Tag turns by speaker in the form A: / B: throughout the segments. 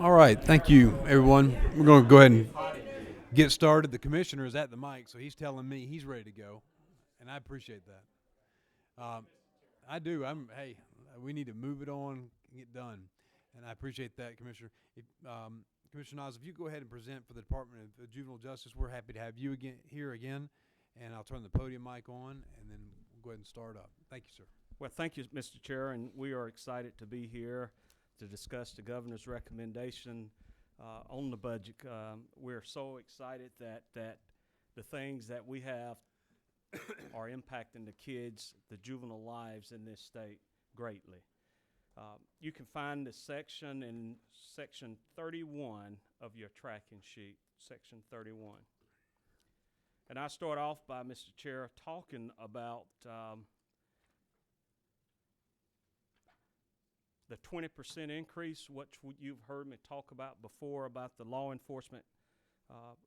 A: All right, thank you, everyone. We're going to go ahead and get started. The commissioner is at the mic, so he's telling me he's ready to go, and I appreciate that. I do. Hey, we need to move it on and get done, and I appreciate that, Commissioner. Commissioner Nas, if you go ahead and present for the Department of Juvenile Justice, we're happy to have you again, and I'll turn the podium mic on, and then we'll go ahead and start up. Thank you, sir.
B: Well, thank you, Mr. Chair, and we are excited to be here to discuss the governor's recommendation on the budget. We're so excited that the things that we have are impacting the kids, the juvenile lives in this state greatly. You can find this section in section 31 of your tracking sheet, section 31. And I start off by, Mr. Chair, talking about the 20% increase, which you've heard me talk about before, about the law enforcement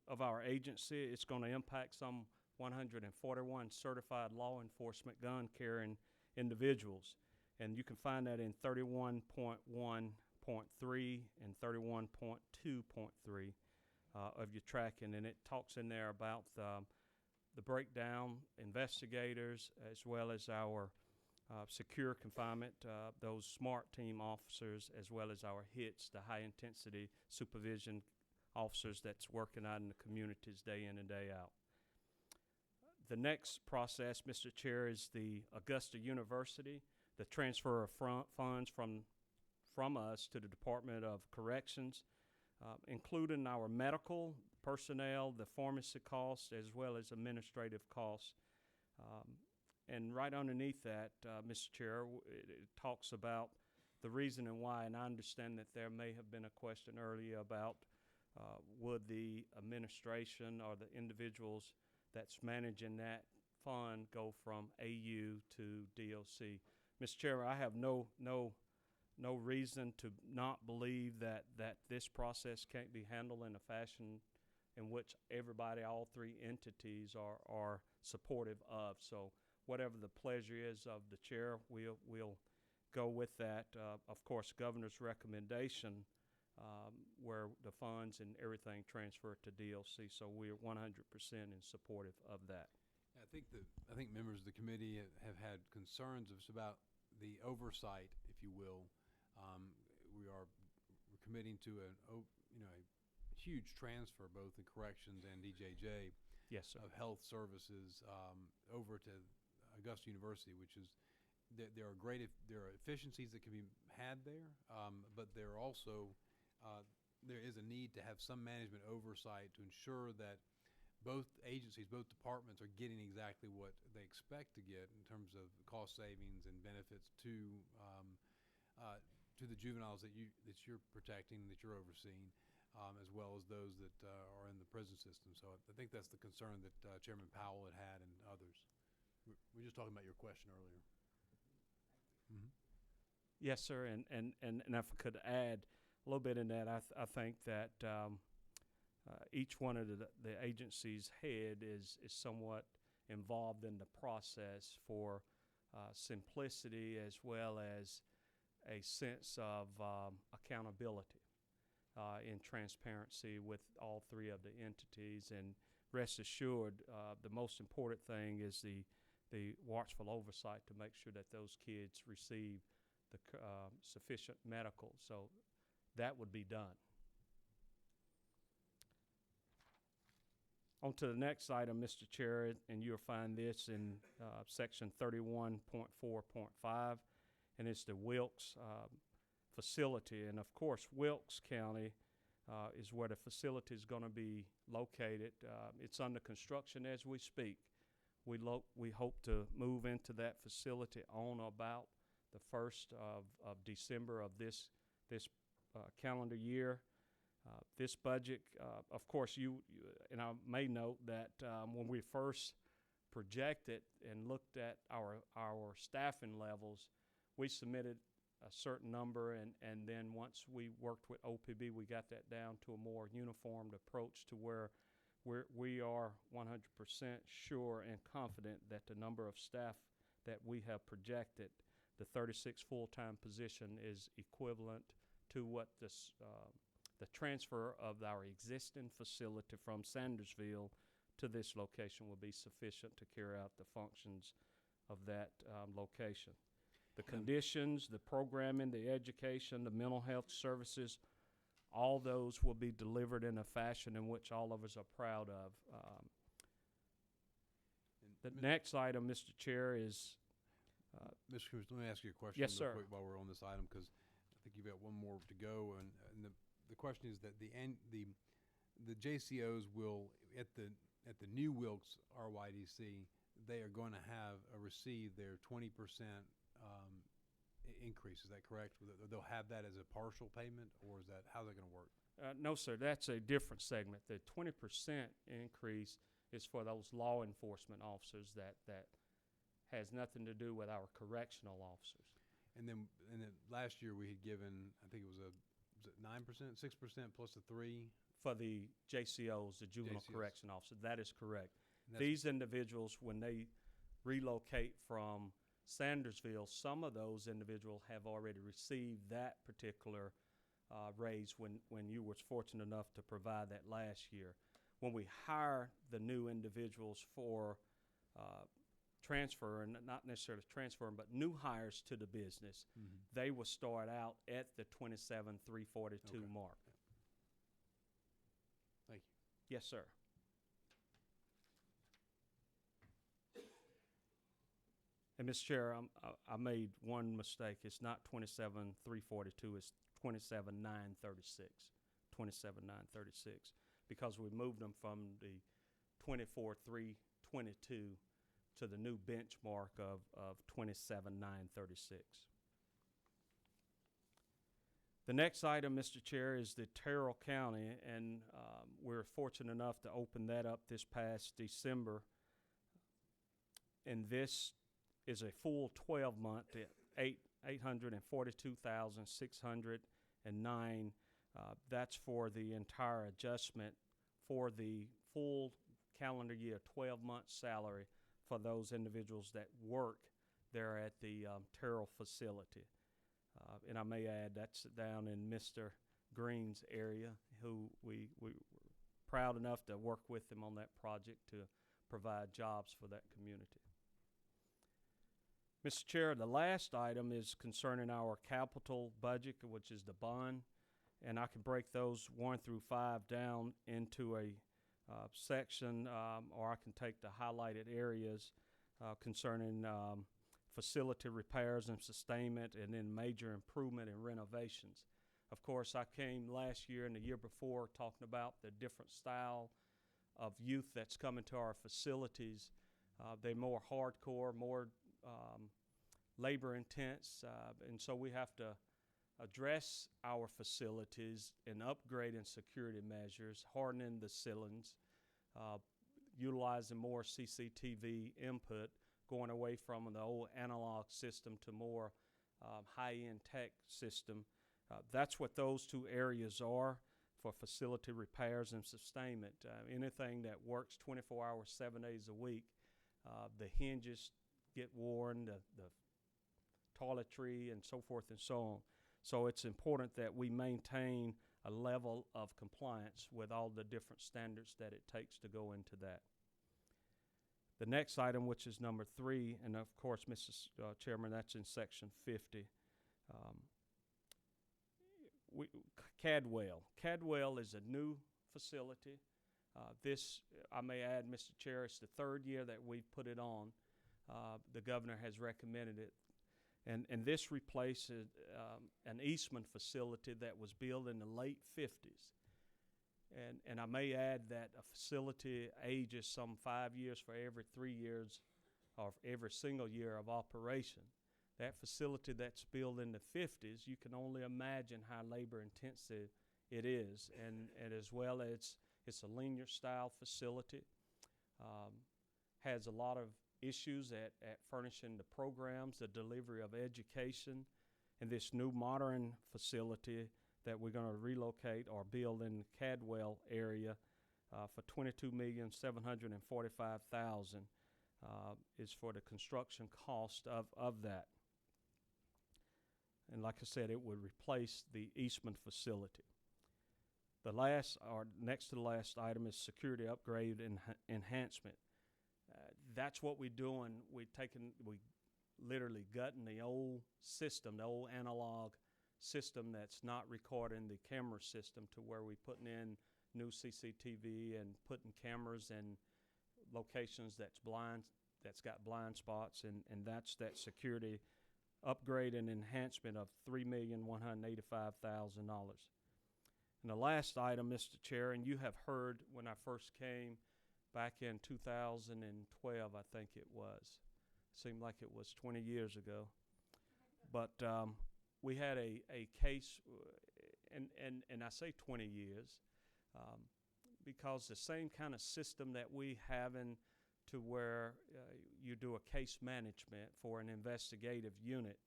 B: of our agency. It's going to impact some 141 certified law enforcement gun carrying individuals. And you can find that in 31.1.3 and 31.2.3 of your tracking. And it talks in there about the breakdown, investigators, as well as our secure confinement, those SMART team officers, as well as our HITS, the high intensity supervision officers that's working out in the communities day in and day out. The next process, Mr. Chair, is the Augusta University, the transfer of funds from us to the Department of Corrections, including our medical personnel, the pharmacy costs, as well as administrative costs. And right underneath that, Mr. Chair, it talks about the reason and why, and I understand that there may have been a question earlier about would the administration or the individuals that's managing that fund go from AU to DOC. Mr. Chair, I have no reason to not believe that this process can't be handled in a fashion in which everybody, all three entities are supportive of. So whatever the pleasure is of the chair, we'll go with that. Of course, governor's recommendation where the funds and everything transfer to DLC. So we're 100% in supportive of that.
A: I think members of the committee have had concerns about the oversight, if you will. We're committing to a huge transfer, both in corrections and DJJ,
B: yes, sir,
A: of health services over to Augusta University, which is there are efficiencies that can be had there, but there are also there is a need to have some management oversight to ensure that both agencies, both departments are getting exactly what they expect to get in terms of cost savings and benefits to the juveniles that you're protecting, that you're overseeing, as well as those that are in the prison system. So I think that's the concern that Chairman Powell had and others. We're just talking about your question earlier. Mm-hmm.
B: Yes, sir, and if I could add a little bit in that, I think that each one of the agency's head is somewhat involved in the process for simplicity as well as a sense of accountability and transparency with all three of the entities. And rest assured, the most important thing is the watchful oversight to make sure that those kids receive the sufficient medical. So that would be done. On to the next item, Mr. Chair, and you'll find this in section 31.4.5, and it's the Wilkes facility. And of course, Wilkes County is where the facility is going to be located. It's under construction as we speak. We hope to move into that facility on or about the 1st of December of this calendar year. This budget, of course, and I may note that when we first projected and looked at our staffing levels, we submitted a certain number, and then once we worked with OPB, we got that down to a more uniformed approach to where we are 100% sure and confident that the number of staff that we have projected, the 36 full-time position, is equivalent to what this the transfer of our existing facility from Sandersville to this location will be sufficient to carry out the functions of that location. The conditions, the programming, the education, the mental health services, all those will be delivered in a fashion in which all of us are proud of. The next item, Mr. Chair, is
A: Mr. Cruz, let me ask you a question
B: Yes,
A: real
B: sir.
A: quick while we're on this item, because I think you've got one more to go. And the question is that the JCOs will at the new Wilkes RYDC, they are going to have receive their 20% increase. Is that correct? They'll have that as a partial payment, or is that how's that going to work?
B: no, sir, that's a different segment. The 20% increase is for those law enforcement officers that has nothing to do with our correctional officers.
A: And then last year we had given, I think it was 9%, 6% plus a 3.
B: For the JCOs, the juvenile
A: JCOs.
B: correction officer, that is correct.
A: And that's-
B: These individuals, when they relocate from Sandersville, some of those individuals have already received that particular raise when you were fortunate enough to provide that last year. When we hire the new individuals for transfer, and not necessarily transferring, but new hires to the business, they will start out at the 27,342
A: Okay.
B: mark.
A: Thank you.
B: Yes, sir. And Mr. Chair, I made one mistake. It's not 27,342. It's 27,936. 27,936, because we moved them from the 24,322 to the new benchmark of 27,936. The next item, Mr. Chair, is the Terrell County, and we're fortunate enough to open that up this past December. And this is a full 12-month at $842,609. That's for the entire adjustment for the full calendar year 12-month salary for those individuals that work there at the Terrell facility. And I may add, that's down in Mr. Green's area, who we were proud enough to work with him on that project to provide jobs for that community. Mr. Chair, the last item is concerning our capital budget, which is the bond, and I can break those 1 through 5 down into a section, or I can take the highlighted areas concerning facility repairs and sustainment, and then major improvement and renovations. Of course, I came last year and the year before talking about the different style of youth that's coming to our facilities. They're more hardcore, more labor intense, and so we have to address our facilities and upgrading security measures, hardening the ceilings, utilizing more CCTV input, going away from the old analog system to more high-end tech system. That's what those two areas are for facility repairs and sustainment. Anything that works 24 hours, 7 days a week, the hinges get worn, the toiletry, and so forth and so on. So it's important that we maintain a level of compliance with all the different standards that it takes to go into that. The next item, which is number 3, and of course, Mrs. Chairman, that's in section 50. Cadwell is a new facility. This, I may add, Mr. Chair, it's the 3rd year that we've put it on. The governor has recommended it. And this replaces an Eastman facility that was built in the late 50s. And I may add that a facility ages some 5 years for every 3 years or every single year of operation. That facility that's built in the 50s, you can only imagine how labor intensive it is. And as well as it's a linear style facility, has a lot of issues at furnishing the programs, the delivery of education, and this new modern facility that we're going to relocate or build in the Cadwell area for $22,745,000 is for the construction cost of that. And like I said, it would replace the Eastman facility. The last, or next to the last item, is security upgrade and enhancement. That's what we're doing. We literally gutting the old system, the old analog system that's not recording the camera system, to where we're putting in new CCTV and putting cameras in locations that's got blind spots, and that's that security upgrade and enhancement of $3,185,000. And the last item, Mr. Chair, and you have heard when I first came back in 2012, I think it was. Seemed like it was 20 years ago. But we had a case, and I say 20 years, because the same kind of system that we have in to where you do a case management for an investigative unit,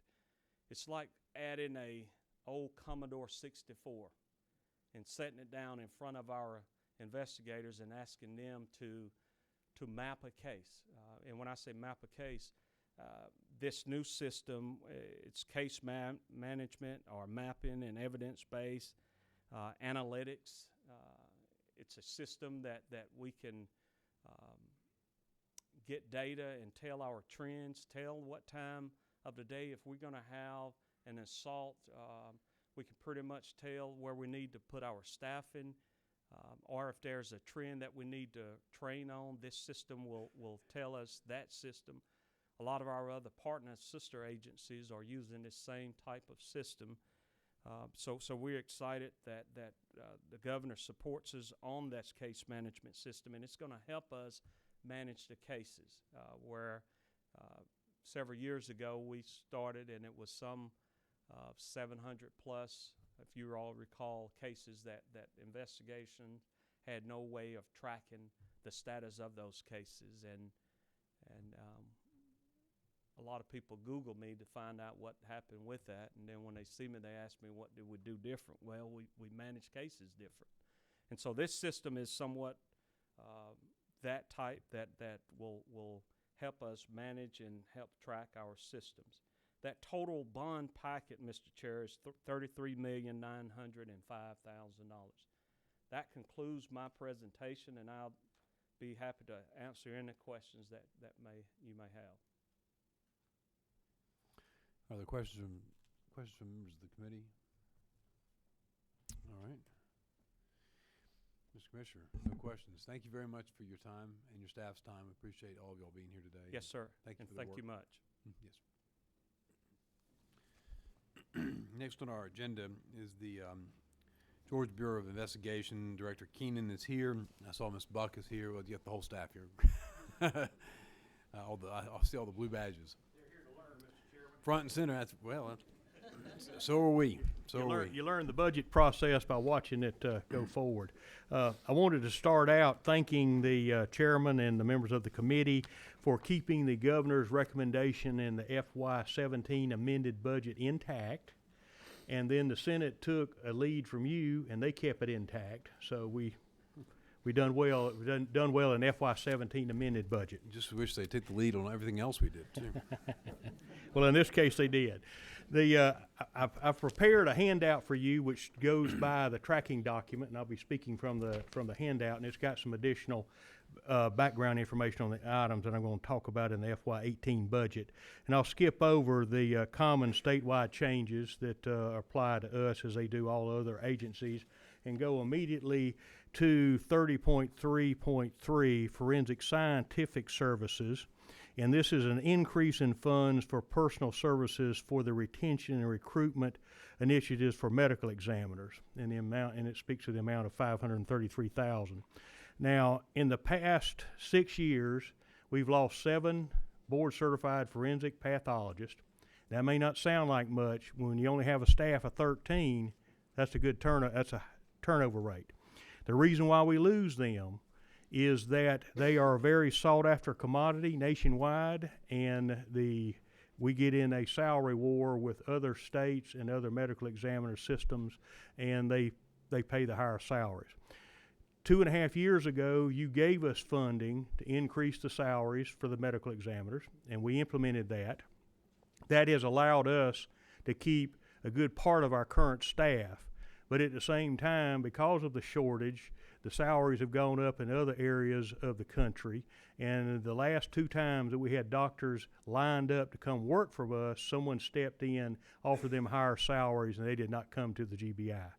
B: it's like adding a old Commodore 64 and setting it down in front of our investigators and asking them to map a case. And when I say map a case, this new system, it's case management or mapping and evidence-based analytics. It's a system that we can get data and tell our trends, tell what time of the day, if we're going to have an assault, we can pretty much tell where we need to put our staffing, or if there's a trend that we need to train on, this system will tell us that system. A lot of our other partner sister agencies are using this same type of system. So we're excited that the governor supports us on this case management system, and it's going to help us manage the cases, where several years ago we started, and it was some 700 plus, if you all recall, cases that investigation had no way of tracking the status of those cases, and a lot of people Google me to find out what happened with that, and then when they see me, they ask me, what do we do different? Well, we manage cases different. And so this system is somewhat that type that will help us manage and help track our systems. That total bond packet, Mr. Chair, is $33,905,000. That concludes my presentation, and I'll be happy to answer any questions that you may have.
A: Are there questions from members of the committee? All right. Mr. Commissioner, no questions. Thank you very much for your time and your staff's time. I appreciate all of y'all being here today.
B: Yes, sir.
A: Thank you
B: and
A: for the
B: thank
A: work.
B: you much.
A: Yes. Next on our agenda is the Georgia Bureau of Investigation. Director Keenan is here. I saw Ms. Buck is here. Well, you got the whole staff here. I see all the blue badges.
C: They're here to learn, Mr. Chairman.
A: Front and center. So are we.
C: You learn the budget process by watching it go forward. I wanted to start out thanking the chairman and the members of the committee for keeping the governor's recommendation in the FY17 amended budget intact. And then the Senate took a lead from you, and they kept it intact. So we done well. Done well in FY17 amended budget.
A: Just wish they took the lead on everything else we did too.
C: Well, in this case, they did. I've prepared a handout for you, which goes by the tracking document, and I'll be speaking from the handout, and it's got some additional background information on the items that I'm going to talk about in the FY18 budget. And I'll skip over the common statewide changes that apply to us as they do all other agencies, and go immediately to 30.3.3, Forensic Scientific Services. And this is an increase in funds for personal services for the retention and recruitment initiatives for medical examiners, and it speaks to the amount of $533,000. Now, in the past 6 years, we've lost 7 board-certified forensic pathologists. That may not sound like much. When you only have a staff of 13, that's a good turnover rate. The reason why we lose them is that they are a very sought-after commodity nationwide, and we get in a salary war with other states and other medical examiner systems, and they pay the higher salaries. 2.5 years ago, you gave us funding to increase the salaries for the medical examiners, and we implemented that. That has allowed us to keep a good part of our current staff. But at the same time, because of the shortage, the salaries have gone up in other areas of the country. And the last 2 times that we had doctors lined up to come work for us, someone stepped in, offered them higher salaries, and they did not come to the GBI.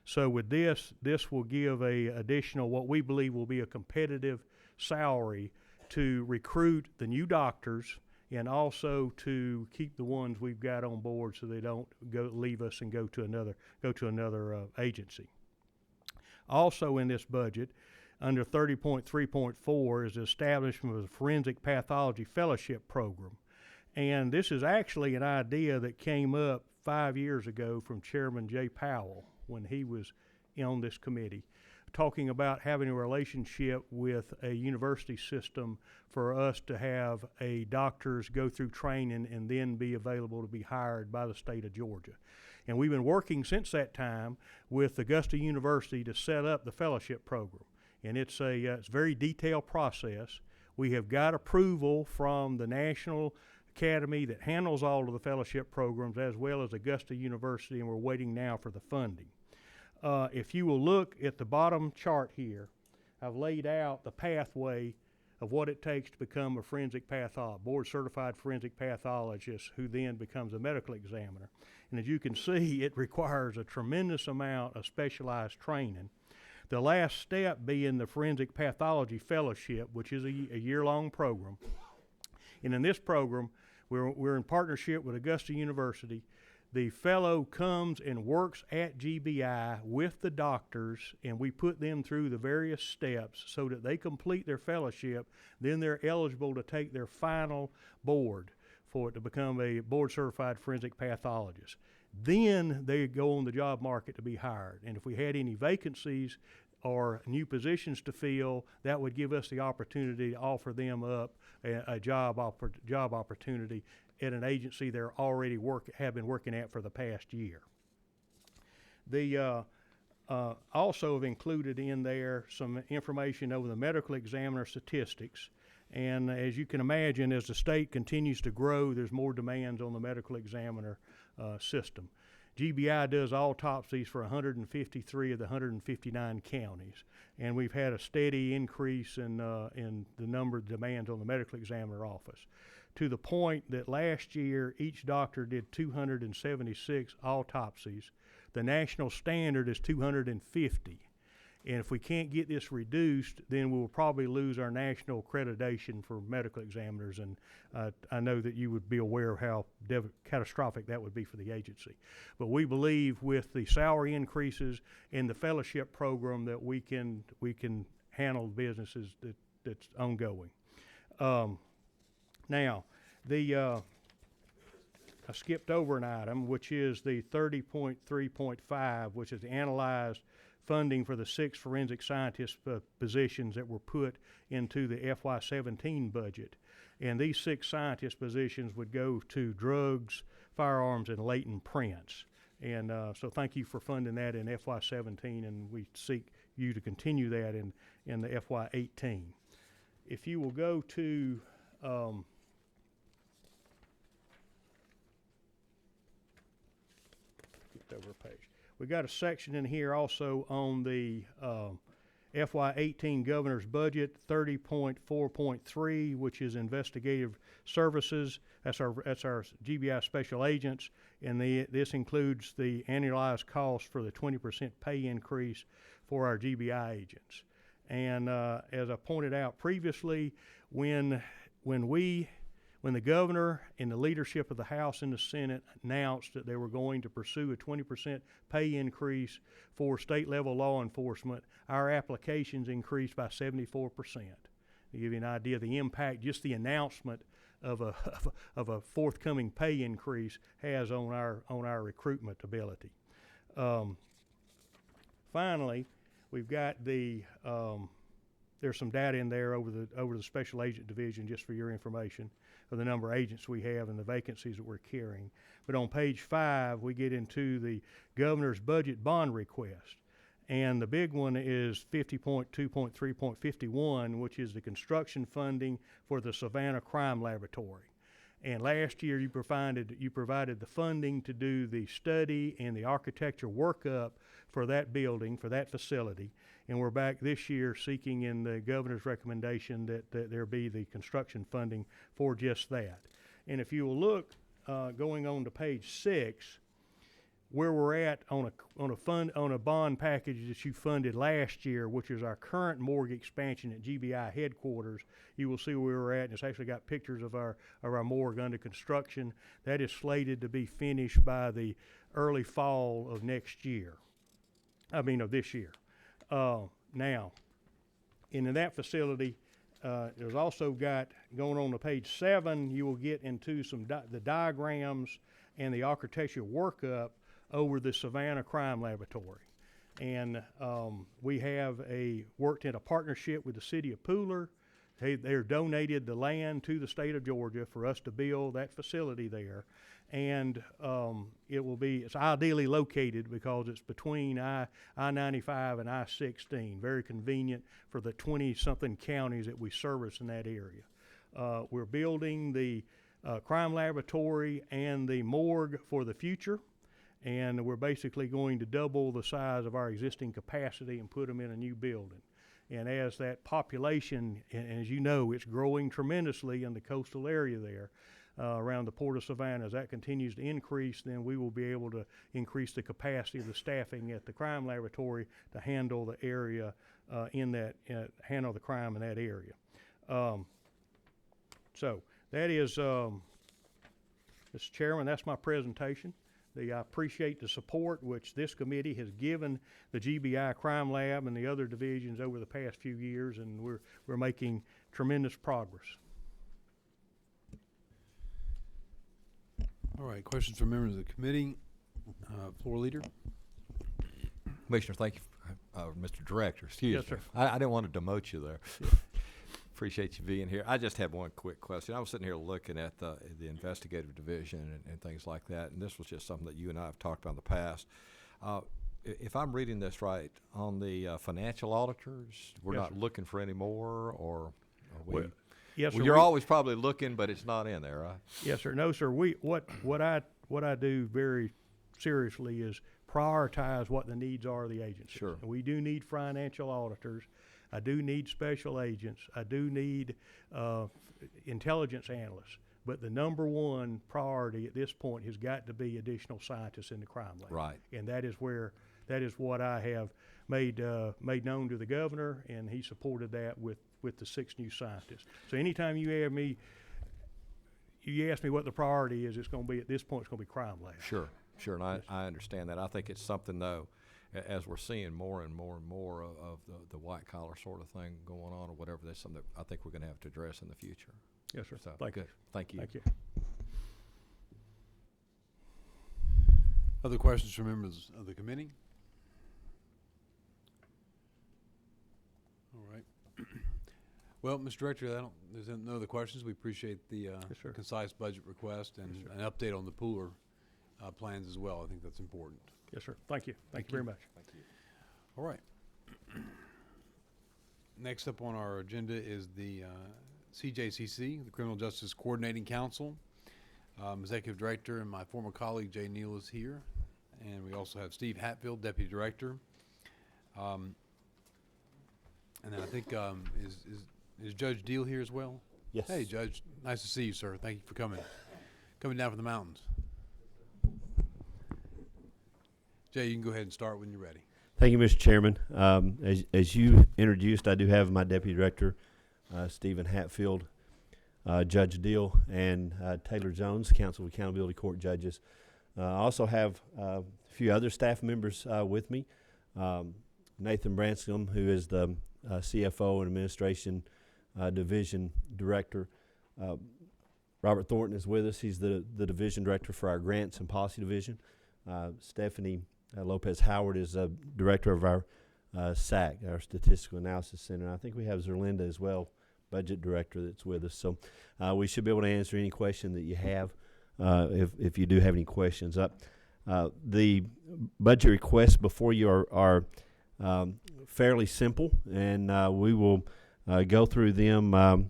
C: So with this will give a additional, what we believe will be a competitive salary to recruit the new doctors and also to keep the ones we've got on board so they don't leave us and go to another agency. Also in this budget, under 30.3.4 is the establishment of the Forensic Pathology Fellowship Program. And this is actually an idea that came up 5 years ago from Chairman Jay Powell when he was on this committee, talking about having a relationship with a university system for us to have doctors go through training and then be available to be hired by the state of Georgia. And we've been working since that time with Augusta University to set up the fellowship program. And it's a very detailed process. We have got approval from the National Academy that handles all of the fellowship programs, as well as Augusta University, and we're waiting now for the funding. If you will look at the bottom chart here, I've laid out the pathway of what it takes to become a forensic pathologist, board-certified forensic pathologist, who then becomes a medical examiner. And as you can see, it requires a tremendous amount of specialized training. The last step being the Forensic Pathology Fellowship, which is a year-long program. And in this program, we're in partnership with Augusta University. The fellow comes and works at GBI with the doctors, and we put them through the various steps so that they complete their fellowship. Then they're eligible to take their final board for it to become a board-certified forensic pathologist. Then they go on the job market to be hired. And if we had any vacancies or new positions to fill, that would give us the opportunity to offer them up a job opportunity at an agency they're already have been working at for the past year. The also have included in there some information over the medical examiner statistics. And as you can imagine, as the state continues to grow, there's more demands on the medical examiner system. GBI does autopsies for 153 of the 159 counties, and we've had a steady increase in the number of demands on the medical examiner office, to the point that last year each doctor did 276 autopsies. The national standard is 250. And if we can't get this reduced, then we'll probably lose our national accreditation for medical examiners. And I know that you would be aware of how catastrophic that would be for the agency. But we believe with the salary increases and the fellowship program that we can handle businesses that's ongoing. Now, I skipped over an item, which is the 30.3.5, which is the analyzed funding for the 6 forensic scientist positions that were put into the FY17 budget. And these 6 scientist positions would go to drugs, firearms, and latent prints. And so thank you for funding that in FY17, and we seek you to continue that in the FY18. If you will go to get over a page. We got a section in here also on the FY18 governor's budget, 30.4.3, which is investigative services. That's our GBI special agents, and this includes the annualized cost for the 20% pay increase for our GBI agents. And as I pointed out previously, when the governor and the leadership of the House and the Senate announced that they were going to pursue a 20% pay increase for state-level law enforcement, our applications increased by 74%. To give you an idea of the impact, just the announcement of a forthcoming pay increase has on our recruitment ability. Finally, we've got there's some data in there over the special agent division, just for your information, of the number of agents we have and the vacancies that we're carrying. But on page 5, we get into the governor's budget bond request. And the big one is 50.2.3.51, which is the construction funding for the Savannah Crime Laboratory. And last year you provided the funding to do the study and the architecture workup for that building, for that facility. And we're back this year seeking in the governor's recommendation that there be the construction funding for just that. And if you will look, going on to page 6, where we're at on a bond package that you funded last year, which is our current morgue expansion at GBI headquarters, you will see where we're at, and it's actually got pictures of our morgue under construction. That is slated to be finished by the early fall of next year. Of this year. Now, in that facility, there's also got, going on to page 7, you will get into the diagrams and the architectural workup over the Savannah Crime Laboratory. And we have worked in a partnership with the city of Pooler. They're donated the land to the state of Georgia for us to build that facility there. And it's ideally located because it's between I-95 and I-16, very convenient for the 20-something counties that we service in that area. We're building the crime laboratory and the morgue for the future, and we're basically going to double the size of our existing capacity and put them in a new building. And as that population, and as you know, it's growing tremendously in the coastal area there, around the Port of Savannah, as that continues to increase, then we will be able to increase the capacity of the staffing at the crime laboratory to handle the area handle the crime in that area. So that is, Mr. Chairman, that's my presentation. I appreciate the support which this committee has given the GBI Crime Lab and the other divisions over the past few years, and we're making tremendous progress.
A: All right, questions from members of the committee. Floor leader.
D: Commissioner, thank you, Mr. Director. Excuse
C: Yes,
D: me.
C: sir.
D: I didn't want to demote you there. Appreciate you being here. I just have one quick question. I was sitting here looking at the investigative division and things like that, and this was just something that you and I have talked about in the past. If I'm reading this right, on the financial auditors, we're
C: Yes,
D: not
C: sir.
D: looking for any more, or are we?
C: Well, yes, sir.
D: Well, you're always probably looking, but it's not in there, right?
C: Yes, sir. No, sir. What I do very seriously is prioritize what the needs are of the agency.
D: Sure.
C: And we do need financial auditors. I do need special agents. I do need intelligence analysts. But the number one priority at this point has got to be additional scientists in the crime lab.
D: Right.
C: And that is what I have made known to the governor, and he supported that with the 6 new scientists. So anytime you ask me what the priority is, it's going to be, at this point, it's going to be crime lab.
D: Sure, and I understand that. I think it's something, though, as we're seeing more and more and more of the white collar sort of thing going on or whatever, that's something that I think we're going to have to address in the future.
C: Yes, sir.
D: So,
C: Thank
D: good.
C: you.
D: Thank you.
C: Thank you.
A: Other questions from members of the committee? All right. Well, Mr. Director, there's no other questions. We appreciate the
C: Yes, sir.
A: concise budget request and
C: Yes, sir.
A: an update on the Pooler plans as well. I think that's important.
C: Yes, sir. Thank you. Thank you very much.
D: Thank you.
A: All right. Next up on our agenda is the CJCC, the Criminal Justice Coordinating Council. Executive Director and my former colleague Jay Neal is here. And we also have Steve Hatfield, Deputy Director. And then I think, is Judge Deal here as well?
E: Yes.
A: Hey, Judge. Nice to see you, sir. Thank you for coming down from the mountains. Jay, you can go ahead and start when you're ready.
E: Thank you, Mr. Chairman. As you introduced, I do have my Deputy Director, Stephen Hatfield, Judge Deal, and Taylor Jones, Council of Accountability Court judges. I also have a few other staff members with me. Nathan Branscombe, who is the CFO and Administration Division Director. Robert Thornton is with us. He's the Division Director for our Grants and Policy Division. Stephanie Lopez Howard is Director of our SAC, our Statistical Analysis Center. I think we have Zerlinda as well, Budget Director, that's with us. So we should be able to answer any question that you have if you do have any questions. The budget requests before you are fairly simple, and we will go through them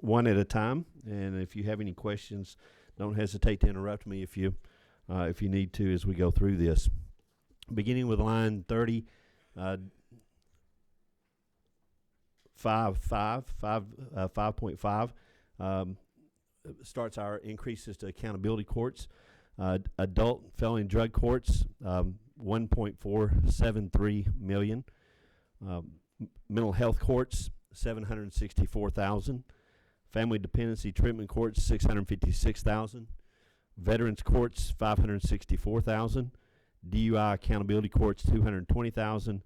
E: one at a time. And if you have any questions, don't hesitate to interrupt me if you need to as we go through this. Beginning with line 30, 5.5 starts our increases to accountability courts. Adult felony and drug courts, 1.473 million. Mental health courts, 764,000. Family dependency treatment courts, 656,000. Veterans courts, 564,000. DUI accountability courts, 220,000.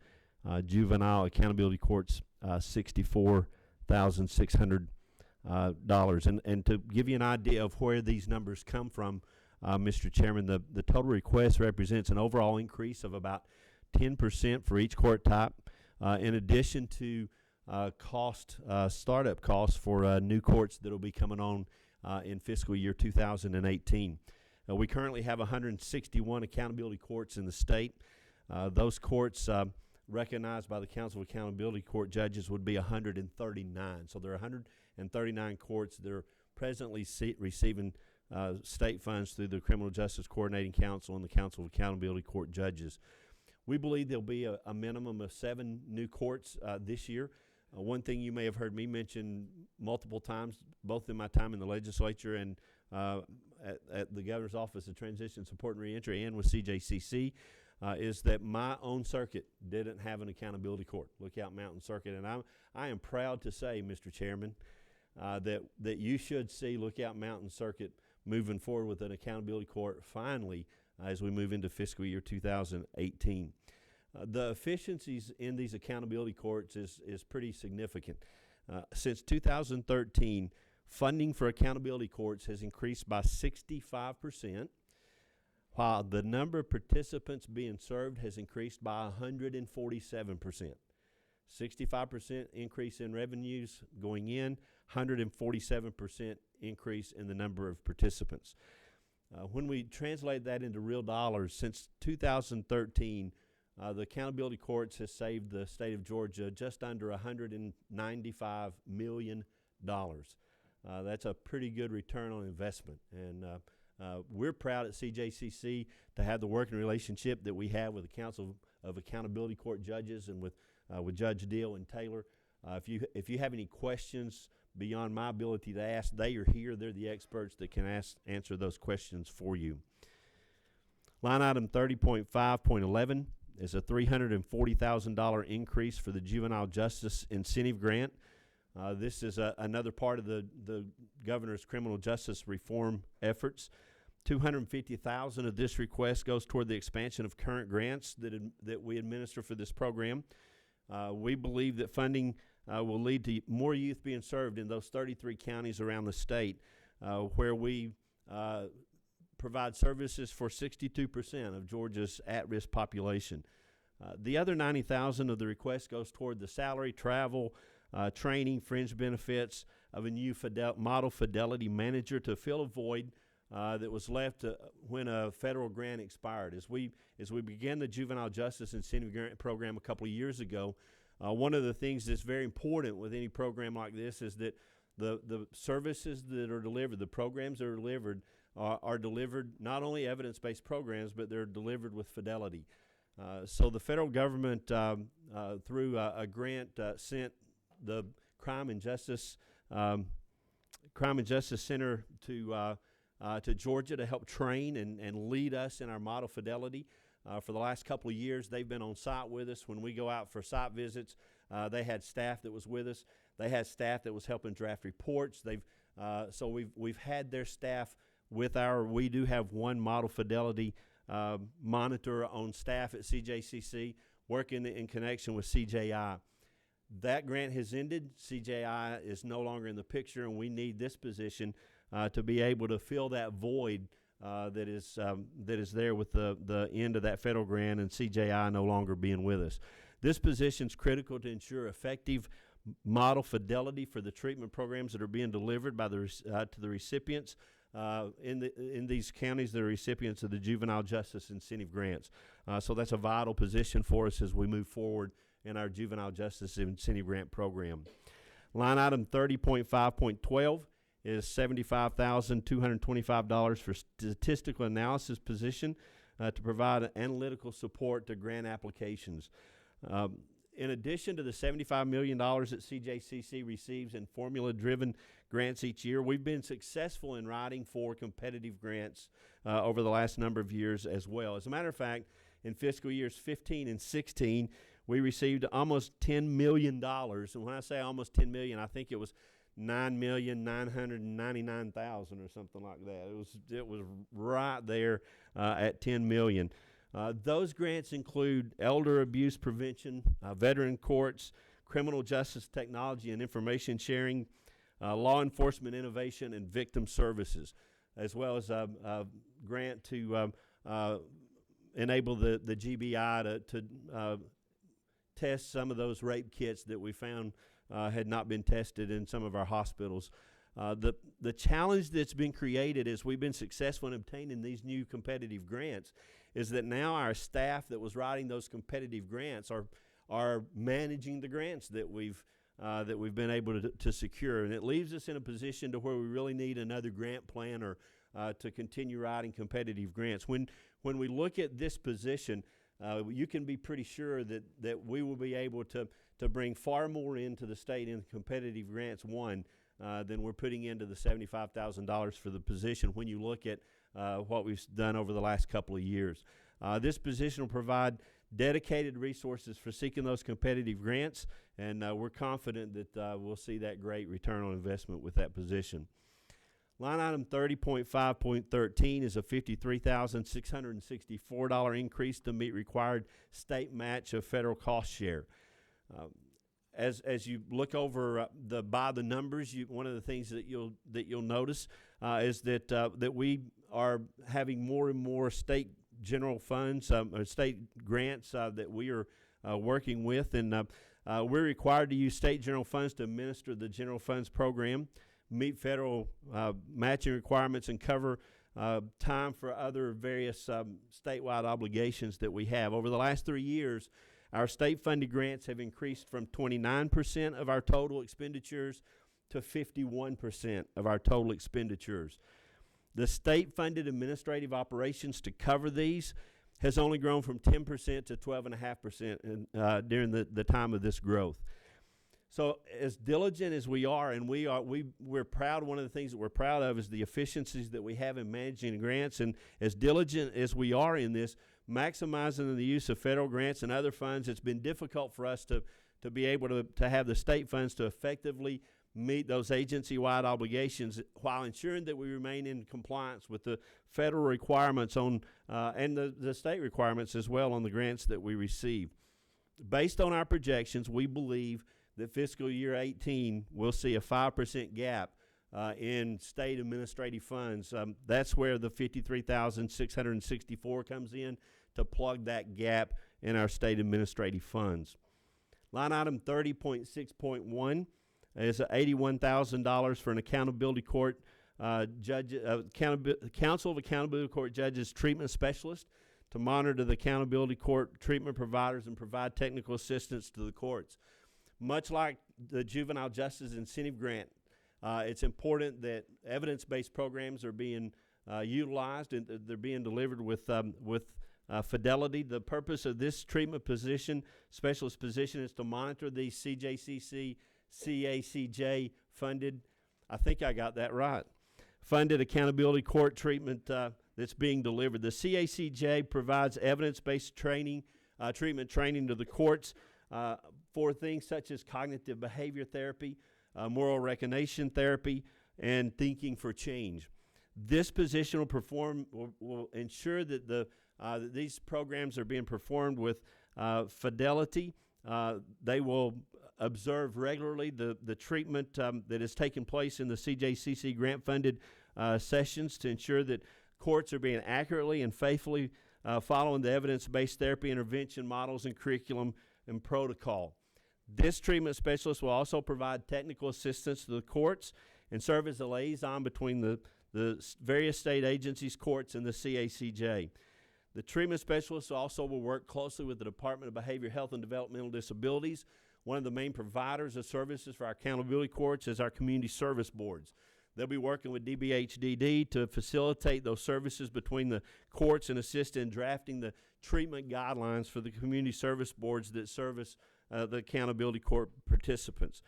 E: Juvenile accountability courts, $64,600. And to give you an idea of where these numbers come from, Mr. Chairman, the total request represents an overall increase of about 10% for each court type, in addition to startup costs for new courts that will be coming on in fiscal year 2018. We currently have 161 accountability courts in the state. Those courts recognized by the Council of Accountability Court Judges would be 139. So there are 139 courts that are presently receiving state funds through the Criminal Justice Coordinating Council and the Council of Accountability Court Judges. We believe there'll be a minimum of 7 new courts this year. One thing you may have heard me mention multiple times, both in my time in the legislature and at the Governor's Office of Transition Support and Reentry and with CJCC, is that my own circuit didn't have an accountability court, Lookout Mountain Circuit. And I am proud to say, Mr. Chairman, that you should see Lookout Mountain Circuit moving forward with an accountability court finally as we move into fiscal year 2018. The efficiencies in these accountability courts is pretty significant. Since 2013, funding for accountability courts has increased by 65%, while the number of participants being served has increased by 147%. 65% increase in revenues going in, 147% increase in the number of participants. When we translate that into real dollars, since 2013, the accountability courts has saved the state of Georgia just under $195 million. That's a pretty good return on investment. And we're proud at CJCC to have the working relationship that we have with the Council of Accountability Court Judges and with Judge Deal and Taylor. If you have any questions beyond my ability to ask, they are here. They're the experts that can answer those questions for you. Line item 30.5.11 is a $340,000 increase for the Juvenile Justice Incentive Grant. This is another part of the Governor's criminal justice reform efforts. $250,000 of this request goes toward the expansion of current grants that we administer for this program. We believe that funding will lead to more youth being served in those 33 counties around the state, where we provide services for 62% of Georgia's at-risk population. The other $90,000 of the request goes toward the salary, travel, training, fringe benefits of a new model fidelity manager to fill a void that was left when a federal grant expired. As we began the Juvenile Justice Incentive Grant Program a couple of years ago, one of the things that's very important with any program like this is that the services that are delivered, the programs that are delivered not only evidence-based programs, but they're delivered with fidelity. So the federal government, through a grant, sent the Crime and Justice Center to Georgia to help train and lead us in our model fidelity. For the last couple of years, they've been on site with us. When we go out for site visits, they had staff that was with us. They had staff that was helping draft reports. So we've had their staff with we do have one model fidelity monitor on staff at CJCC working in connection with CJI. That grant has ended. CJI is no longer in the picture, and we need this position to be able to fill that void that is there with the end of that federal grant and CJI no longer being with us. This position is critical to ensure effective model fidelity for the treatment programs that are being delivered by to the recipients in these counties that are recipients of the Juvenile Justice Incentive Grants. So that's a vital position for us as we move forward in our Juvenile Justice Incentive Grant Program. Line item 30.5.12 is $75,225 for statistical analysis position to provide analytical support to grant applications. In addition to the $75 million that CJCC receives in formula-driven grants each year, we've been successful in writing for competitive grants over the last number of years as well. As a matter of fact, in fiscal years 15 and 16, we received almost $10 million. And when I say almost $10 million, I think it was $9,999,000 or something like that. It was right there at $10 million. Those grants include elder abuse prevention, veteran courts, criminal justice technology and information sharing, law enforcement innovation, and victim services, as well as a grant to enable the GBI to test some of those rape kits that we found had not been tested in some of our hospitals. The challenge that's been created as we've been successful in obtaining these new competitive grants is that now our staff that was writing those competitive grants are managing the grants that we've been able to secure, and it leaves us in a position to where we really need another grant plan or to continue writing competitive grants. When we look at this position, you can be pretty sure that we will be able to bring far more into the state in competitive grants than we're putting into the $75,000 for the position when you look at what we've done over the last couple of years. This position will provide dedicated resources for seeking those competitive grants, and we're confident that we'll see that great return on investment with that position. Line item 30.5.13 is a $53,664 increase to meet required state match of federal cost share. As you look over by the numbers, one of the things that you'll notice is that we are having more and more state general funds or state grants that we are working with, and we're required to use state general funds to administer the general funds program, meet federal matching requirements, and cover time for other various statewide obligations that we have. Over the last 3 years, our state-funded grants have increased from 29% of our total expenditures to 51% of our total expenditures. The state-funded administrative operations to cover these has only grown from 10% to 12.5% during the time of this growth. So as diligent as we are, and we're proud, one of the things that we're proud of is the efficiencies that we have in managing grants, and as diligent as we are in this, maximizing the use of federal grants and other funds, it's been difficult for us to be able to have the state funds to effectively meet those agency-wide obligations while ensuring that we remain in compliance with the federal requirements and the state requirements as well on the grants that we receive. Based on our projections, we believe that fiscal year 18 will see a 5% gap in state administrative funds. That's where the $53,664 comes in to plug that gap in our state administrative funds. Line item 30.6.1 is $81,000 for an accountability court Council of Accountability Court Judges treatment specialist to monitor the accountability court treatment providers and provide technical assistance to the courts. Much like the Juvenile Justice Incentive Grant, it's important that evidence-based programs are being utilized and they're being delivered with fidelity. The purpose of this treatment position, specialist position, is to monitor these CJCC, CACJ funded, I think I got that right, funded accountability court treatment that's being delivered. The CACJ provides evidence-based training, treatment training to the courts for things such as cognitive behavior therapy, moral recognition therapy, and thinking for change. This position will ensure that that these programs are being performed with fidelity. They will observe regularly the treatment that is taking place in the CJCC grant-funded sessions to ensure that courts are being accurately and faithfully following the evidence-based therapy intervention models and curriculum and protocol. This treatment specialist will also provide technical assistance to the courts and serve as a liaison between the various state agencies, courts, and the CACJ. The treatment specialist also will work closely with the Department of Behavior, Health, and Developmental Disabilities one of the main providers of services for our accountability courts is our community service boards. They'll be working with DBHDD to facilitate those services between the courts and assist in drafting the treatment guidelines for the community service boards that service the accountability court participants.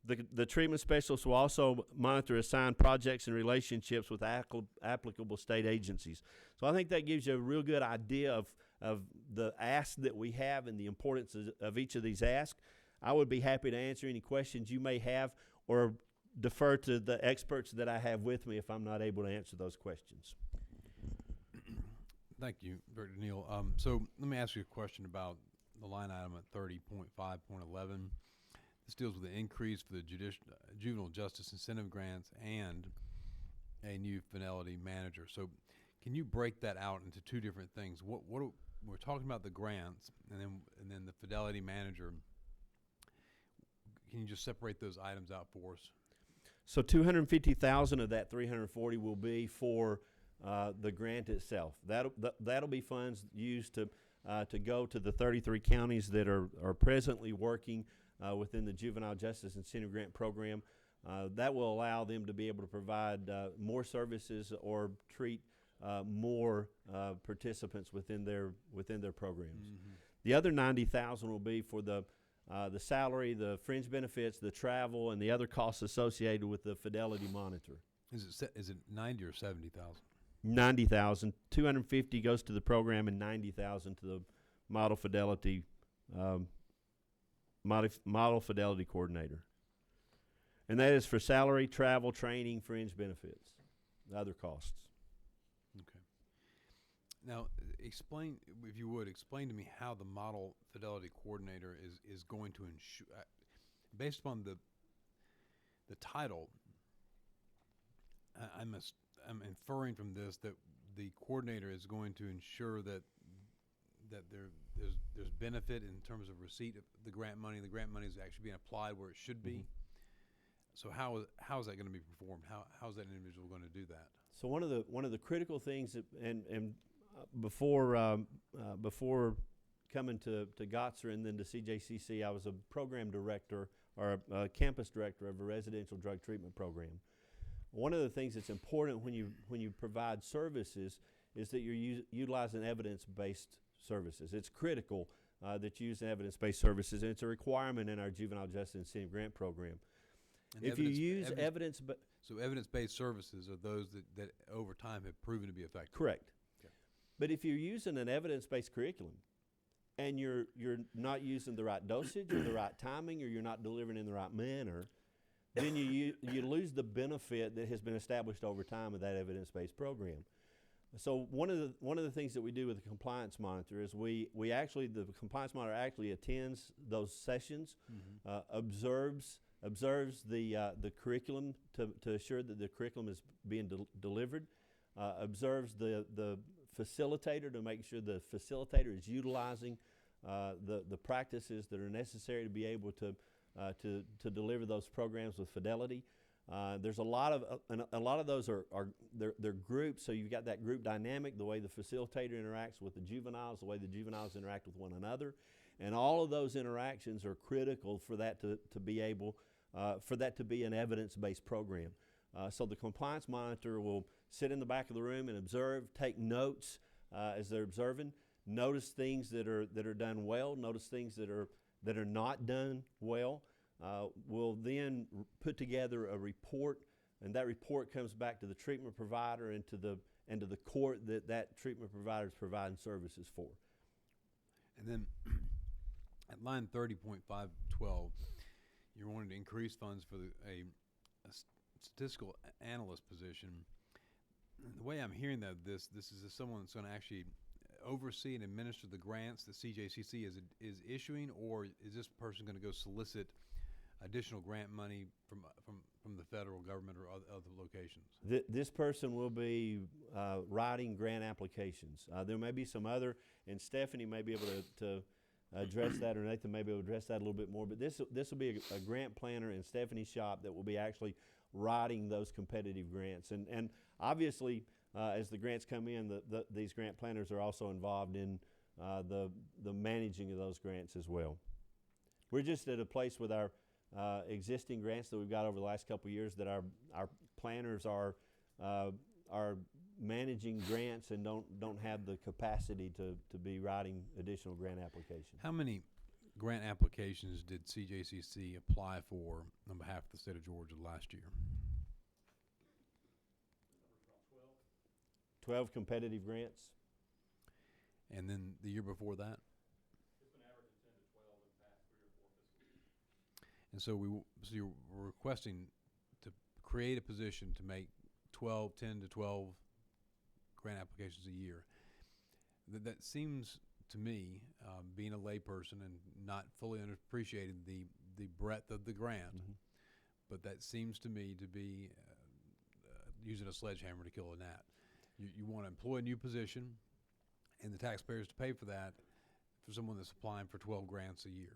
E: The treatment specialists will also monitor assigned projects and relationships with applicable state agencies. So I think that gives you a real good idea of the asks that we have and the importance of each of these asks. I would be happy to answer any questions you may have or defer to the experts that I have with me if I'm not able to answer those questions.
A: Thank you, Director Neal. So let me ask you a question about the line item at 30.5.11. This deals with the increase for the juvenile justice incentive grants and a new fidelity manager. So can you break that out into two different things? We're talking about the grants and then the fidelity manager. Can you just separate those items out for us?
E: So 250,000 of that 340 will be for the grant itself. That'll be funds used to go to the 33 counties that are presently working within the Juvenile Justice Incentive Grant Program. That will allow them to be able to provide more services or treat more participants within their programs.
A: Mm-hmm.
E: The other 90,000 will be for the salary, the fringe benefits, the travel, and the other costs associated with the fidelity monitor.
A: Is it 90 or 70,000?
E: 90,000. 250 goes to the program, and 90,000 to the model fidelity coordinator. And that is for salary, travel, training, fringe benefits, other costs.
A: Okay. Now, explain, if you would, explain to me how the model fidelity coordinator is going to ensure, based upon the title, I'm inferring from this that the coordinator is going to ensure that there's benefit in terms of receipt of the grant money. The grant money is actually being applied where it should be. So how is that going to be performed? How is that individual going to do that?
E: So one of the critical things that, before coming to GOTSR and then to CJCC, I was a program director or a campus director of a residential drug treatment program. One of the things that's important when you provide services is that you're utilizing evidence-based services. It's critical that you use evidence-based services, and it's a requirement in our Juvenile Justice Incentive Grant Program.
A: And
E: if you use
A: so evidence-based services are those that over time have proven to be effective.
E: Correct.
A: Okay.
E: But if you're using an evidence-based curriculum and you're not using the right dosage or the right timing, or you're not delivering in the right manner, then you lose the benefit that has been established over time of that evidence-based program. So one of the things that we do with the compliance monitor is the compliance monitor actually attends those sessions, observes the curriculum to assure that the curriculum is being delivered, observes the facilitator to make sure the facilitator is utilizing the practices that are necessary to be able to deliver those programs with fidelity. There's a lot of those they're groups, so you've got that group dynamic, the way the facilitator interacts with the juveniles, the way the juveniles interact with one another, and all of those interactions are critical for that to be an evidence-based program. So the compliance monitor will sit in the back of the room and observe, take notes as they're observing, notice things that are done well, notice things that are not done well. We'll then put together a report, and that report comes back to the treatment provider and to the court that treatment provider is providing services for.
A: And then at line 30.512, you're wanting to increase funds for a statistical analyst position. The way I'm hearing this is someone that's going to actually oversee and administer the grants that CJCC is issuing, or is this person going to go solicit additional grant money from the federal government or other locations?
E: This person will be writing grant applications. There may be some other, and Stephanie may be able to address that, or Nathan may be able to address that a little bit more, but this will be a grant planner in Stephanie's shop that will be actually writing those competitive grants. And obviously, as the grants come in, these grant planners are also involved in the managing of those grants as well. we're just at a place with our existing grants that we've got over the last couple of years that our planners are managing grants and don't have the capacity to be writing additional grant applications.
A: How many grant applications did CJCC apply for on behalf of the state of Georgia last year?
E: 12 competitive grants.
A: And then the year before that?
B: It's been averaging 10 to 12 in the past 3 or 4 fiscal years.
A: And so you're requesting to create a position to make 10 to 12 grant applications a year. That seems to me, being a layperson and not fully appreciating the breadth of the grant, but that seems to me to be using a sledgehammer to kill a gnat. You want to employ a new position, and the taxpayers to pay for that for someone that's applying for 12 grants a year.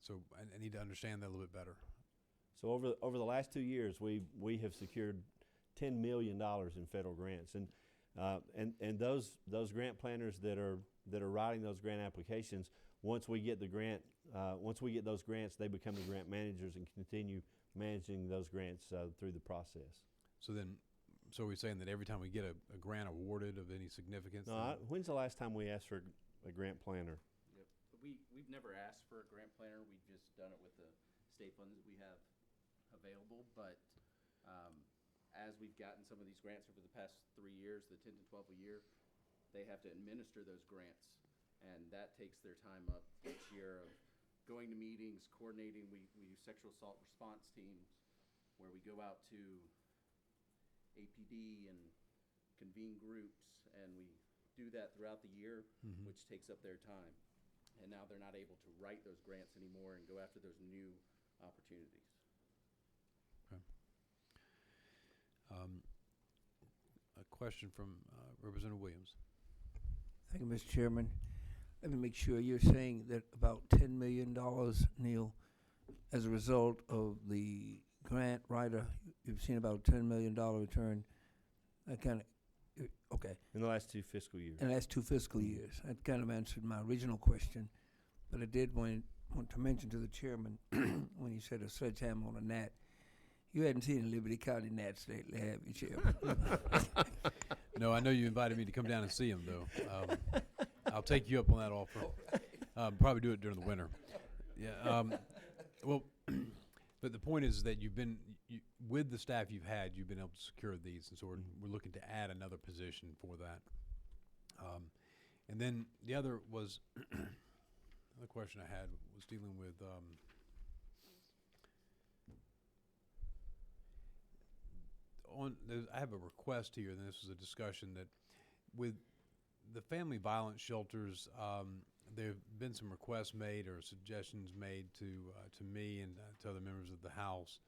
A: So I need to understand that a little bit better.
E: So over the last 2 years, we have secured $10 million in federal grants, and those grant planners that are writing those grant applications, once we get those grants, they become the grant managers and continue managing those grants through the process.
A: So we're saying that every time we get a grant awarded of any significance?
E: No, when's the last time we asked for a grant planner?
F: Yep. We've never asked for a grant planner. We've just done it with the state funds that we have available. But as we've gotten some of these grants over the past 3 years, the 10 to 12 a year, they have to administer those grants, and that takes their time up each year of going to meetings, coordinating. We use sexual assault response teams where we go out to APD and convene groups, and we do that throughout the year, which takes up their time. And now they're not able to write those grants anymore and go after those new opportunities.
A: Okay. A question from Representative Williams.
G: Thank you, Mr. Chairman. Let me make sure you're saying that about $10 million, Neil, as a result of the grant writer, you've seen about $10 million return. That kind of, okay.
E: In the last 2 fiscal years.
G: In the last 2 fiscal years. That kind of answered my original question. But I did want to mention to the chairman, when he said a sledgehammer on a gnat, you hadn't seen the Liberty County gnats lately, have you, Chairman?
A: No, I know you invited me to come down and see them, though. I'll take you up on that offer. Probably do it during the winter. Yeah. Well, but the point is that with the staff you've had, you've been able to secure these, and so we're looking to add another position for that. And then the other was, the question I had was dealing with I have a request here, and this was a discussion that with the family violence shelters, there have been some requests made or suggestions made to me and to other members of the House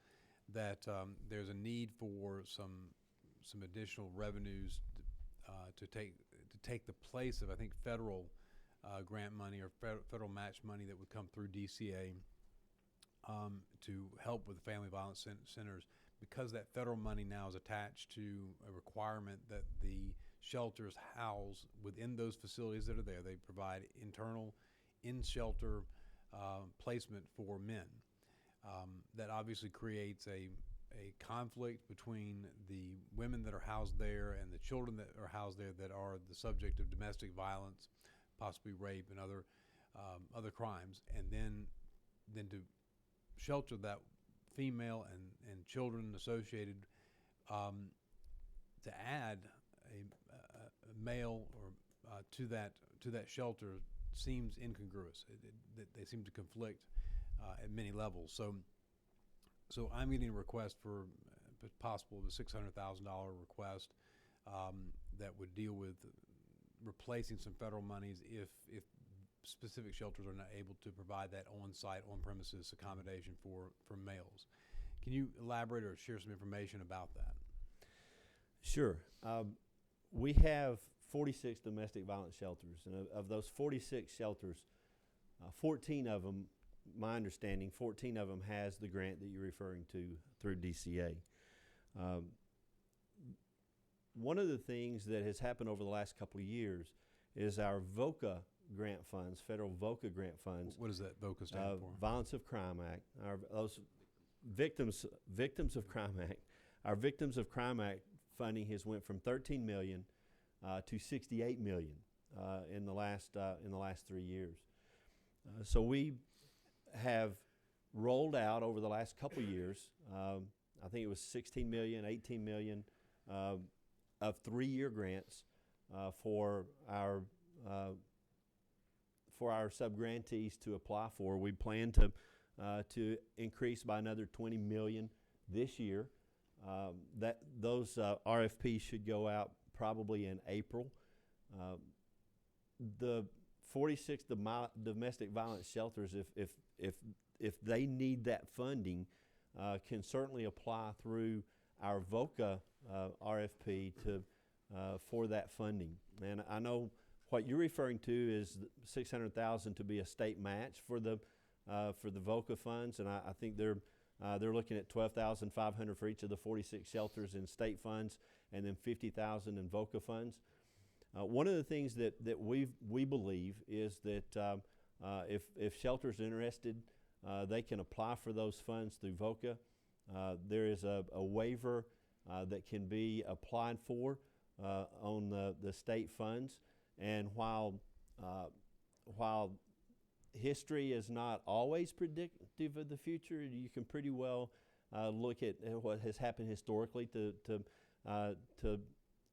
A: that there's a need for some additional revenues to take the place of, I think, federal grant money or federal match money that would come through DCA to help with the family violence centers, because that federal money now is attached to a requirement that the shelters house within those facilities that are there. They provide internal in-shelter placement for men. That obviously creates a conflict between the women that are housed there and the children that are housed there that are the subject of domestic violence, possibly rape and other crimes, and then to shelter that female and children associated, to add a male or to that shelter seems incongruous. They seem to conflict at many levels. So I'm getting a request for, if possible, the $600,000 request that would deal with replacing some federal monies if specific shelters are not able to provide that on-site, on-premises accommodation for males. Can you elaborate or share some information about that?
E: Sure. We have 46 domestic violence shelters, and of those 46 shelters, 14 of them, my understanding, 14 of them has the grant that you're referring to through DCA. One of the things that has happened over the last couple of years is our VOCA grant funds, federal VOCA grant funds.
A: What does that VOCA stand for?
E: Violence of Crime Act. Those victims of Crime Act. Our Victims of Crime Act funding has went from 13 million to 68 million in the last 3 years. So we have rolled out over the last couple years. I think it was 16 million, 18 million of 3-year grants for our subgrantees to apply for. We plan to increase by another 20 million this year. Those RFPs should go out probably in April. The 46 domestic violence shelters, if they need that funding, can certainly apply through our VOCA RFP for that funding. And I know what you're referring to is $600,000 to be a state match for the VOCA funds, and I think they're looking at $12,500 for each of the 46 shelters in state funds, and then $50,000 in VOCA funds. One of the things that we believe is that if shelters are interested, they can apply for those funds through VOCA. There is a waiver that can be applied for on the state funds, and while history is not always predictive of the future, you can pretty well look at what has happened historically to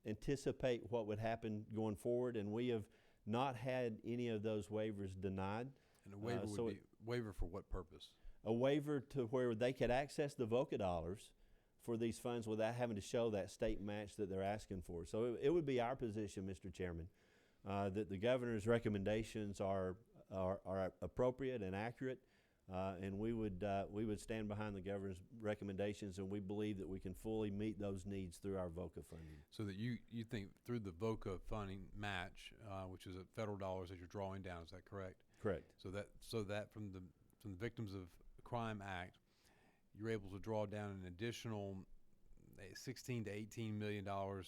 E: anticipate what would happen going forward, and we have not had any of those waivers denied.
A: And a waiver would be waiver for what purpose?
E: A waiver to where they could access the VOCA dollars for these funds without having to show that state match that they're asking for. So it would be our position, Mr. Chairman, that the governor's recommendations are appropriate and accurate, and we would stand behind the governor's recommendations, and we believe that we can fully meet those needs through our VOCA funding.
A: So that you think through the VOCA funding match, which is federal dollars that you're drawing down, is that correct?
E: Correct.
A: So that from the Victims of Crime Act, you're able to draw down an additional $16 to $18 million or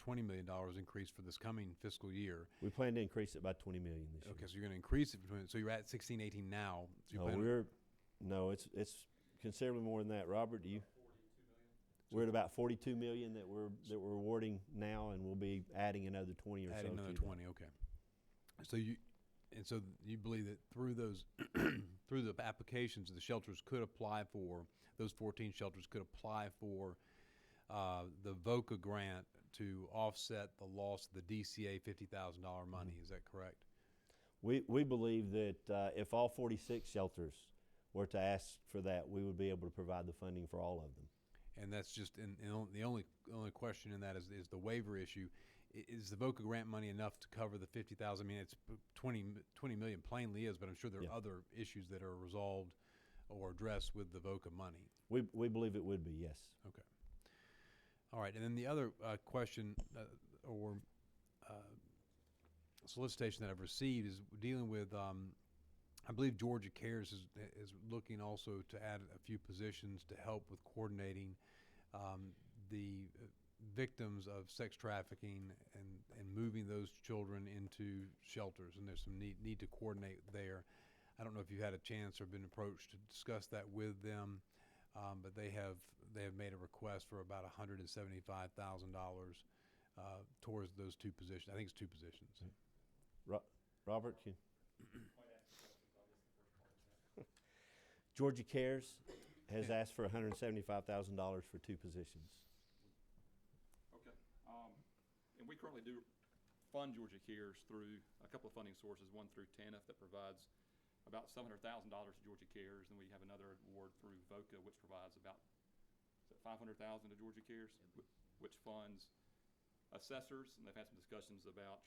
A: $20 million increase for this coming fiscal year.
E: We plan to increase it by $20 million this year.
A: Okay, so you're going to increase it so you're at 16, 18 now. So
E: it's considerably more than that. Robert, do you? We're at about 42 million that we're awarding now, and we'll be adding another 20 or so.
A: Adding another 20, okay. So you believe that through those through the applications, the shelters could apply for, those 14 shelters could apply for the VOCA grant to offset the loss of the DCA $50,000 money. Is that correct?
E: We believe that if all 46 shelters were to ask for that, we would be able to provide the funding for all of them.
A: And that's just the only question in that is the waiver issue. Is the VOCA grant money enough to cover the $50,000? I mean, it's 20 million plainly is, but I'm sure there are other issues that are resolved or addressed with the VOCA money.
E: We believe it would be, yes.
A: Okay. All right, and then the other question or solicitation that I've received is dealing with, I believe Georgia Cares is looking also to add a few positions to help with coordinating the victims of sex trafficking and moving those children into shelters, and there's some need to coordinate there. I don't know if you've had a chance or been approached to discuss that with them, but they have made a request for about $175,000 towards those two positions. I think it's two positions.
E: Robert, can Georgia Cares has asked for $175,000 for two positions.
H: Okay. And we currently do fund Georgia Cares through a couple of funding sources, one through TANF that provides about $700,000 to Georgia Cares, and we have another award through VOCA which provides about $500,000 to Georgia Cares, which funds assessors, and they've had some discussions about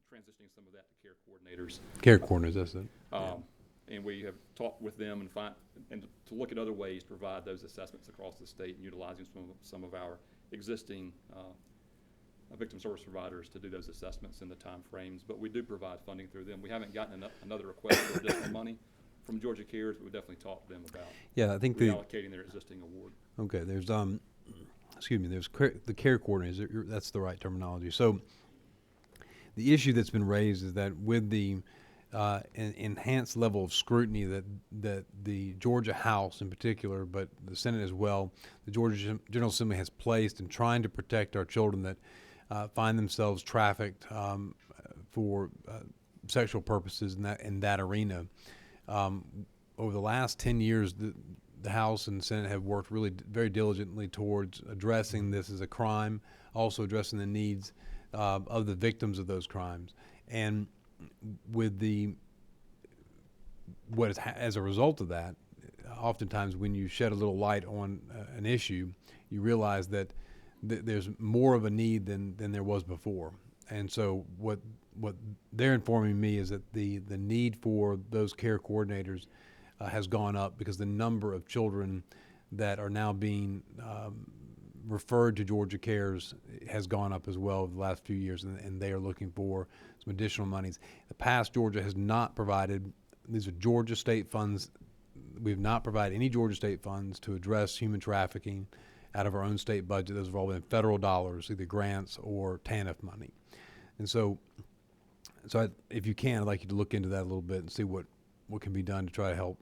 H: transitioning some of that to care coordinators.
A: Care coordinators, that's it.
H: And we have talked with them and to look at other ways to provide those assessments across the state, and utilizing some of our existing victim service providers to do those assessments in the time frames. But we do provide funding through them. We haven't gotten another request for additional money from Georgia Cares, but we definitely talked to them about
A: I think
H: reallocating their existing award.
A: Okay, there's there's the care coordinators. That's the right terminology. So the issue that's been raised is that with the an enhanced level of scrutiny that the Georgia House in particular, but the Senate as well, the Georgia General Assembly has placed in trying to protect our children that find themselves trafficked for sexual purposes in that arena. Over the last 10 years, the House and Senate have worked really very diligently towards addressing this as a crime, also addressing the needs of the victims of those crimes. And with as a result of that, oftentimes when you shed a little light on an issue, you realize that there's more of a need than there was before. And so what they're informing me is that the need for those care coordinators has gone up because the number of children that are now being referred to Georgia Cares has gone up as well over the last few years, and they are looking for some additional monies. In the past, Georgia has not provided, these are Georgia state funds, we've not provided any Georgia state funds to address human trafficking out of our own state budget. Those have all been federal dollars, either grants or TANF money. And so if you can, I'd like you to look into that a little bit and see what can be done to try to help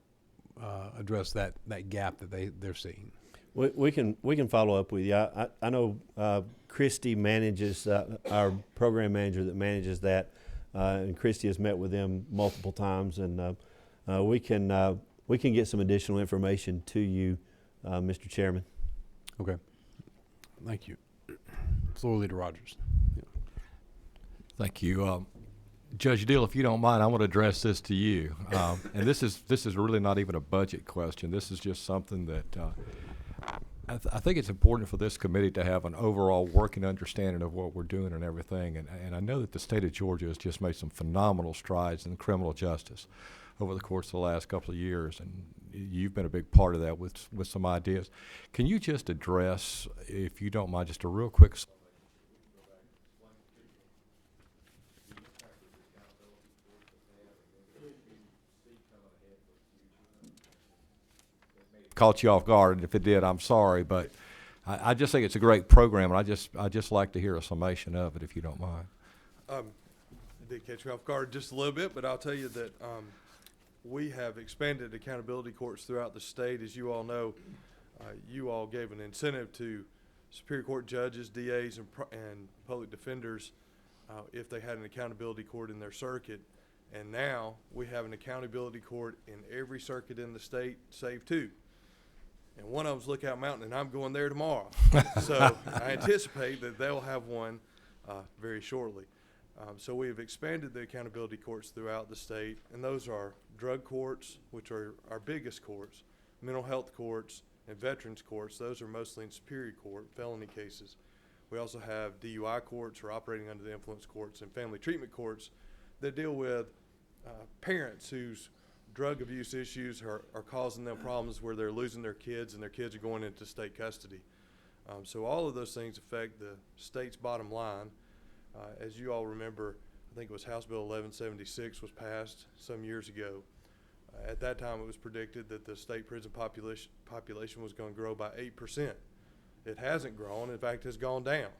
A: address that gap that they're seeing.
E: We can follow up with you. I know Christy manages our program manager that manages that, and Christy has met with them multiple times, and we can get some additional information to you, Mr. Chairman.
A: Okay. Thank you. Floor Leader Rogers. Yeah.
D: Thank you. Judge Deal, if you don't mind, I want to address this to you. And this is really not even a budget question. This is just something that I think it's important for this committee to have an overall working understanding of what we're doing and everything. And I know that the state of Georgia has just made some phenomenal strides in criminal justice over the course of the last couple of years, and you've been a big part of that with some ideas. Can you just address, if you don't mind, just a real quick caught you off guard, and if it did, I'm sorry, but I just think it's a great program, and I just like to hear a summation of it, if you don't mind.
I: It did catch me off guard just a little bit, but I'll tell you that we have expanded accountability courts throughout the state. As you all know, you all gave an incentive to Superior Court judges, DAs, and public defenders if they had an accountability court in their circuit. And now we have an accountability court in every circuit in the state, save two. And one of them's Lookout Mountain, and I'm going there tomorrow. So I anticipate that they'll have one very shortly. So we have expanded the accountability courts throughout the state, and those are drug courts, which are our biggest courts, mental health courts, and veterans courts. Those are mostly in Superior Court, felony cases. We also have DUI courts, or operating under the influence courts, and family treatment courts that deal with parents whose drug abuse issues are causing them problems where they're losing their kids and their kids are going into state custody. So all of those things affect the state's bottom line. As you all remember, I think it was House Bill 1176 was passed some years ago. At that time, it was predicted that the state prison population was going to grow by 8%. It hasn't grown. In fact, it's gone down.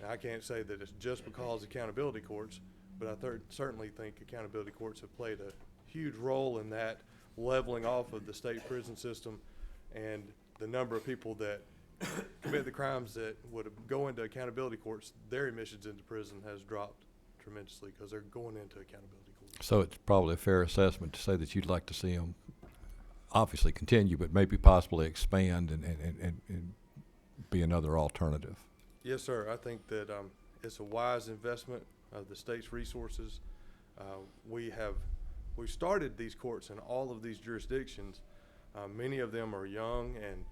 I: I can't say that it's just because of accountability courts, but I certainly think accountability courts have played a huge role in that leveling off of the state prison system, and the number of people that commit the crimes that would go into accountability courts, their admissions into prison has dropped tremendously because they're going into accountability courts.
D: So it's probably a fair assessment to say that you'd like to see them obviously continue, but maybe possibly expand and be another alternative.
I: Yes, sir. I think that it's a wise investment of the state's resources. We started these courts in all of these jurisdictions. Many of them are young and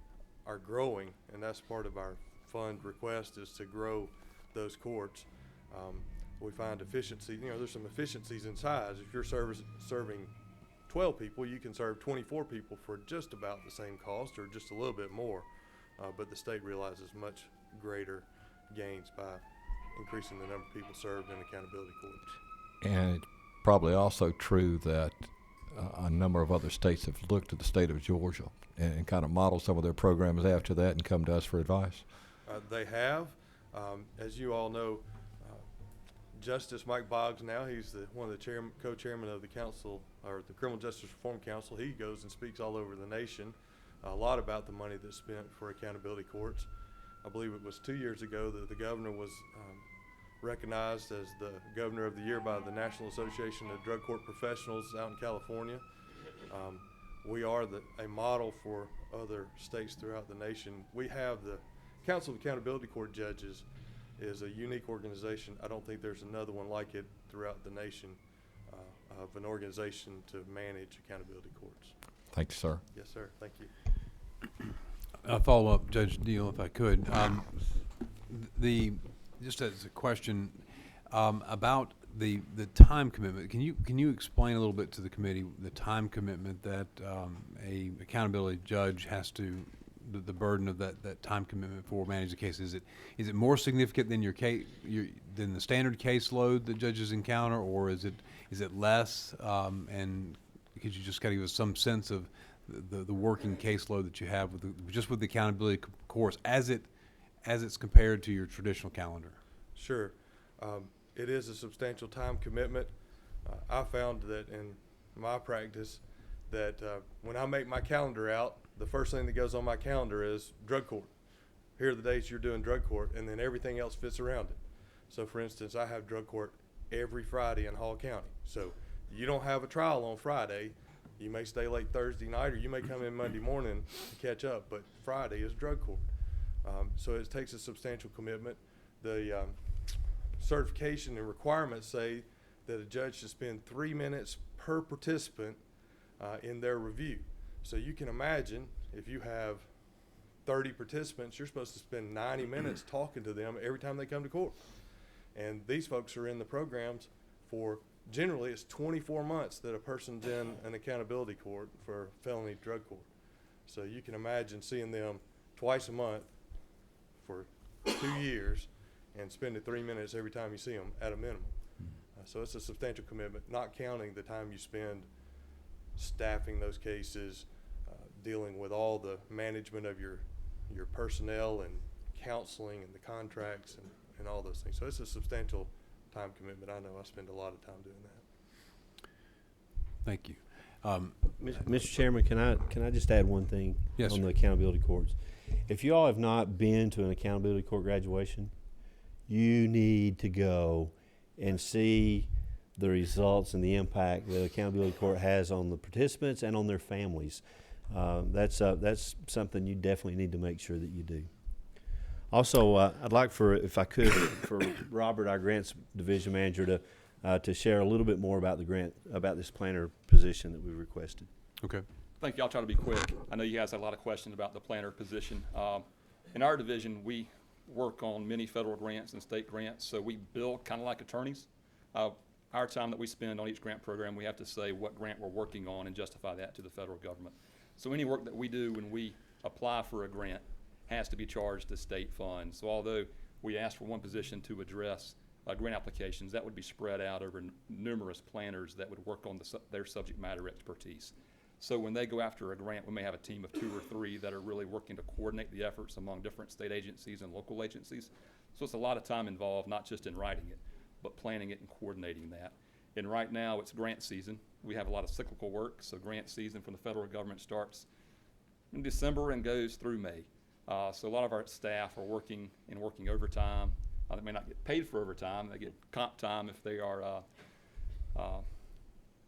I: are growing, and that's part of our fund request, is to grow those courts. We find efficiency, there's some efficiencies in size. If you're serving 12 people, you can serve 24 people for just about the same cost or just a little bit more. But the state realizes much greater gains by increasing the number of people served in accountability courts.
D: And it's probably also true that a number of other states have looked at the state of Georgia and kind of modeled some of their programs after that and come to us for advice.
I: They have. As you all know, Justice Mike Boggs now. He's one of the co-chairman of the council, or the Criminal Justice Reform Council. He goes and speaks all over the nation a lot about the money that's spent for accountability courts. I believe it was 2 years ago that the governor was recognized as the Governor of the Year by the National Association of Drug Court Professionals out in California. We are a model for other states throughout the nation. We have the Council of Accountability Court Judges is a unique organization. I don't think there's another one like it throughout the nation of an organization to manage accountability courts.
D: Thank you, sir.
I: Yes, sir. Thank you.
A: I'll follow up, Judge Deal, if I could. Just as a question about the time commitment, can you explain a little bit to the committee the time commitment that a accountability judge has to, the burden of that time commitment for managing the case? Is it more significant than than the standard caseload that judges encounter, or is it less? And could you just kind of give us some sense of the working caseload that you have with the accountability course as it's compared to your traditional calendar?
I: Sure. It is a substantial time commitment. I found that in my practice that when I make my calendar out, the first thing that goes on my calendar is drug court. Here are the days you're doing drug court, and then everything else fits around it. So for instance, I have drug court every Friday in Hall County. So you don't have a trial on Friday. You may stay late Thursday night, or you may come in Monday morning to catch up, but Friday is drug court. So it takes a substantial commitment. The certification and requirements say that a judge should spend 3 minutes per participant in their review. So you can imagine if you have 30 participants, you're supposed to spend 90 minutes talking to them every time they come to court. And these folks are in the programs for, generally it's 24 months that a person's in an accountability court for felony drug court. So you can imagine seeing them twice a month for 2 years and spending 3 minutes every time you see them at a minimum. So it's a substantial commitment, not counting the time you spend staffing those cases, dealing with all the management of your personnel and counseling and the contracts and all those things. So it's a substantial time commitment. I know I spend a lot of time doing that.
A: Thank you.
E: Mr. Chairman, can I just add one thing
A: Yes,
E: on
A: sir.
E: the accountability courts? If you all have not been to an accountability court graduation, you need to go and see the results and the impact that accountability court has on the participants and on their families. That's something you definitely need to make sure that you do. Also, I'd like if I could, for Robert, our grants division manager, to share a little bit more about about this planner position that we requested.
A: Okay.
H: Thank you. I'll try to be quick. I know you guys had a lot of questions about the planner position. In our division, we work on many federal grants and state grants, so we bill kind of like attorneys. Our time that we spend on each grant program, we have to say what grant we're working on and justify that to the federal government. So any work that we do when we apply for a grant has to be charged to state funds. So although we ask for one position to address grant applications, that would be spread out over numerous planners that would work on their subject matter expertise. So when they go after a grant, we may have a team of 2 or 3 that are really working to coordinate the efforts among different state agencies and local agencies. So it's a lot of time involved, not just in writing it, but planning it and coordinating that. And right now it's grant season. We have a lot of cyclical work, so grant season from the federal government starts in December and goes through May. So a lot of our staff are working overtime. They may not get paid for overtime. They get comp time if they are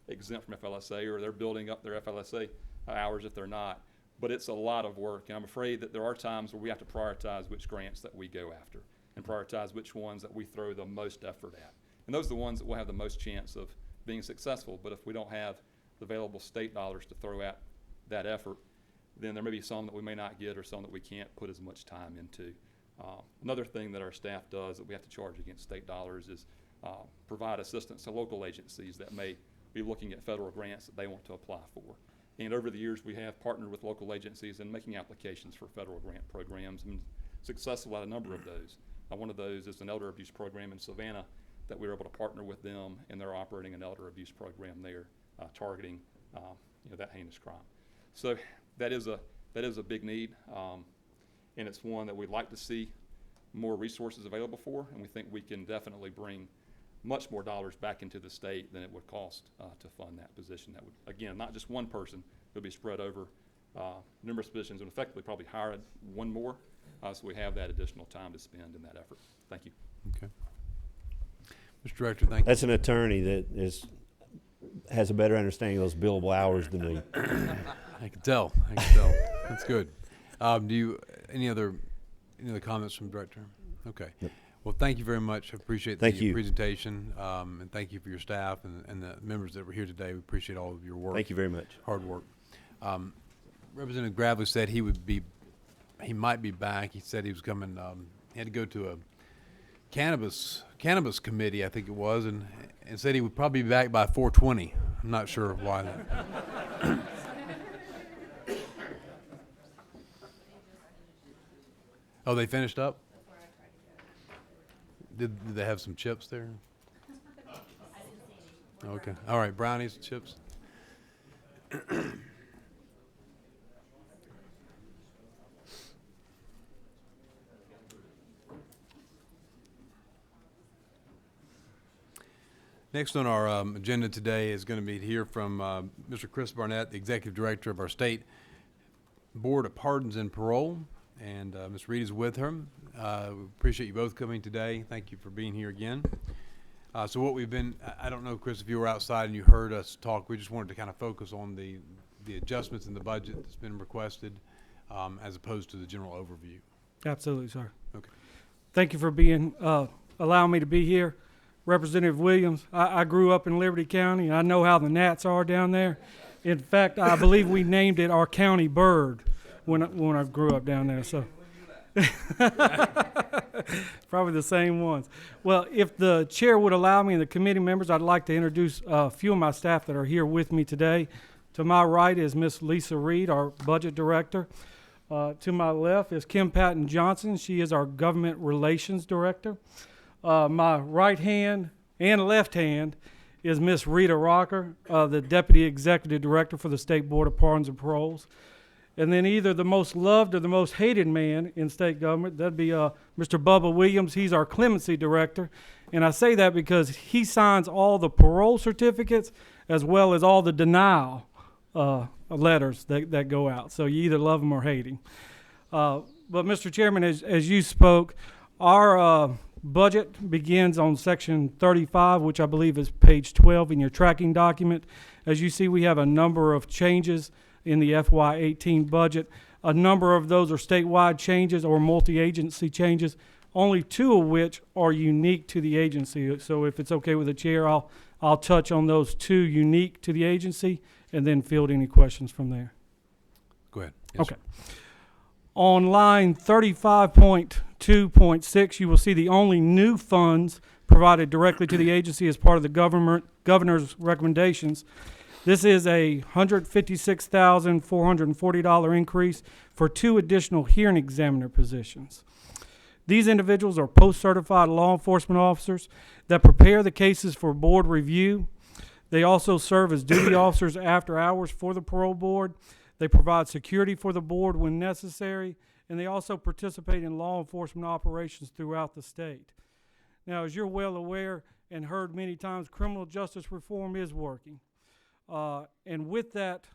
H: exempt from FLSA, or they're building up their FLSA hours if they're not. But it's a lot of work, and I'm afraid that there are times where we have to prioritize which grants that we go after and prioritize which ones that we throw the most effort at. And those are the ones that will have the most chance of being successful. But if we don't have the available state dollars to throw at that effort, then there may be some that we may not get or some that we can't put as much time into. Another thing that our staff does that we have to charge against state dollars is provide assistance to local agencies that may be looking at federal grants that they want to apply for. And over the years, we have partnered with local agencies in making applications for federal grant programs and successful at a number of those. One of those is an elder abuse program in Savannah that we were able to partner with them, and they're operating an elder abuse program there, targeting that heinous crime. So that is a big need, and it's one that we'd like to see more resources available for, and we think we can definitely bring much more dollars back into the state than it would cost to fund that position. That would, again, not just one person, it would be spread over numerous positions and effectively probably hire one more, so we have that additional time to spend in that effort. Thank you.
A: Okay. Mr. Director, thank you.
E: That's an attorney that has a better understanding of those billable hours than me.
A: I can tell. That's good. Do you any other comments from the Director? Okay.
E: Yep.
A: Well, thank you very much. I appreciate
E: Thank
A: the
E: you.
A: presentation, and thank you for your staff and the members that were here today. We appreciate all of your work.
E: Thank you very much.
A: Hard work. Representative Gravely said he might be back. He said he was coming. He had to go to a cannabis committee, I think it was, and said he would probably be back by 4:20. I'm not sure why that. Oh, they finished up? Did they have some chips there? Okay. All right, brownies, chips. Next on our agenda today is going to be to hear from Mr. Chris Barnett, the Executive Director of our State Board of Pardons and Parole, and Ms. Reed is with her. We appreciate you both coming today. Thank you for being here again. So what we've been, I don't know, Chris, if you were outside and you heard us talk, we just wanted to kind of focus on the adjustments in the budget that's been requested as opposed to the general overview.
J: Absolutely, sir.
A: Okay.
J: Thank you for allowing me to be here. Representative Williams, I grew up in Liberty County. I know how the gnats are down there. In fact, I believe we named it our county bird when I grew up down there. So probably the same ones. Well, if the chair would allow me and the committee members, I'd like to introduce a few of my staff that are here with me today. To my right is Miss Lisa Reed, our budget director. To my left is Kim Patton Johnson. She is our government relations director. My right hand and left hand is Miss Rita Rocker, the Deputy Executive Director for the State Board of Pardons and Paroles. And then either the most loved or the most hated man in state government, that'd be Mr. Bubba Williams. He's our Clemency Director. And I say that because he signs all the parole certificates as well as all the denial letters that go out. So you either love him or hate him. But Mr. Chairman, as you spoke, our budget begins on section 35, which I believe is page 12 in your tracking document. As you see, we have a number of changes in the FY18 budget. A number of those are statewide changes or multi-agency changes, only two of which are unique to the agency. So if it's okay with the chair, I'll touch on those two unique to the agency and then field any questions from there.
A: Go ahead. Yes,
J: okay. Sir. On line 35.2.6, you will see the only new funds provided directly to the agency as part of the governor's recommendations. This is a $156,440 increase for 2 additional hearing examiner positions. These individuals are post-certified law enforcement officers that prepare the cases for board review. They also serve as duty officers after hours for the parole board. They provide security for the board when necessary, and they also participate in law enforcement operations throughout the state. Now, as you're well aware and heard many times, criminal justice reform is working. And with that,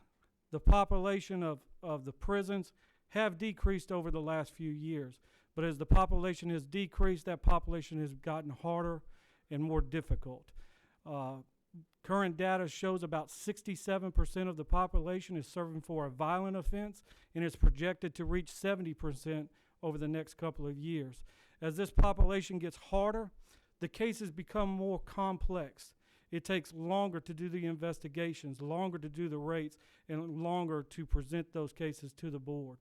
J: the population of the prisons have decreased over the last few years. But as the population has decreased, that population has gotten harder and more difficult. Current data shows about 67% of the population is serving for a violent offense, and it's projected to reach 70% over the next couple of years. As this population gets harder, the cases become more complex. It takes longer to do the investigations, longer to do the rates, and longer to present those cases to the board.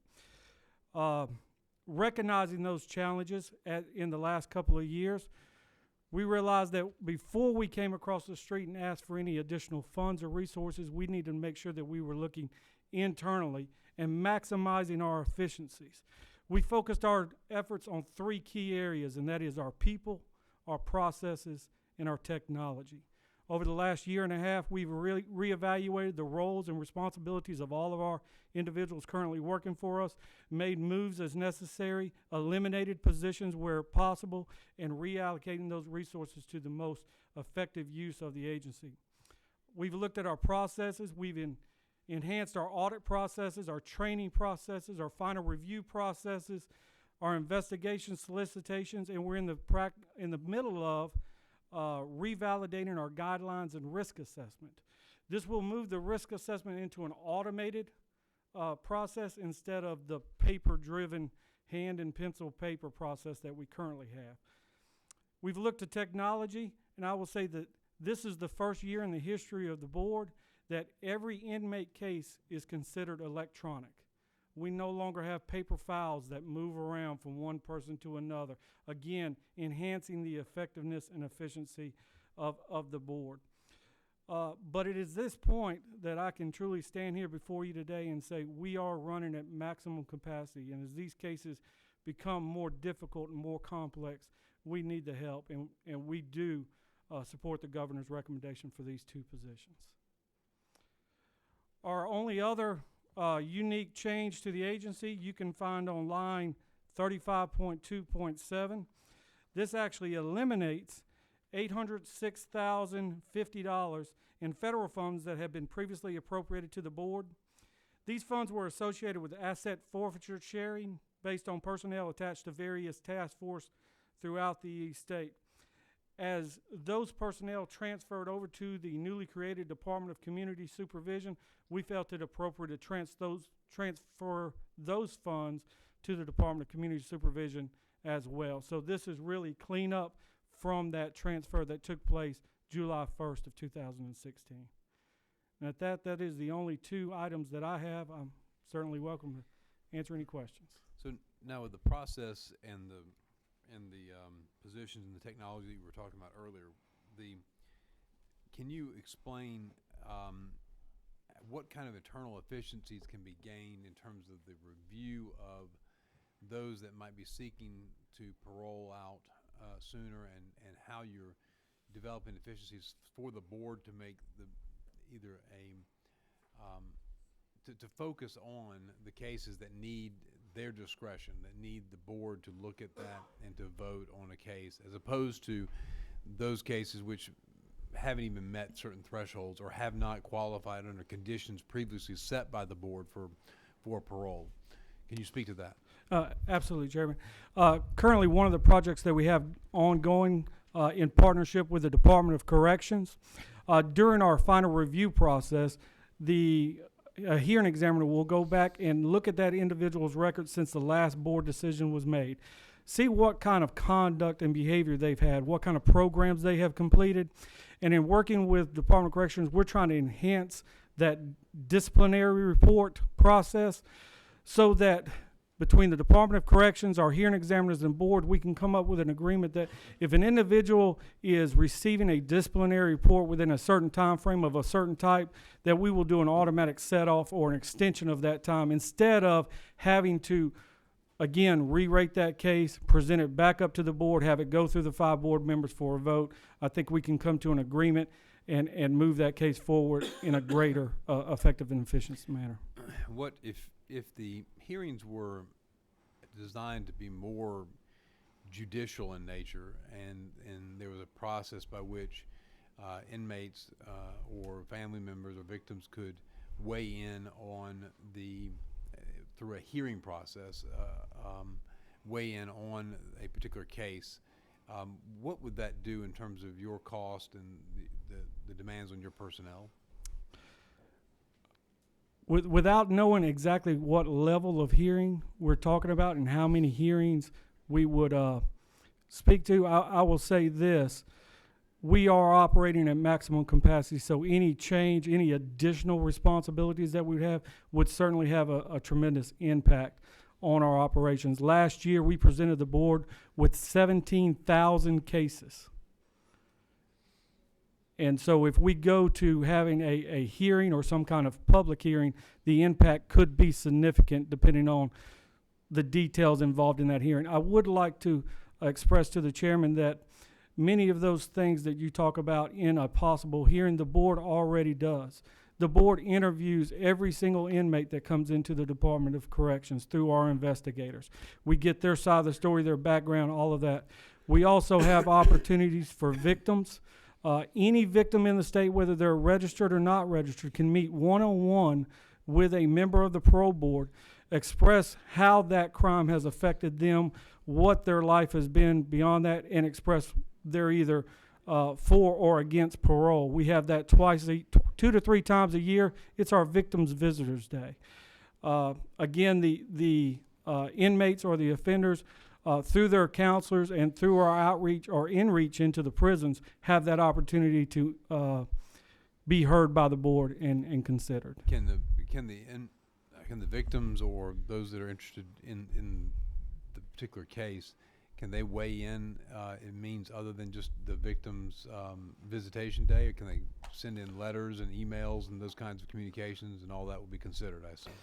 J: Recognizing those challenges in the last couple of years, we realized that before we came across the street and asked for any additional funds or resources, we needed to make sure that we were looking internally and maximizing our efficiencies. We focused our efforts on 3 key areas, and that is our people, our processes, and our technology. Over the last year and a half, we've really reevaluated the roles and responsibilities of all of our individuals currently working for us, made moves as necessary, eliminated positions where possible, and reallocating those resources to the most effective use of the agency. We've looked at our processes. We've enhanced our audit processes, our training processes, our final review processes, our investigation solicitations, and we're in the middle of revalidating our guidelines and risk assessment. This will move the risk assessment into an automated process instead of the paper-driven hand and pencil paper process that we currently have. We've looked at technology, and I will say that this is the first year in the history of the board that every inmate case is considered electronic. We no longer have paper files that move around from one person to another. Again, enhancing the effectiveness and efficiency of the board. But it is this point that I can truly stand here before you today and say we are running at maximum capacity. And as these cases become more difficult and more complex, we need the help. And we do support the governor's recommendation for these two positions. Our only other unique change to the agency you can find on line 35.2.7. This actually eliminates $806,050 in federal funds that have been previously appropriated to the board. These funds were associated with asset forfeiture sharing based on personnel attached to various task forces throughout the state. As those personnel transferred over to the newly created Department of Community Supervision, we felt it appropriate to transfer those funds to the Department of Community Supervision as well. So this is really clean up from that transfer that took place July 1st of 2016. And at that is the only two items that I have. I'm certainly welcome to answer any questions.
A: So now with the process and the positions and the technology that you were talking about earlier, can you explain what kind of internal efficiencies can be gained in terms of the review of those that might be seeking to parole out sooner, and how you're developing efficiencies for the board to make to focus on the cases that need their discretion, that need the board to look at that and to vote on a case, as opposed to those cases which haven't even met certain thresholds or have not qualified under conditions previously set by the board for parole. Can you speak to that?
J: Absolutely, Chairman. Currently, one of the projects that we have ongoing in partnership with the Department of Corrections, during our final review process, the hearing examiner will go back and look at that individual's record since the last board decision was made. See what kind of conduct and behavior they've had, what kind of programs they have completed. And in working with Department of Corrections, we're trying to enhance that disciplinary report process so that between the Department of Corrections, our hearing examiners, and board, we can come up with an agreement that if an individual is receiving a disciplinary report within a certain time frame of a certain type, that we will do an automatic set-off or an extension of that time instead of having to, again, re-rate that case, present it back up to the board, have it go through the 5 board members for a vote. I think we can come to an agreement and move that case forward in a greater effective and efficient manner.
A: What if the hearings were designed to be more judicial in nature, and there was a process by which inmates or family members or victims could weigh in on through a hearing process, weigh in on a particular case, what would that do in terms of your cost and the demands on your personnel?
J: Without knowing exactly what level of hearing we're talking about and how many hearings we would speak to, I will say this. We are operating at maximum capacity, so any change, any additional responsibilities that we have would certainly have a tremendous impact on our operations. Last year, we presented the board with 17,000 cases. And so if we go to having a hearing or some kind of public hearing, the impact could be significant depending on the details involved in that hearing. I would like to express to the chairman that many of those things that you talk about in a possible hearing, the board already does. The board interviews every single inmate that comes into the Department of Corrections through our investigators. We get their side of the story, their background, all of that. We also have opportunities for victims. Any victim in the state, whether they're registered or not registered, can meet one-on-one with a member of the parole board, express how that crime has affected them, what their life has been beyond that, and express they're either for or against parole. We have that 2 to 3 times a year. It's our Victims Visitors Day. Again, the inmates or the offenders, through their counselors and through our outreach or in-reach into the prisons, have that opportunity to be heard by the board and considered.
A: Can the victims or those that are interested in the particular case, can they weigh in means other than just the victim's visitation day, or can they send in letters and emails and those kinds of communications, and all that will be considered, I assume?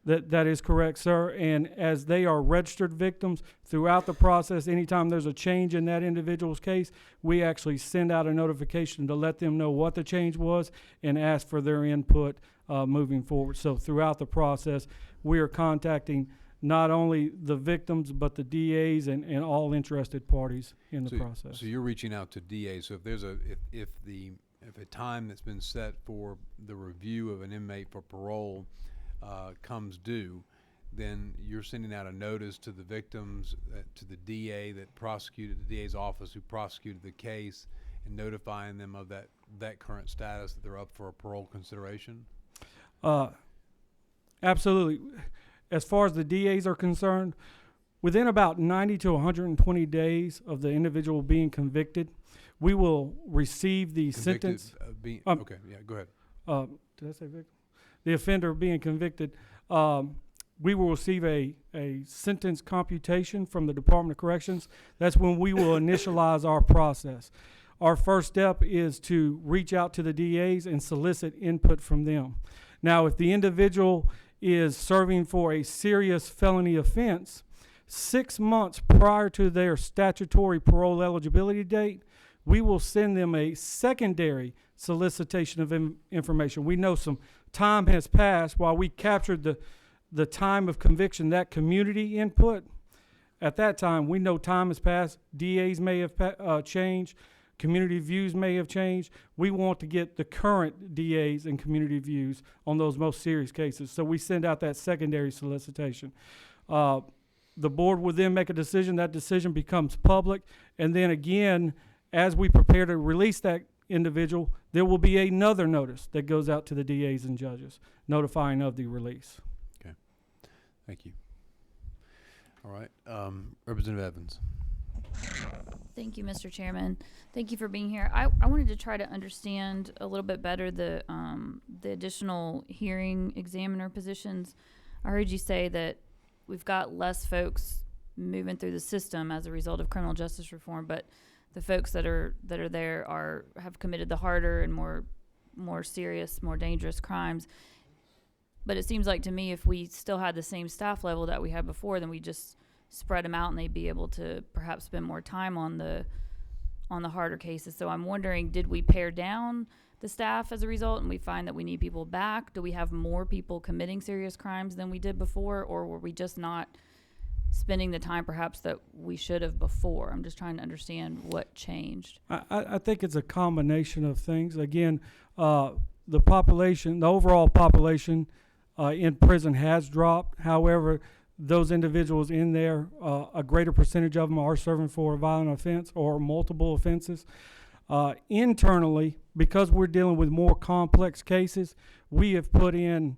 J: That is correct, sir. And as they are registered victims, throughout the process, anytime there's a change in that individual's case, we actually send out a notification to let them know what the change was and ask for their input moving forward. So throughout the process, we are contacting not only the victims, but the DAs and all interested parties in the process.
A: So you're reaching out to DAs. So if there's if a time that's been set for the review of an inmate for parole comes due, then you're sending out a notice to the victims, to the DA that prosecuted, the DA's office who prosecuted the case, and notifying them of that current status, that they're up for a parole consideration?
J: Absolutely. As far as the DAs are concerned, within about 90 to 120 days of the individual being convicted, we will receive the sentence.
A: Okay, yeah, go ahead.
J: Did I say victim? The offender being convicted, we will receive a sentence computation from the Department of Corrections. That's when we will initialize our process. Our first step is to reach out to the DAs and solicit input from them. Now, if the individual is serving for a serious felony offense, 6 months prior to their statutory parole eligibility date, we will send them a secondary solicitation of information. We know some time has passed while we captured the time of conviction, that community input. At that time, we know time has passed. DAs may have changed. Community views may have changed. We want to get the current DAs and community views on those most serious cases. So we send out that secondary solicitation. The board will then make a decision. That decision becomes public. And then again, as we prepare to release that individual, there will be another notice that goes out to the DAs and judges notifying of the release.
A: Okay. Thank you. All right. Representative Evans.
K: Thank you, Mr. Chairman. Thank you for being here. I wanted to try to understand a little bit better the additional hearing examiner positions. I heard you say that we've got less folks moving through the system as a result of criminal justice reform, but the folks that are there have committed the harder and more serious, more dangerous crimes. But it seems like to me, if we still had the same staff level that we had before, then we just spread them out and they'd be able to perhaps spend more time on the harder cases. So I'm wondering, did we pare down the staff as a result and we find that we need people back? Do we have more people committing serious crimes than we did before, or were we just not spending the time perhaps that we should have before? I'm just trying to understand what changed.
J: I think it's a combination of things. Again, the overall population in prison has dropped. However, those individuals in there, a greater percentage of them are serving for a violent offense or multiple offenses. Internally, because we're dealing with more complex cases, we have put in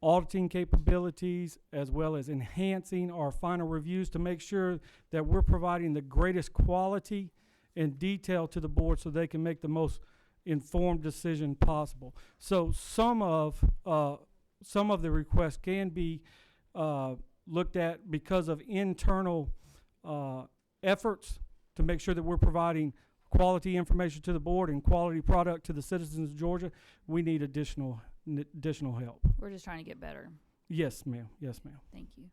J: auditing capabilities as well as enhancing our final reviews to make sure that we're providing the greatest quality and detail to the board so they can make the most informed decision possible. So some of the requests can be looked at because of internal efforts to make sure that we're providing quality information to the board and quality product to the citizens of Georgia. We need additional help.
K: We're just trying to get better.
J: Yes, ma'am. Yes, ma'am.
K: Thank you.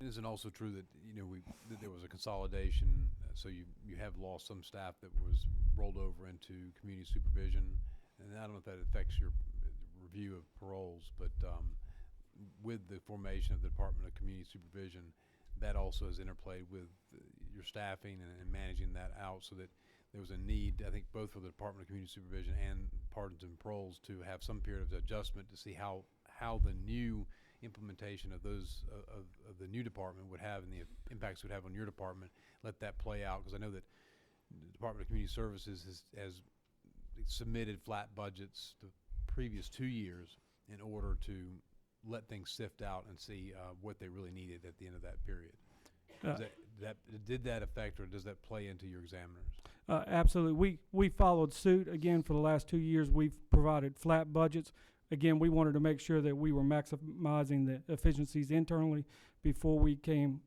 A: Isn't it also true that, that there was a consolidation, so you have lost some staff that was rolled over into community supervision? And I don't know if that affects your review of paroles, but with the formation of the Department of Community Supervision, that also has interplayed with your staffing and managing that out, so that there was a need, I think, both for the Department of Community Supervision and pardons and paroles to have some period of adjustment to see how the new implementation of those of the new department would have and the impacts it would have on your department. Let that play out, because I know that the Department of Community Services has submitted flat budgets the previous 2 years in order to let things sift out and see what they really needed at the end of that period. Did that affect, or does that play into your examiners?
J: Absolutely. We followed suit. Again, for the last 2 years, we've provided flat budgets. Again, we wanted to make sure that we were maximizing the efficiencies internally before we came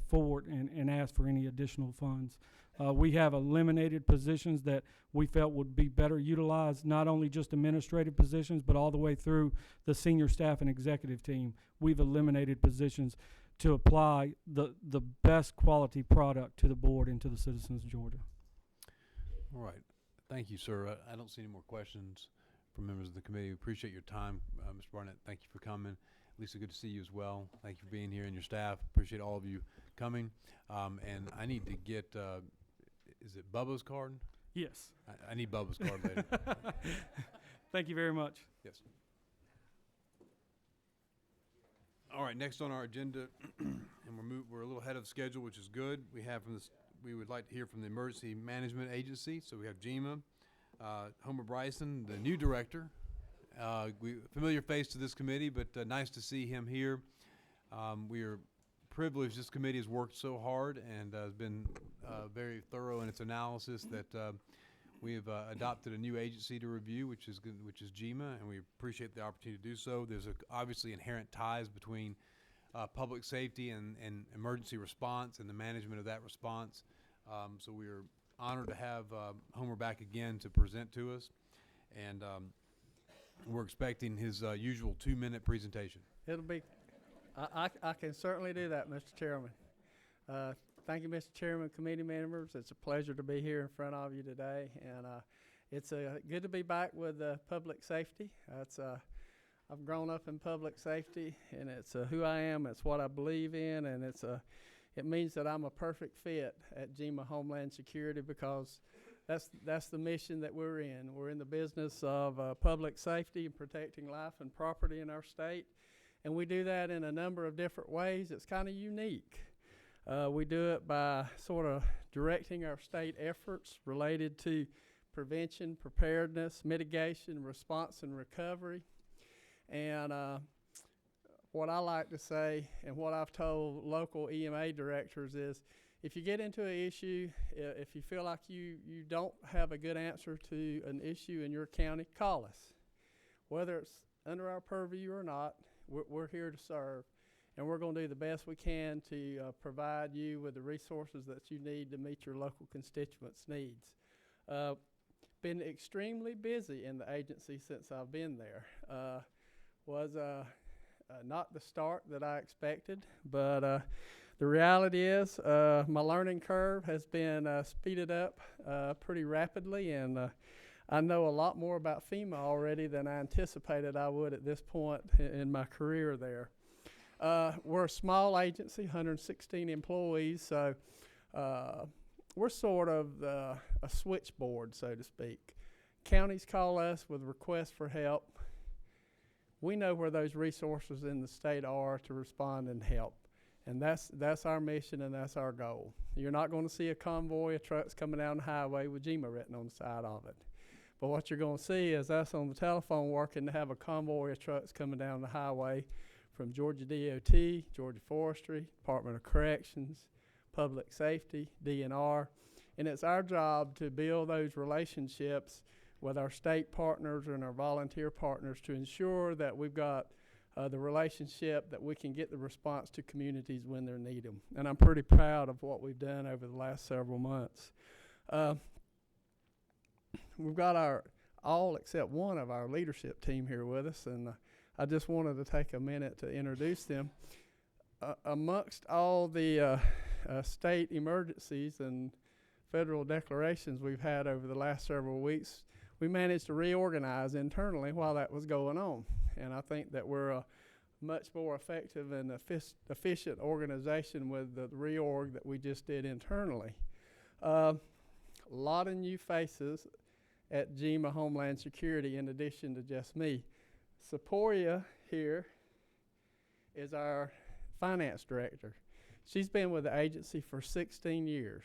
J: forward and asked for any additional funds. We have eliminated positions that we felt would be better utilized, not only just administrative positions, but all the way through the senior staff and executive team. We've eliminated positions to apply the best quality product to the board and to the citizens of Georgia.
A: All right. Thank you, sir. I don't see any more questions from members of the committee. We appreciate your time. Mr. Barnett, thank you for coming. Lisa, good to see you as well. Thank you for being here, and your staff. Appreciate all of you coming. And I need to get, is it Bubba's card?
J: Yes.
A: I need Bubba's card later.
J: Thank you very much.
A: Yes. All right, next on our agenda, and we're a little ahead of schedule, which is good. We would like to hear from the Emergency Management Agency. So we have GEMA, Homer Bryson, the new director. Familiar face to this committee, but nice to see him here. We are privileged. This committee has worked so hard and has been very thorough in its analysis that we have adopted a new agency to review, which is GEMA, and we appreciate the opportunity to do so. There's obviously inherent ties between public safety and emergency response and the management of that response. So we are honored to have Homer back again to present to us, and we're expecting his usual 2-minute presentation.
L: It'll be, I can certainly do that, Mr. Chairman. Thank you, Mr. Chairman, committee members. It's a pleasure to be here in front of you today, and it's good to be back with public safety. I've grown up in public safety, and it's who I am. It's what I believe in, and it means that I'm a perfect fit at GEMA Homeland Security, because that's the mission that we're in. We're in the business of public safety and protecting life and property in our state, and we do that in a number of different ways. It's kind of unique. We do it by sort of directing our state efforts related to prevention, preparedness, mitigation, response, and recovery. And what I like to say, and what I've told local EMA directors, is if you get into an issue, if you feel like you don't have a good answer to an issue in your county, call us. Whether it's under our purview or not, we're here to serve. And we're going to do the best we can to provide you with the resources that you need to meet your local constituents' needs. Been extremely busy in the agency since I've been there. Was not the start that I expected, but the reality is my learning curve has been speeded up pretty rapidly, and I know a lot more about FEMA already than I anticipated I would at this point in my career there. We're a small agency, 116 employees, so we're sort of a switchboard, so to speak. Counties call us with requests for help. We know where those resources in the state are to respond and help, and that's our mission and that's our goal. You're not going to see a convoy of trucks coming down the highway with GEMA written on the side of it. But what you're going to see is us on the telephone working to have a convoy of trucks coming down the highway from Georgia DOT, Georgia Forestry, Department of Corrections, Public Safety, DNR. And it's our job to build those relationships with our state partners and our volunteer partners to ensure that we've got the relationship that we can get the response to communities when they need them. And I'm pretty proud of what we've done over the last several months. We've got all except one of our leadership team here with us, and I just wanted to take a minute to introduce them. amongst all the state emergencies and federal declarations we've had over the last several weeks, we managed to reorganize internally while that was going on. And I think that we're a much more effective and efficient organization with the reorg that we just did internally. A lot of new faces at GEMA Homeland Security in addition to just me. Seporia here is our finance director. She's been with the agency for 16 years.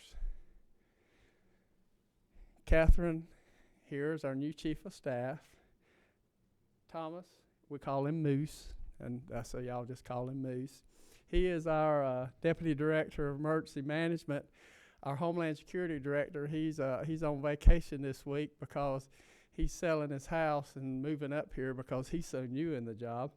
L: Catherine here is our new chief of staff. Thomas, we call him Moose, and so y'all just call him Moose. He is our deputy director of emergency management. Our Homeland Security director, he's on vacation this week because he's selling his house and moving up here because he's so new in the job.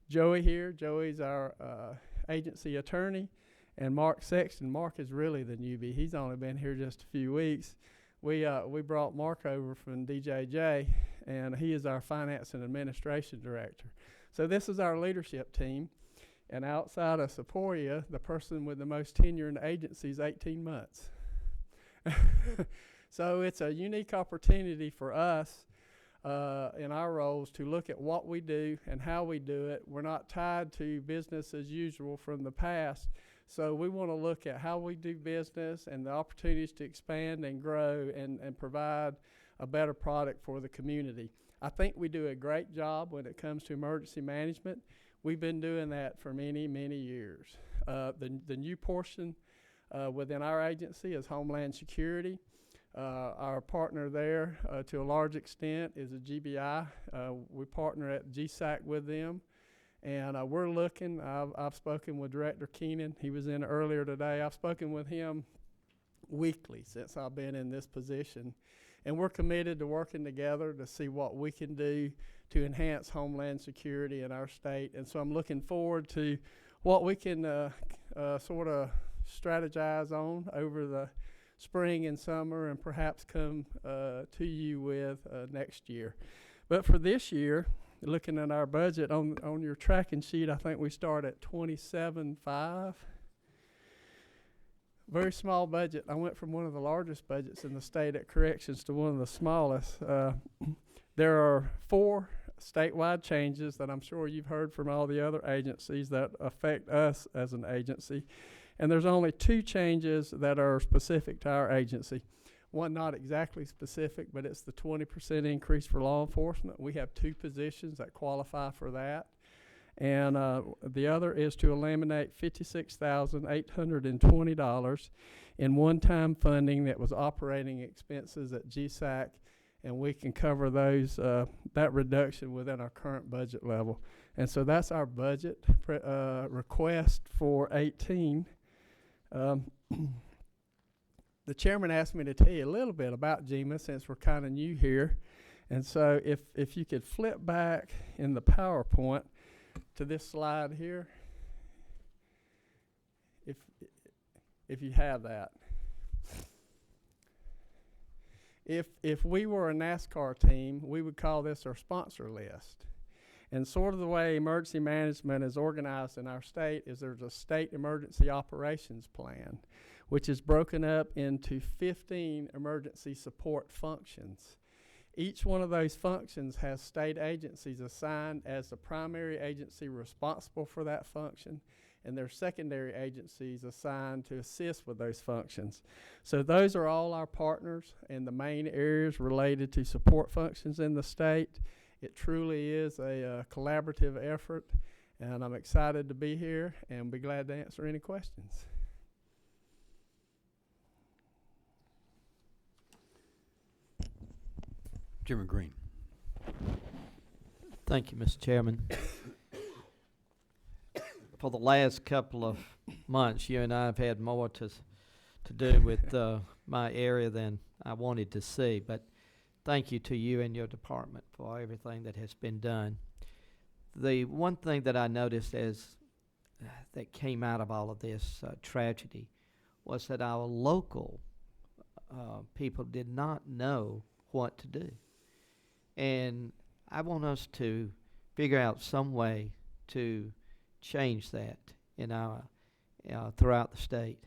L: Joey here, Joey's our agency attorney, and Mark Sexton. Mark is really the newbie. He's only been here just a few weeks. We brought Mark over from DJJ, and he is our finance and administration director. So this is our leadership team. And outside of Seporia, the person with the most tenure in the agency is 18 months. So it's a unique opportunity for us in our roles to look at what we do and how we do it. We're not tied to business as usual from the past. So we want to look at how we do business and the opportunities to expand and grow and provide a better product for the community. I think we do a great job when it comes to emergency management. We've been doing that for many, many years. The new portion within our agency is Homeland Security. Our partner there, to a large extent, is a GBI. We partner at GSAC with them. And we're looking, I've spoken with Director Keenan. He was in earlier today. I've spoken with him weekly since I've been in this position. And we're committed to working together to see what we can do to enhance Homeland Security in our state. And so I'm looking forward to what we can sort of strategize on over the spring and summer and perhaps come to you with next year. But for this year, looking at our budget on your tracking sheet, I think we start at 27.5. Very small budget. I went from one of the largest budgets in the state at corrections to one of the smallest. There are 4 statewide changes that I'm sure you've heard from all the other agencies that affect us as an agency. And there's only 2 changes that are specific to our agency. One not exactly specific, but it's the 20% increase for law enforcement. We have 2 positions that qualify for that. And the other is to eliminate $56,820 in one-time funding that was operating expenses at GSAC, and we can cover those that reduction within our current budget level. And so that's our budget request for 18. The chairman asked me to tell you a little bit about GEMA since we're kind of new here. And so if you could flip back in the PowerPoint to this slide here, if you have that. If we were a NASCAR team, we would call this our sponsor list. And sort of the way emergency management is organized in our state is there's a state emergency operations plan, which is broken up into 15 emergency support functions. Each one of those functions has state agencies assigned as the primary agency responsible for that function, and their secondary agencies assigned to assist with those functions. So those are all our partners in the main areas related to support functions in the state. It truly is a collaborative effort, and I'm excited to be here and be glad to answer any questions.
A: Chairman Green.
M: Thank you, Mr. Chairman. For the last couple of months, you and I have had more to do with my area than I wanted to see, but thank you to you and your department for everything that has been done. The one thing that I noticed that came out of all of this tragedy was that our local people did not know what to do. And I want us to figure out some way to change that in our throughout the state.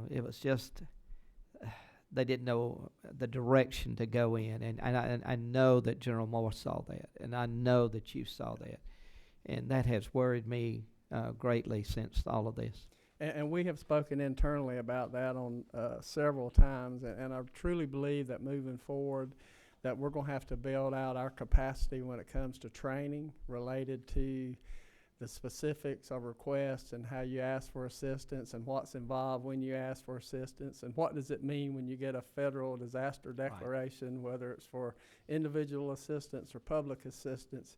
M: It was just they didn't know the direction to go in, and I know that General Moore saw that, and I know that you saw that, and that has worried me greatly since all of this.
L: And we have spoken internally about that on several times, and I truly believe that moving forward, that we're going to have to build out our capacity when it comes to training related to the specifics of requests and how you ask for assistance and what's involved when you ask for assistance and what does it mean when you get a federal disaster declaration, whether it's for individual assistance or public assistance.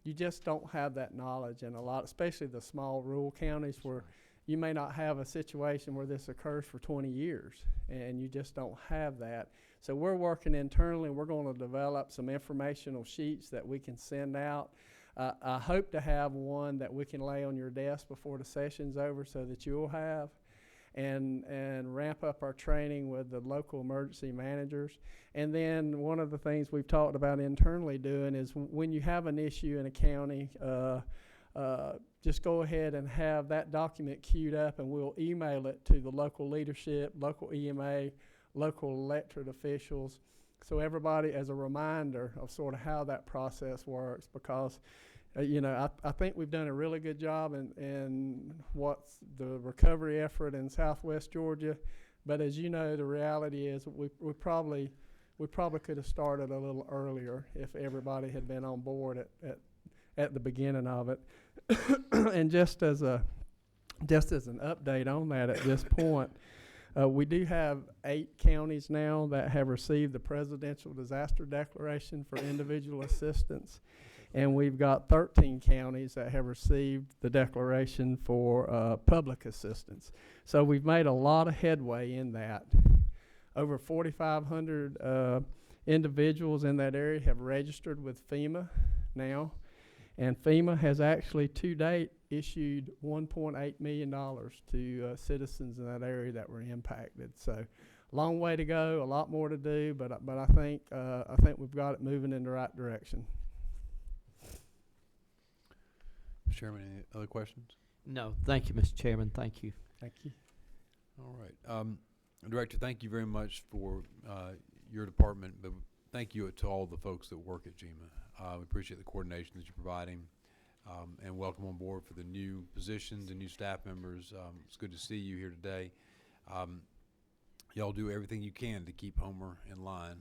L: You just don't have that knowledge in a lot, especially the small rural counties where you may not have a situation where this occurs for 20 years and you just don't have that. So we're working internally. We're going to develop some informational sheets that we can send out. I hope to have one that we can lay on your desk before the session's over so that you'll have and ramp up our training with the local emergency managers. And then one of the things we've talked about internally doing is when you have an issue in a county, just go ahead and have that document queued up and we'll email it to the local leadership, local EMA, local elected officials. So everybody as a reminder of sort of how that process works, because I think we've done a really good job in what's the recovery effort in Southwest Georgia. But as you know, the reality is we probably could have started a little earlier if everybody had been on board at the beginning of it. And just as an update on that at this point, we do have 8 counties now that have received the Presidential Disaster Declaration for individual assistance, and we've got 13 counties that have received the declaration for public assistance. So we've made a lot of headway in that. Over 4,500 individuals in that area have registered with FEMA now, and FEMA has actually to date issued $1.8 million to citizens in that area that were impacted. So long way to go, a lot more to do, but I think we've got it moving in the right direction.
A: Mr. Chairman, any other questions?
M: No, thank you, Mr. Chairman. Thank you.
L: Thank you.
A: All right. Director, thank you very much for your department, but thank you to all the folks that work at GEMA. We appreciate the coordination that you're providing, and welcome on board for the new positions and new staff members. It's good to see you here today. Y'all do everything you can to keep Homer in line,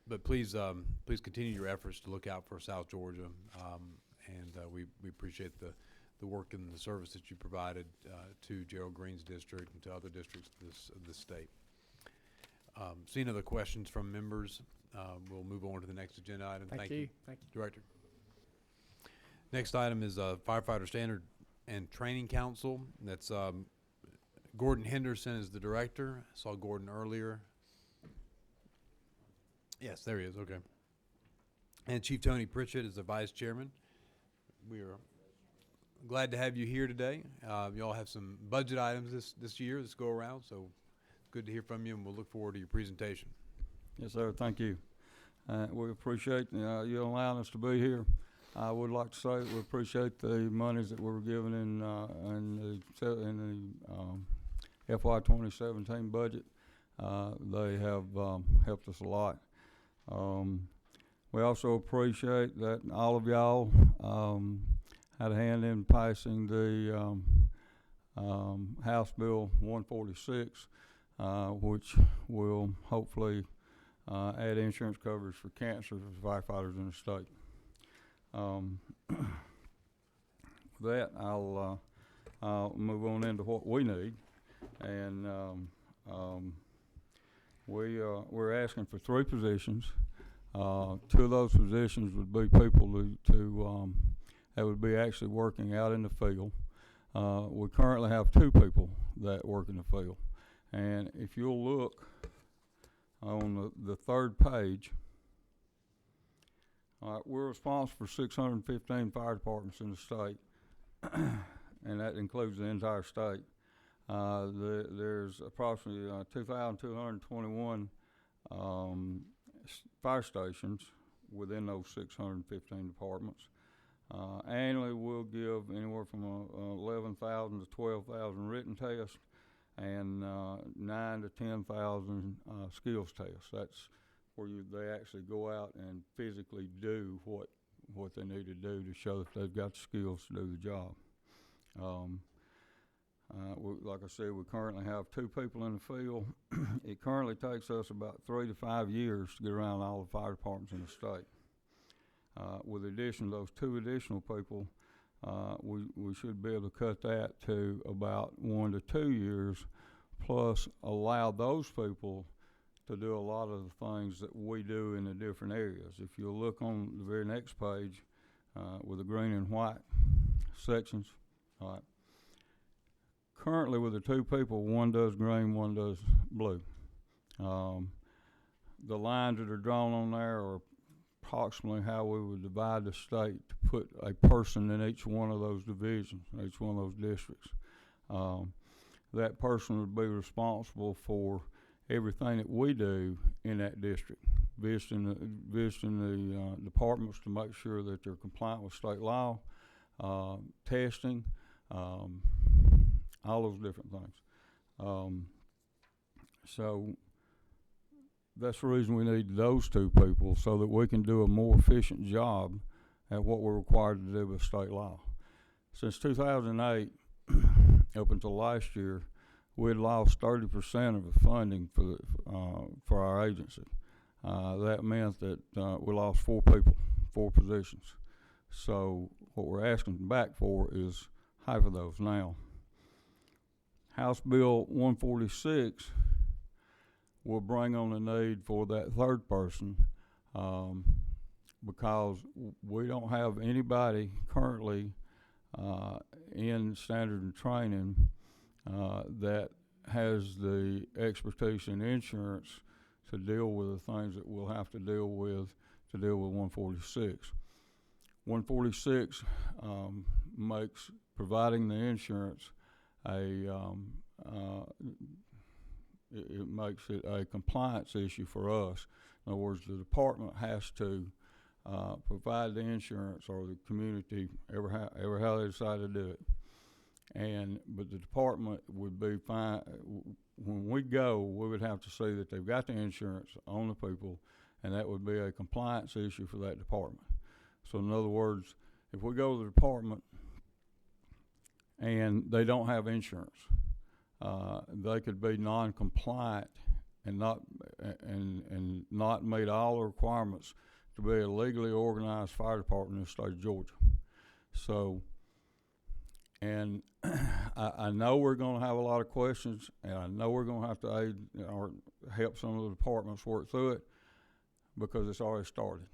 A: but please continue your efforts to look out for South Georgia, and we appreciate the work and the service that you provided to Gerald Green's district and to other districts of this state. Seeing other questions from members, we'll move on to the next agenda item.
L: Thank you. Thank you,
A: Director. Next item is Firefighter Standard and Training Council. That's Gordon Henderson is the director. I saw Gordon earlier. Yes, there he is. Okay. And Chief Tony Pritchett is the vice chairman. We are glad to have you here today. You all have some budget items this year, this go around, so good to hear from you, and we'll look forward to your presentation.
N: Yes, sir. Thank you. We appreciate you allowing us to be here. I would like to say we appreciate the monies that we were given in the FY 2017 budget. They have helped us a lot. We also appreciate that all of y'all had a hand in passing the House Bill 146, which will hopefully add insurance coverage for cancer for firefighters in the state. With that, I'll move on into what we need, and we're asking for 3 positions. 2 of those positions would be people that would be actually working out in the field. We currently have 2 people that work in the field, and if you'll look on the 3rd page, we're responsible for 615 fire departments in the state, and that includes the entire state. There's approximately 2,221 fire stations within those 615 departments. Annually, we'll give anywhere from 11,000 to 12,000 written tests and 9 to 10,000 skills tests. That's where they actually go out and physically do what they need to do to show that they've got the skills to do the job. Like I said, we currently have 2 people in the field. It currently takes us about 3 to 5 years to get around all the fire departments in the state. With the addition of those 2 additional people, we should be able to cut that to about 1 to 2 years, plus allow those people to do a lot of the things that we do in the different areas. If you look on the very next page with the green and white sections, all right. Currently with the 2 people, one does green, one does blue. The lines that are drawn on there are approximately how we would divide the state to put a person in each one of those divisions, each one of those districts. That person would be responsible for everything that we do in that district, visiting the departments to make sure that they're compliant with state law, testing, all those different things. So that's the reason we need those 2 people, so that we can do a more efficient job at what we're required to do with state law. Since 2008, up until last year, we had lost 30% of the funding for our agency. That meant that we lost 4 people, 4 positions. So what we're asking back for is half of those now. House Bill 146 will bring on the need for that 3rd person because we don't have anybody currently in standard and training that has the expertise in insurance to deal with the things that we'll have to deal with 146. 146 makes providing the insurance it makes it a compliance issue for us. In other words, the department has to provide the insurance, or the community, ever how they decide to do it. But the department would be fine. When we go, we would have to see that they've got the insurance on the people, and that would be a compliance issue for that department. So in other words, if we go to the department and they don't have insurance, they could be non-compliant and not meet all the requirements to be a legally organized fire department in the state of Georgia. So, and I know we're going to have a lot of questions, and I know we're going to have to aid or help some of the departments work through it, because it's already started.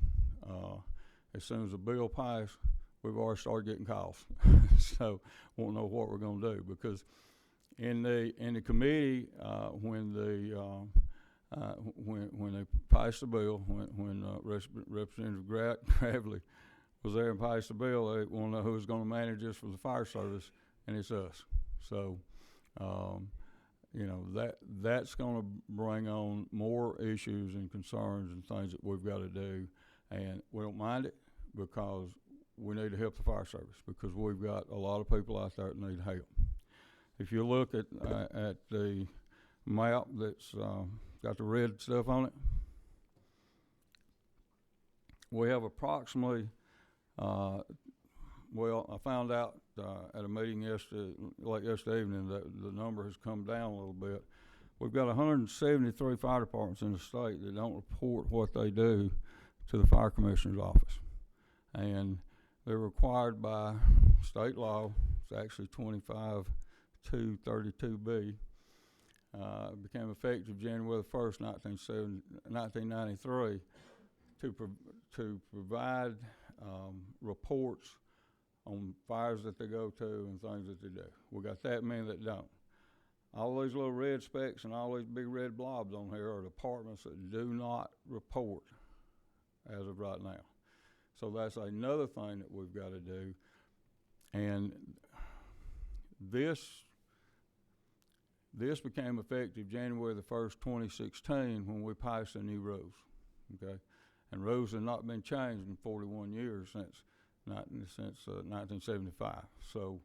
N: As soon as the bill passed, we've already started getting calls. So won't know what we're going to do, because in the committee, when they passed the bill, when Representative Gravely was there and passed the bill, they want to know who's going to manage this for the fire service, and it's us. So, you know, that's going to bring on more issues and concerns and things that we've got to do, and we don't mind it, because we need to help the fire service, because we've got a lot of people out there that need help. If you look at the map that's got the red stuff on it, we have approximately, well, I found out at a meeting late yesterday evening, that the number has come down a little bit. We've got 173 fire departments in the state that don't report what they do to the fire commissioner's office. And they're required by state law, it's actually 25-232B, became effective January 1st, 1993, to provide reports on fires that they go to and things that they do. We got that many that don't. All these little red specks and all these big red blobs on here are departments that do not report as of right now. So that's another thing that we've got to do. And this became effective January 1st, 2016, when we passed the new rules, okay? And rules have not been changed in 41 years since 1975. So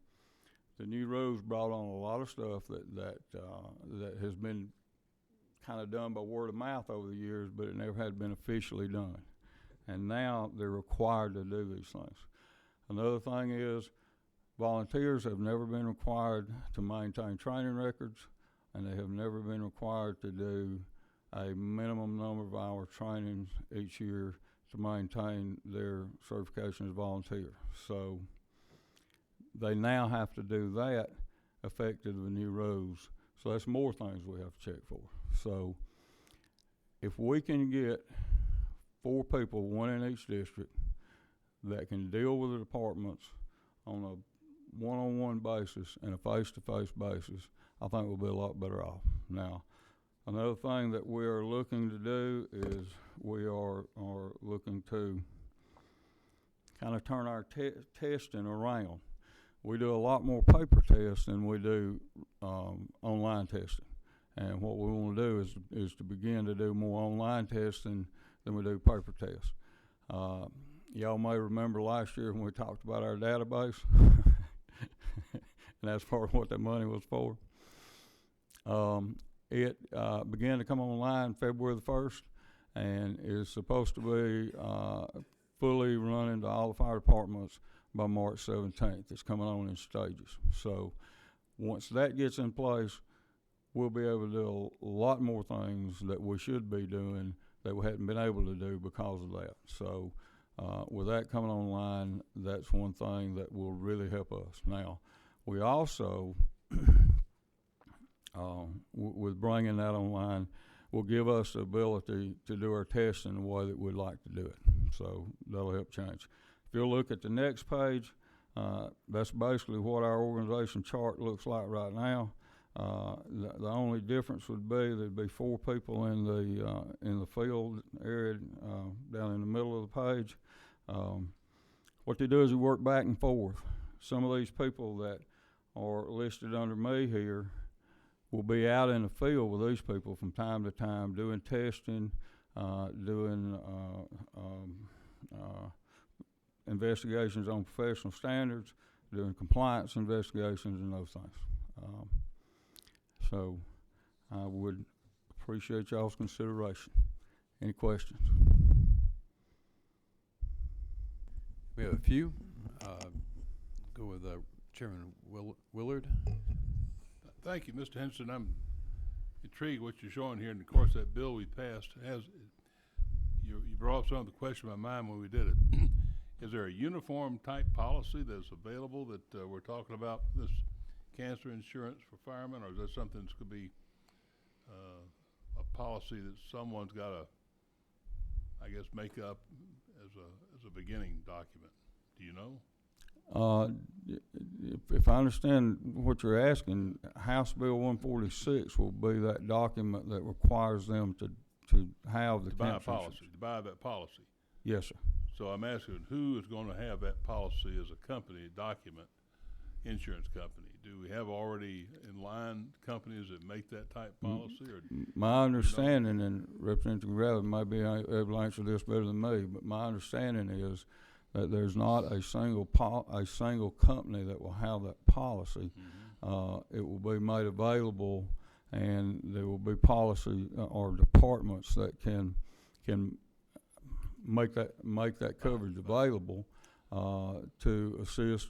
N: the new roads brought on a lot of stuff that has been kind of done by word of mouth over the years, but it never had been officially done. And now they're required to do these things. Another thing is volunteers have never been required to maintain training records, and they have never been required to do a minimum number of hour trainings each year to maintain their certification as volunteer. So they now have to do that effective the new rules. So that's more things we have to check for. So if we can get 4 people, 1 in each district, that can deal with the departments on a one-on-one basis and a face-to-face basis, I think we'll be a lot better off. Now, another thing that we are looking to do is we are looking to kind of turn our testing around. We do a lot more paper tests than we do online testing. And what we want to do is to begin to do more online testing than we do paper tests. Y'all may remember last year when we talked about our database, and that's part of what that money was for. It began to come online February the 1st and is supposed to be fully running to all the fire departments by March 17th. It's coming on in stages. So once that gets in place, we'll be able to do a lot more things that we should be doing that we hadn't been able to do because of that. So with that coming online, that's one thing that will really help us. Now, we also, with bringing that online, will give us the ability to do our testing the way that we'd like to do it. So that'll help change. If you'll look at the next page, that's basically what our organization chart looks like right now. The only difference would be there'd be 4 people in the field area down in the middle of the page. What they do is they work back and forth. Some of these people that are listed under me here will be out in the field with these people from time to time doing testing, doing investigations on professional standards, doing compliance investigations and those things. So I would appreciate y'all's consideration. Any questions?
A: We have a few. Go with Chairman Willard.
O: Thank you, Mr. Henson. I'm intrigued what you're showing here, and of course that bill we passed has, you brought up some of the question in my mind when we did it. Is there a uniform type policy that's available that we're talking about this cancer insurance for firemen, or is that something that could be a policy that someone's got to, I guess, make up as a beginning document? Do you know?
N: If I understand what you're asking, House Bill 146 will be that document that requires them to have the
O: buy a policy, to buy that policy.
N: Yes, sir.
O: So I'm asking, who is going to have that policy as a company document, insurance company? Do we have already in line companies that make that type policy? Or
N: my understanding, and Representative Gravel might be able to answer this better than me, but my understanding is that there's not a single company that will have that policy. It will be made available, and there will be policy or departments that can make that coverage available to assist,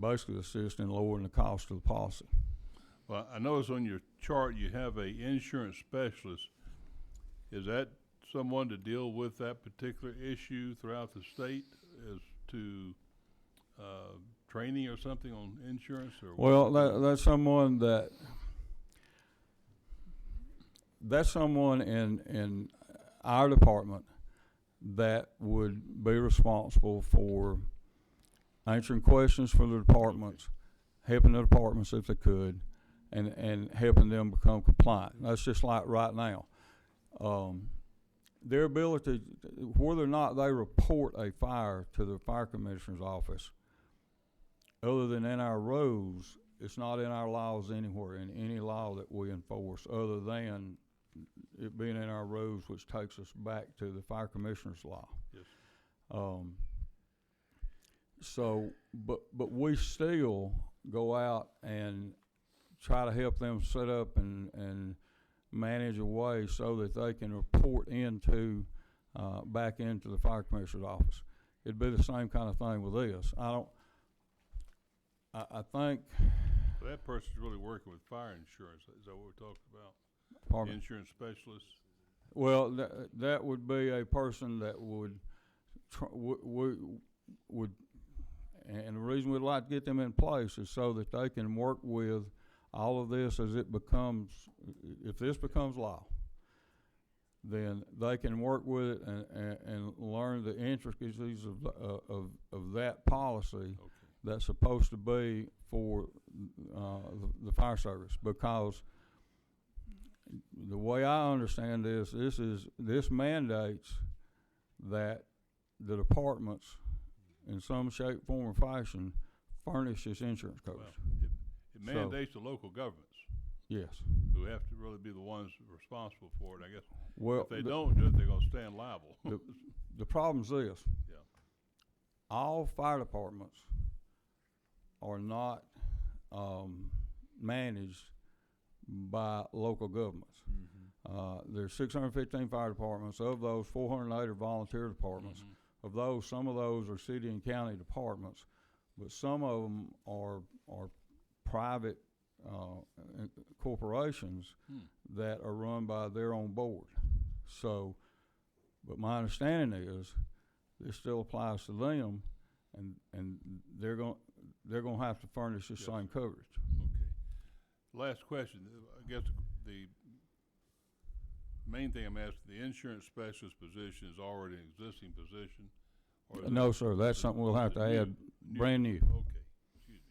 N: basically assist in lowering the cost of the policy.
O: Well, I notice on your chart you have a insurance specialist. Is that someone to deal with that particular issue throughout the state as to training or something on insurance? Or
N: well, that's someone in our department that would be responsible for answering questions for the departments, helping the departments if they could, and helping them become compliant. That's just like right now. Their ability, whether or not they report a fire to the fire commissioner's office, other than in our rules, it's not in our laws anywhere, in any law that we enforce, other than it being in our rules, which takes us back to the fire commissioner's law.
O: Yes.
N: So, but we still go out and try to help them set up and manage a way so that they can report into, back into the fire commissioner's office. It'd be the same kind of thing with this. I think.
O: So that person's really working with fire insurance. Is that what we're talking about?
N: Pardon?
O: Insurance specialist?
N: Well, that would be a person that would, and the reason we'd like to get them in place is so that they can work with all of this as it becomes, if this becomes law, then they can work with it and learn the intricacies of that policy that's supposed to be for the fire service. Because the way I understand this mandates that the departments, in some shape, form, or fashion, furnish this insurance coverage.
O: Well, it mandates the local governments.
N: Yes.
O: Who have to really be the ones responsible for it, I guess.
N: Well,
O: if they don't do it, they're going to stand liable.
N: The problem's this.
O: Yeah.
N: All fire departments are not managed by local governments. There's 615 fire departments. Of those, 408 are volunteer departments. Of those, some of those are city and county departments, but some of them are private corporations that are run by their own board. So, but my understanding is this still applies to them, and they're going to have to furnish the same coverage.
O: Okay. Last question. I guess the main thing I'm asking, the insurance specialist position is already an existing position? Or
N: No, sir. That's something we'll have to add, brand new.
O: Okay. Excuse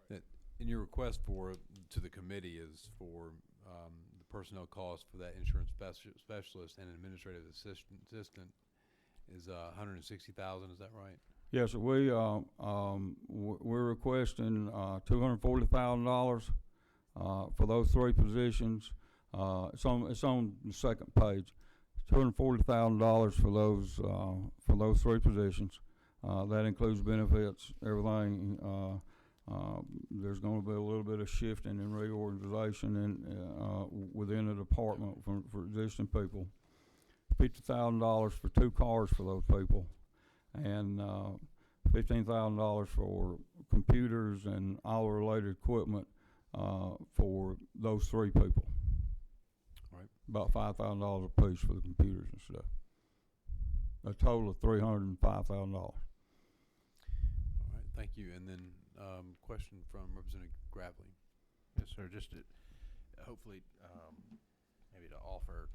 O: me.
A: And your request to the committee is for the personnel cost for that insurance specialist and administrative assistant is $160,000. Is that right?
N: Yes, sir. We're requesting $240,000 for those three positions. It's on the second page. $240,000 for those three positions. That includes benefits, everything. There's going to be a little bit of shifting and reorganization within the department for existing people. $50,000 for 2 cars for those people, and $15,000 for computers and all the related equipment for those 3 people.
A: Right.
N: About $5,000 a piece for the computers and stuff. A total of $305,000.
A: All right, thank you. And then question from Representative Gravely.
P: Yes, sir. Just to hopefully maybe to offer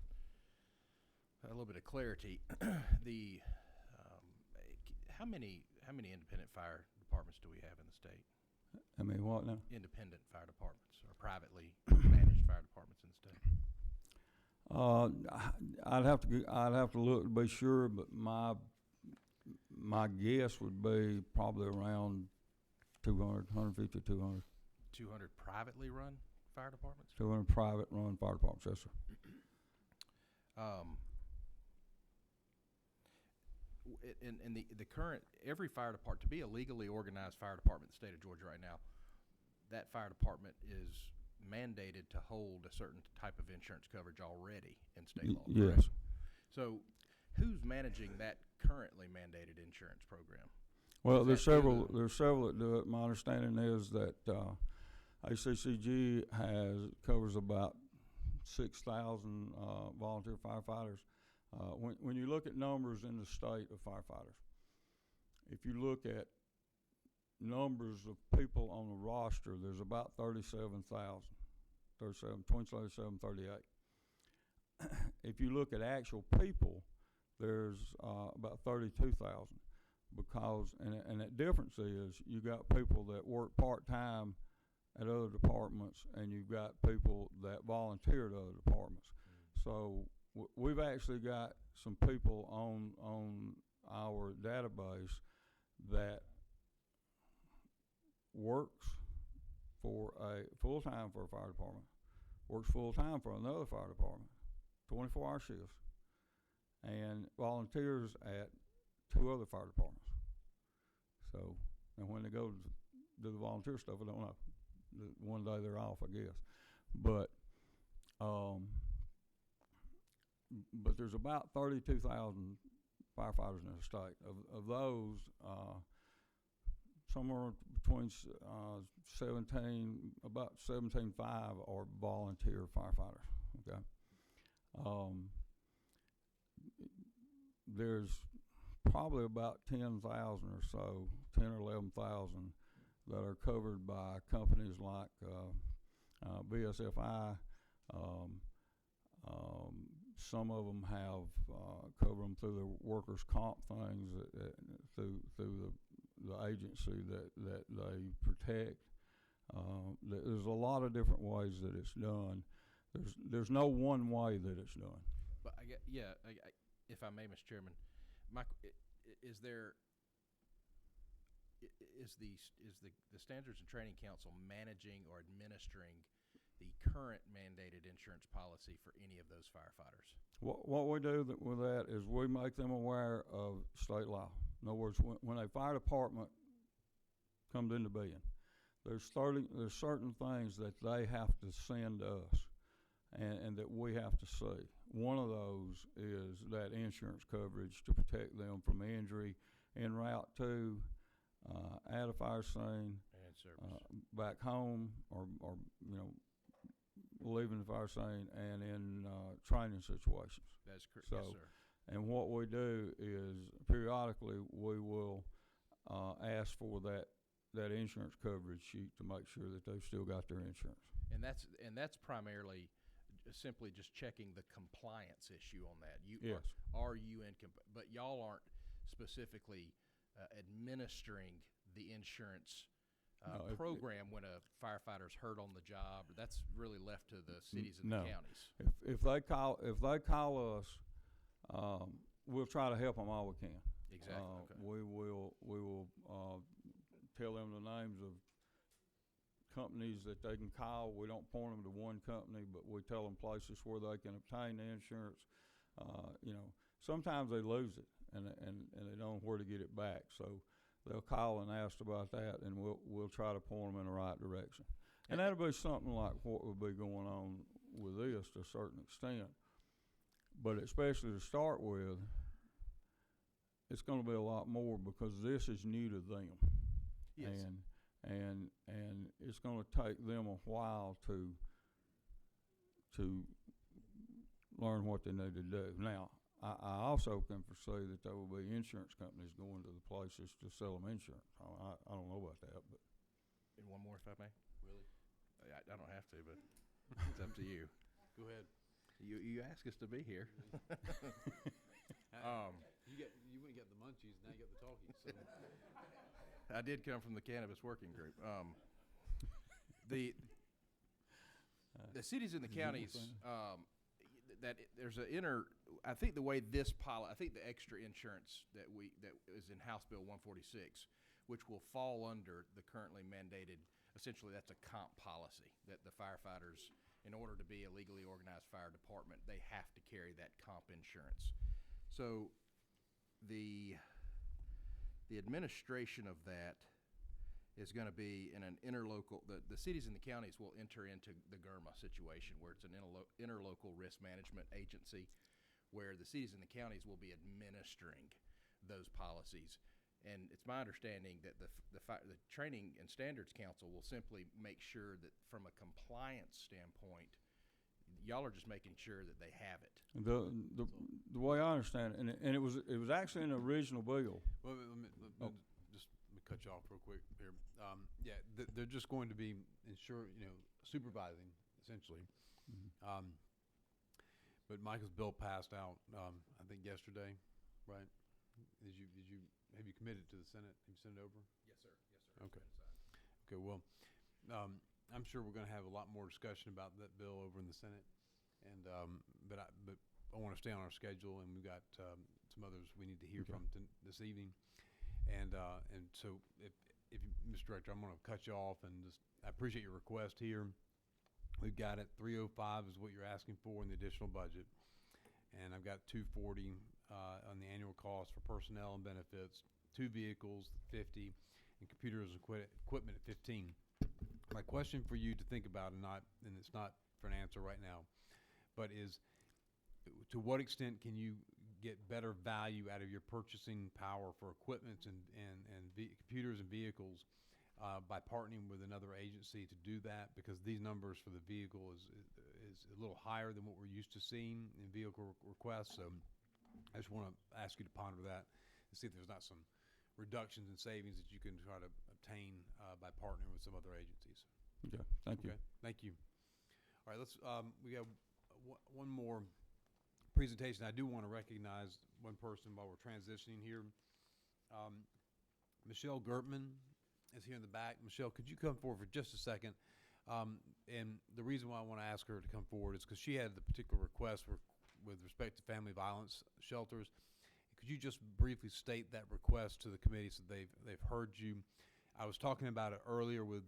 P: a little bit of clarity. How many independent fire departments do we have in the state?
N: I mean, what now?
P: Independent fire departments or privately managed fire departments in the state.
N: I'd have to look to be sure, but my guess would be probably around 200, 150, 200.
P: 200 privately run fire departments?
N: 200 private run fire departments, yes, sir.
P: In the current, every fire department, to be a legally organized fire department in the state of Georgia right now, that fire department is mandated to hold a certain type of insurance coverage already in state law.
N: Yes.
P: Correct? So who's managing that currently mandated insurance program?
N: Well, there's several that do it. My understanding is that ACCG covers about 6,000 volunteer firefighters. When you look at numbers in the state of firefighters, if you look at numbers of people on the roster, there's about 37,000, 38. If you look at actual people, there's about 32,000, because, and that difference is you got people that work part-time at other departments, and you've got people that volunteer at other departments. So we've actually got some people on our database that works for full-time for a fire department, works full-time for another fire department, 24-hour shifts, and volunteers at 2 other fire departments. So And when they go to do the volunteer stuff, I don't know. One day they're off, I guess. But there's about 32,000 firefighters in the state. Of those, somewhere between 17.5 are volunteer firefighters. Okay. There's probably about 10,000 or so, 10 or 11,000 that are covered by companies like BSFI. Some of them have cover them through the workers' comp things through the agency that they protect. There's a lot of different ways that it's done. There's no one way that it's done.
P: But I get, yeah, if I may, Mr. Chairman, is the Standards and Training Council managing or administering the current mandated insurance policy for any of those firefighters?
N: What we do with that is we make them aware of state law. In other words, when a fire department comes into being, there's certain things that they have to send us and that we have to see. One of those is that insurance coverage to protect them from injury en route to at a fire scene,
P: And service.
N: back home, or leaving the fire scene, and in training situations.
P: That's correct.
N: So,
P: yes, sir.
N: and what we do is periodically we will ask for that insurance coverage sheet to make sure that they've still got their insurance.
P: And that's primarily simply just checking the compliance issue on that.
N: Yes.
P: Are you in but y'all aren't specifically administering the insurance
N: No,
P: program when a firefighter's hurt on the job. That's really left to the cities and
N: no.
P: the counties.
N: If they call us, we'll try to help them all we can.
P: Exactly. Okay.
N: We will tell them the names of companies that they can call. We don't point them to one company, but we tell them places where they can obtain the insurance. Sometimes they lose it and they don't know where to get it back. So they'll call and ask about that, and we'll try to point them in the right direction. And that'll be something like what would be going on with this to a certain extent. But especially to start with, it's going to be a lot more because this is new to them.
P: Yes.
N: And it's going to take them a while to learn what they need to do. Now, I also can foresee that there will be insurance companies going to the places to sell them insurance. I don't know about that, but.
P: And one more, if I may.
F: Really?
P: I don't have to, but it's up to you.
F: Go ahead.
P: You asked us to be here.
F: You went and got the munchies, now you got the talkies. So.
P: I did come from the cannabis working group. The cities and the counties, there's I think the way I think the extra insurance that is in House Bill 146, which will fall under the currently mandated, essentially that's a comp policy that the firefighters, in order to be a legally organized fire department, they have to carry that comp insurance. So the administration of that is going to be in an interlocal, the cities and the counties will enter into the GERMA situation where it's an interlocal risk management agency where the cities and the counties will be administering those policies. And it's my understanding that the Training and Standards Council will simply make sure that from a compliance standpoint, y'all are just making sure that they have it.
N: The way I understand it, and it was actually an original bill.
A: Well, let me cut you off real quick here. They're just going to be supervising essentially.
N: Mm-hmm.
A: But Michael's bill passed out, I think yesterday, right? Have you committed to the Senate? Have you sent it over?
P: Yes, sir. Yes, sir.
A: Okay. Okay. Well, I'm sure we're going to have a lot more discussion about that bill over in the Senate, and but I want to stay on our schedule, and we've got some others we need to hear from this evening, and so if Mr. Director, I'm going to cut you off, and I appreciate your request here. We've got it 305 is what you're asking for in the additional budget, and I've got 240 on the annual cost for personnel and benefits, 2 vehicles 50, and computers and equipment at 15. My question for you to think about, and it's not for an answer right now, but is to what extent can you get better value out of your purchasing power for equipment and computers and vehicles by partnering with another agency to do that? Because these numbers for the vehicle is a little higher than what we're used to seeing in vehicle requests. So I just want to ask you to ponder that and see if there's not some reductions in savings that you can try to obtain by partnering with some other agencies.
N: Okay, thank you.
A: Thank you. All right, let's. We have one more presentation. I do want to recognize one person while we're transitioning here. Michelle Gertman is here in the back. Michelle, could you come forward for just a second? And the reason why I want to ask her to come forward is because she had the particular request with respect to family violence shelters. Could you just briefly state that request to the committee so they've heard you? I was talking about it earlier with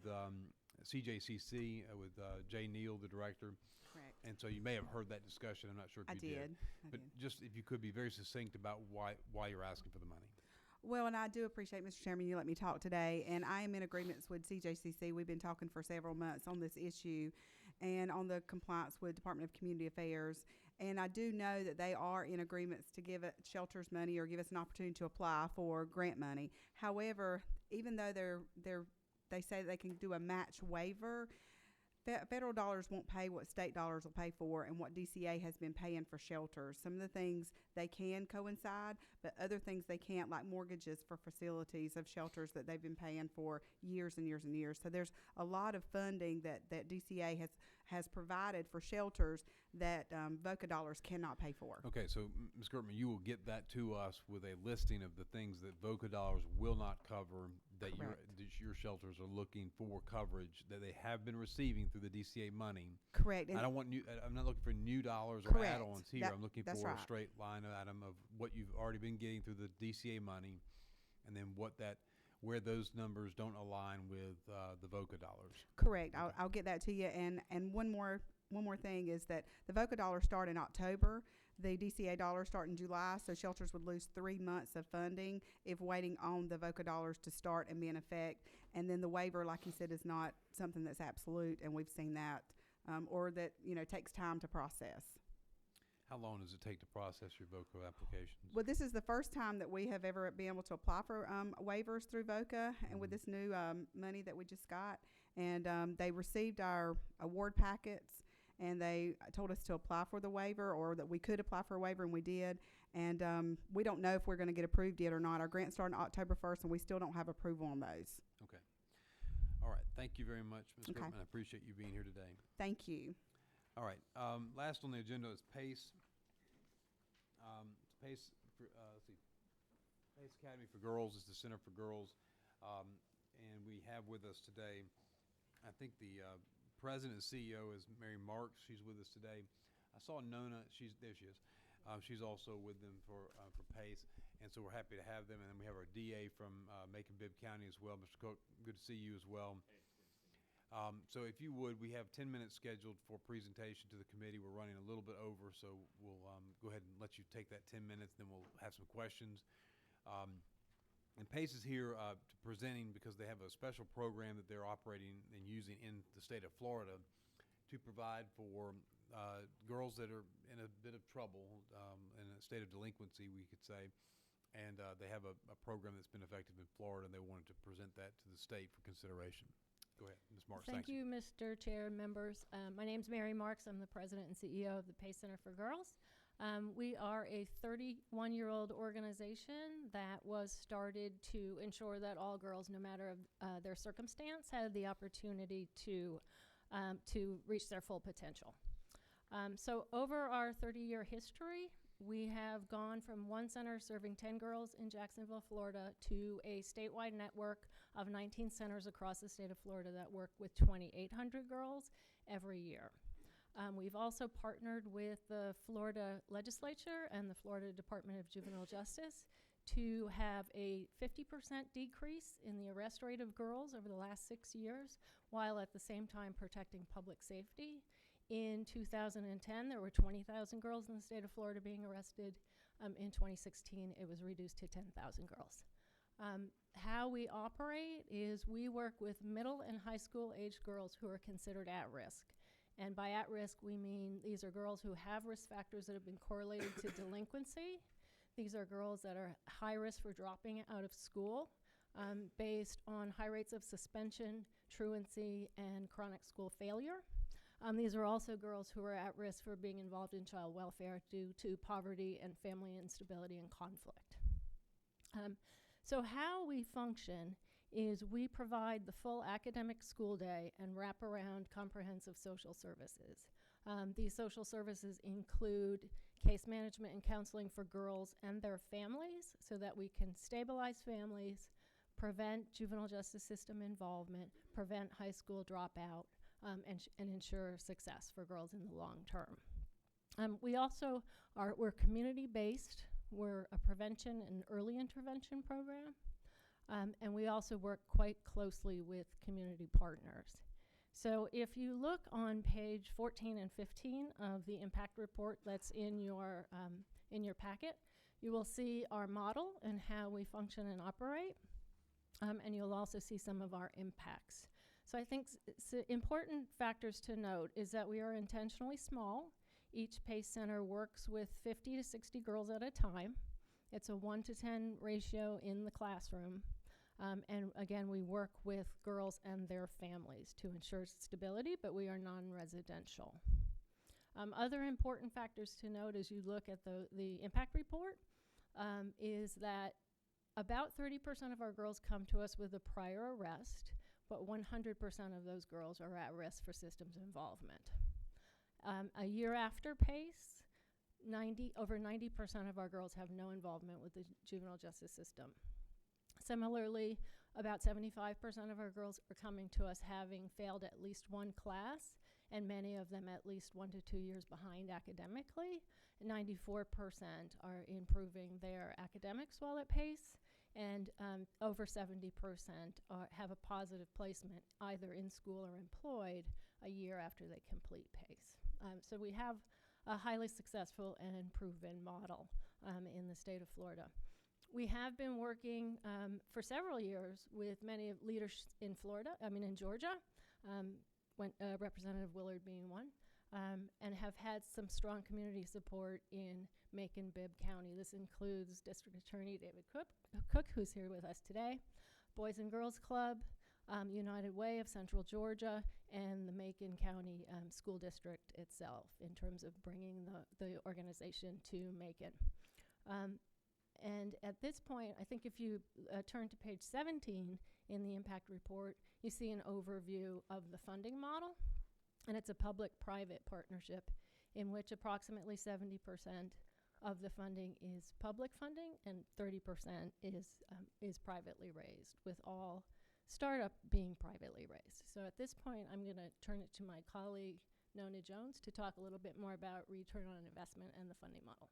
A: CJCC, with Jay Neal, the director.
Q: Correct.
A: And so you may have heard that discussion. I'm not sure if you did. But just if you could be very succinct about why you're asking for the money.
Q: Well, and I do appreciate, Mr. Chairman, you let me talk today. And I am in agreements with CJCC. We've been talking for several months on this issue and on the compliance with Department of Community Affairs. And I do know that they are in agreements to give shelters money or give us an opportunity to apply for grant money. However, even though they say they can do a match waiver, federal dollars won't pay what state dollars will pay for and what DCA has been paying for shelters. Some of the things they can coincide, but other things they can't, like mortgages for facilities of shelters that they've been paying for years and years and years. So there's a lot of funding that DCA has provided for shelters that VOCA dollars cannot pay for.
A: Okay, so Ms. Gertman, you will get that to us with a listing of the things that VOCA dollars will not cover that your shelters are looking for coverage that they have been receiving through the DCA money.
Q: Correct.
A: I don't want new. I'm not looking for new dollars or
Q: correct.
A: add-ons here. I'm looking for a straight line item of what you've already been getting through the DCA money, and then where those numbers don't align with the VOCA dollars.
Q: Correct.
A: Okay.
Q: I'll get that to you. And one more thing is that the VOCA dollars start in October. The DCA dollars start in July, so shelters would lose 3 months of funding if waiting on the VOCA dollars to start and be in effect. And then the waiver, like you said, is not something that's absolute, and we've seen that, or that takes time to process.
A: How long does it take to process your VOCA applications?
Q: Well, this is the first time that we have ever been able to apply for waivers through VOCA, and with this new money that we just got. And they received our award packets, and they told us to apply for the waiver, or that we could apply for a waiver, and we did. And we don't know if we're going to get approved yet or not. Our grant started October 1st, and we still don't have approval on those.
A: Okay. All right. Thank you very much, Ms.
Q: Okay.
A: Gertman. I appreciate you being here today.
Q: Thank you.
A: All right. Last on the agenda is PACE. PACE, let's see. PACE Academy for Girls is the Center for Girls. And we have with us today, I think the president and CEO is Mary Marks. She's with us today. I saw Nona. There she is. She's also with them for PACE. And so we're happy to have them. And then we have our DA from Macon-Bibb County as well. Mr. Cook, good to see you as well. So if you would, we have 10 minutes scheduled for presentation to the committee. We're running a little bit over, so we'll go ahead and let you take that 10 minutes, then we'll have some questions. And PACE is here presenting because they have a special program that they're operating and using in the state of Florida to provide for girls that are in a bit of trouble, in a state of delinquency, we could say. And they have a program that's been effective in Florida, and they wanted to present that to the state for consideration. Go ahead, Ms. Marks.
R: Thank you, Mr. Chair and members. My name's Mary Marks. I'm the president and CEO of the PACE Center for Girls. We are a 31-year-old organization that was started to ensure that all girls, no matter their circumstance, had the opportunity to reach their full potential. So over our 30-year history, we have gone from one center serving 10 girls in Jacksonville, Florida, to a statewide network of 19 centers across the state of Florida that work with 2,800 girls every year. We've also partnered with the Florida Legislature and the Florida Department of Juvenile Justice to have a 50% decrease in the arrest rate of girls over the last 6 years, while at the same time protecting public safety. In 2010, there were 20,000 girls in the state of Florida being arrested. In 2016, it was reduced to 10,000 girls. How we operate is we work with middle and high school age girls who are considered at risk. And by at risk, we mean these are girls who have risk factors that have been correlated to delinquency. These are girls that are high risk for dropping out of school based on high rates of suspension, truancy, and chronic school failure. These are also girls who are at risk for being involved in child welfare due to poverty and family instability and conflict. So how we function is we provide the full academic school day and wrap around comprehensive social services. These social services include case management and counseling for girls and their families so that we can stabilize families, prevent juvenile justice system involvement, prevent high school dropout, and ensure success for girls in the long term. We also we're community-based. We're a prevention and early intervention program. And we also work quite closely with community partners. So if you look on page 14 and 15 of the impact report that's in your packet, you will see our model and how we function and operate. And you'll also see some of our impacts. So I think important factors to note is that we are intentionally small. Each PACE center works with 50 to 60 girls at a time. It's a 1-to-10 ratio in the classroom. And again, we work with girls and their families to ensure stability, but we are non-residential. Other important factors to note as you look at the impact report is that about 30% of our girls come to us with a prior arrest, but 100% of those girls are at risk for systems involvement. A year after PACE, over 90% of our girls have no involvement with the juvenile justice system. Similarly, about 75% of our girls are coming to us having failed at least one class, and many of them at least 1 to 2 years behind academically. 94% are improving their academics while at PACE, and over 70% have a positive placement either in school or employed a year after they complete PACE. So we have a highly successful and proven model in the state of Florida. We have been working for several years with many leaders in Georgia, Representative Willard being one, and have had some strong community support in Macon-Bibb County. This includes District Attorney David Cook, who's here with us today, Boys and Girls Club, United Way of Central Georgia, and the Macon County School District itself in terms of bringing the organization to Macon. And at this point, I think if you turn to page 17 in the impact report, you see an overview of the funding model. And it's a public-private partnership in which approximately 70% of the funding is public funding and 30% is privately raised, with all startup being privately raised. So at this point, I'm going to turn it to my colleague, Nona Jones, to talk a little bit more about return on investment and the funding model.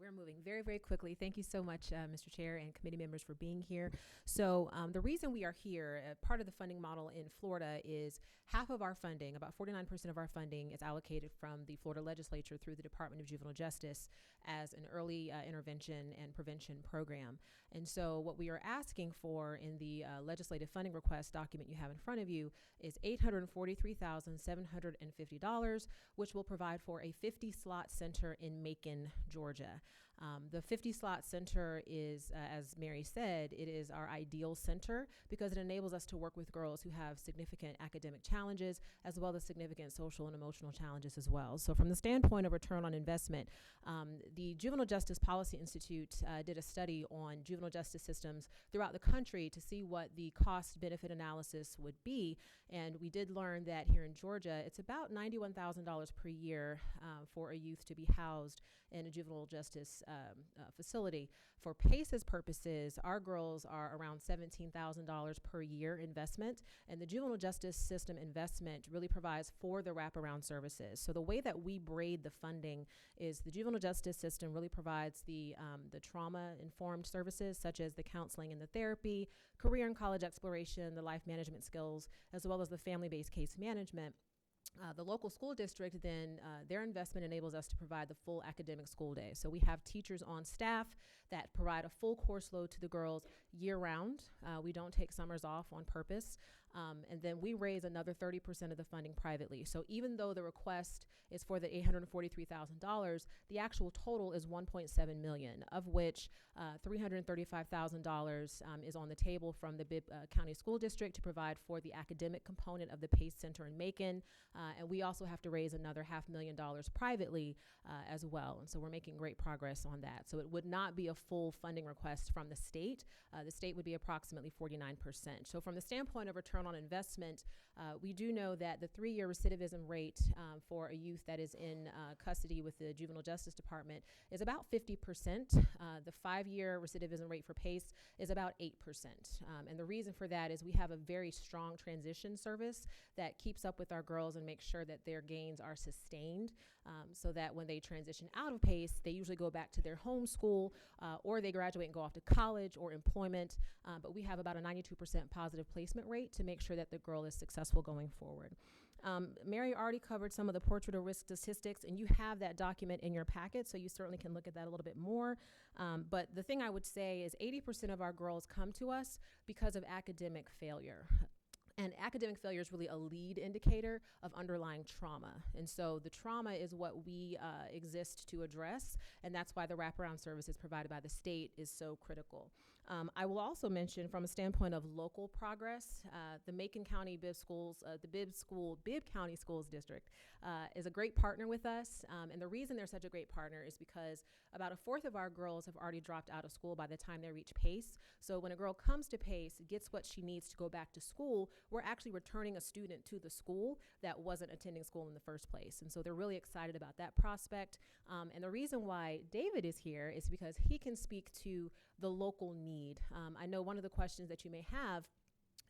S: We're moving very, very quickly. Thank you so much, Mr. Chair and committee members, for being here. So the reason we are here, part of the funding model in Florida is half of our funding, about 49% of our funding, is allocated from the Florida legislature through the Department of Juvenile Justice as an early intervention and prevention program. And so what we are asking for in the legislative funding request document you have in front of you is $843,750, which will provide for a 50-slot center in Macon, Georgia. The 50-slot center is, as Mary said, it is our ideal center because it enables us to work with girls who have significant academic challenges as well as significant social and emotional challenges as well. So from the standpoint of return on investment, the Juvenile Justice Policy Institute did a study on juvenile justice systems throughout the country to see what the cost-benefit analysis would be. And we did learn that here in Georgia, it's about $91,000 per year for a youth to be housed in a juvenile justice facility. For PACE's purposes, our girls are around $17,000 per year investment, and the juvenile justice system investment really provides for the wraparound services. So the way that we braid the funding is the juvenile justice system really provides the trauma-informed services such as the counseling and the therapy, career and college exploration, the life management skills, as well as the family-based case management. The local school district then, their investment enables us to provide the full academic school day. So we have teachers on staff that provide a full course load to the girls year round. We don't take summers off on purpose. And then we raise another 30% of the funding privately. So even though the request is for the $843,000, the actual total is $1.7 million, of which $335,000 is on the table from the Bibb County School District to provide for the academic component of the PACE Center in Macon. And we also have to raise another $500,000 privately as well. And so we're making great progress on that. So it would not be a full funding request from the state. The state would be approximately 49%. So from the standpoint of return on investment, we do know that the 3-year recidivism rate for a youth that is in custody with the Juvenile Justice Department is about 50%. The 5-year recidivism rate for PACE is about 8%. And the reason for that is we have a very strong transition service that keeps up with our girls and makes sure that their gains are sustained, so that when they transition out of PACE, they usually go back to their home school or they graduate and go off to college or employment. But we have about a 92% positive placement rate to make sure that the girl is successful going forward. Mary already covered some of the portrait of risk statistics, and you have that document in your packet, so you certainly can look at that a little bit more. But the thing I would say is 80% of our girls come to us because of academic failure. And academic failure is really a lead indicator of underlying trauma. And so the trauma is what we exist to address, and that's why the wraparound services provided by the state is so critical. I will also mention, from a standpoint of local progress, the Macon County Bibb Schools, the Bibb County Schools District is a great partner with us. And the reason they're such a great partner is because about a fourth of our girls have already dropped out of school by the time they reach PACE. So when a girl comes to PACE, gets what she needs to go back to school, we're actually returning a student to the school that wasn't attending school in the first place. And so they're really excited about that prospect. And the reason why David is here is because he can speak to the local need. I know one of the questions that you may have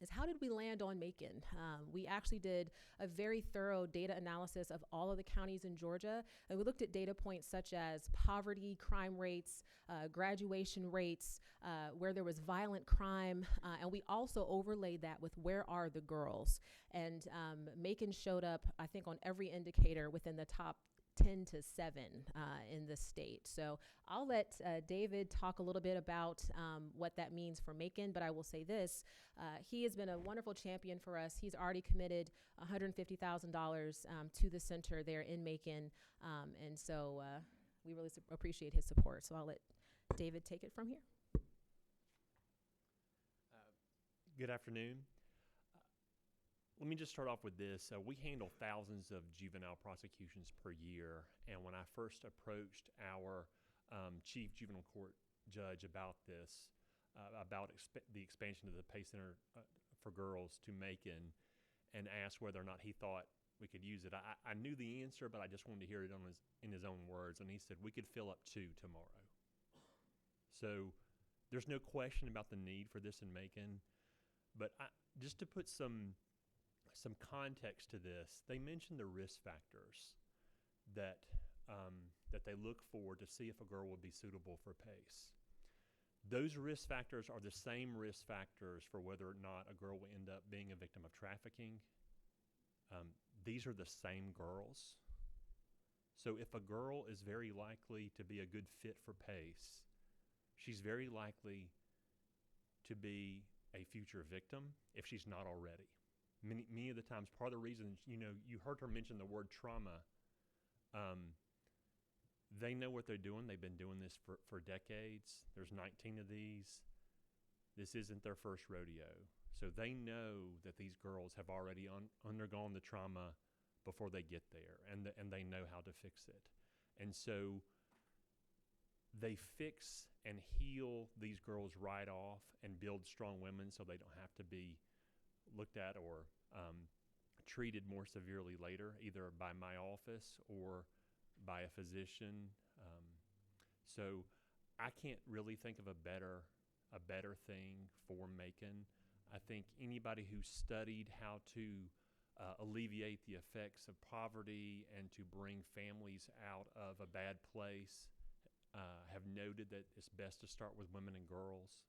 S: is, how did we land on Macon? We actually did a very thorough data analysis of all of the counties in Georgia, and we looked at data points such as poverty, crime rates, graduation rates, where there was violent crime, and we also overlaid that with where are the girls. And Macon showed up, I think, on every indicator within the top 10 to 7 in the state. So I'll let David talk a little bit about what that means for Macon, but I will say this, he has been a wonderful champion for us. He's already committed $150,000 to the center there in Macon, and so we really appreciate his support. So I'll let David take it from here.
T: Good afternoon. Let me just start off with this. We handle thousands of juvenile prosecutions per year, and when I first approached our chief juvenile court judge about this, about the expansion of the PACE Center for Girls to Macon, and asked whether or not he thought we could use it, I knew the answer, but I just wanted to hear it in his own words, and he said we could fill up 2 tomorrow. So there's no question about the need for this in Macon, but just to put some context to this, they mentioned the risk factors that that they look for to see if a girl would be suitable for PACE. Those risk factors are the same risk factors for whether or not a girl will end up being a victim of trafficking. These are the same girls. So if a girl is very likely to be a good fit for PACE, she's very likely to be a future victim if she's not already. Many of the times, part of the reason, you heard her mention the word trauma. They know what they're doing. They've been doing this for decades. There's 19 of these. This isn't their first rodeo. So they know that these girls have already undergone the trauma before they get there, and they know how to fix it. And so they fix and heal these girls right off and build strong women so they don't have to be looked at or treated more severely later, either by my office or by a physician. So I can't really think of a better thing for Macon. I think anybody who studied how to alleviate the effects of poverty and to bring families out of a bad place have noted that it's best to start with women and girls.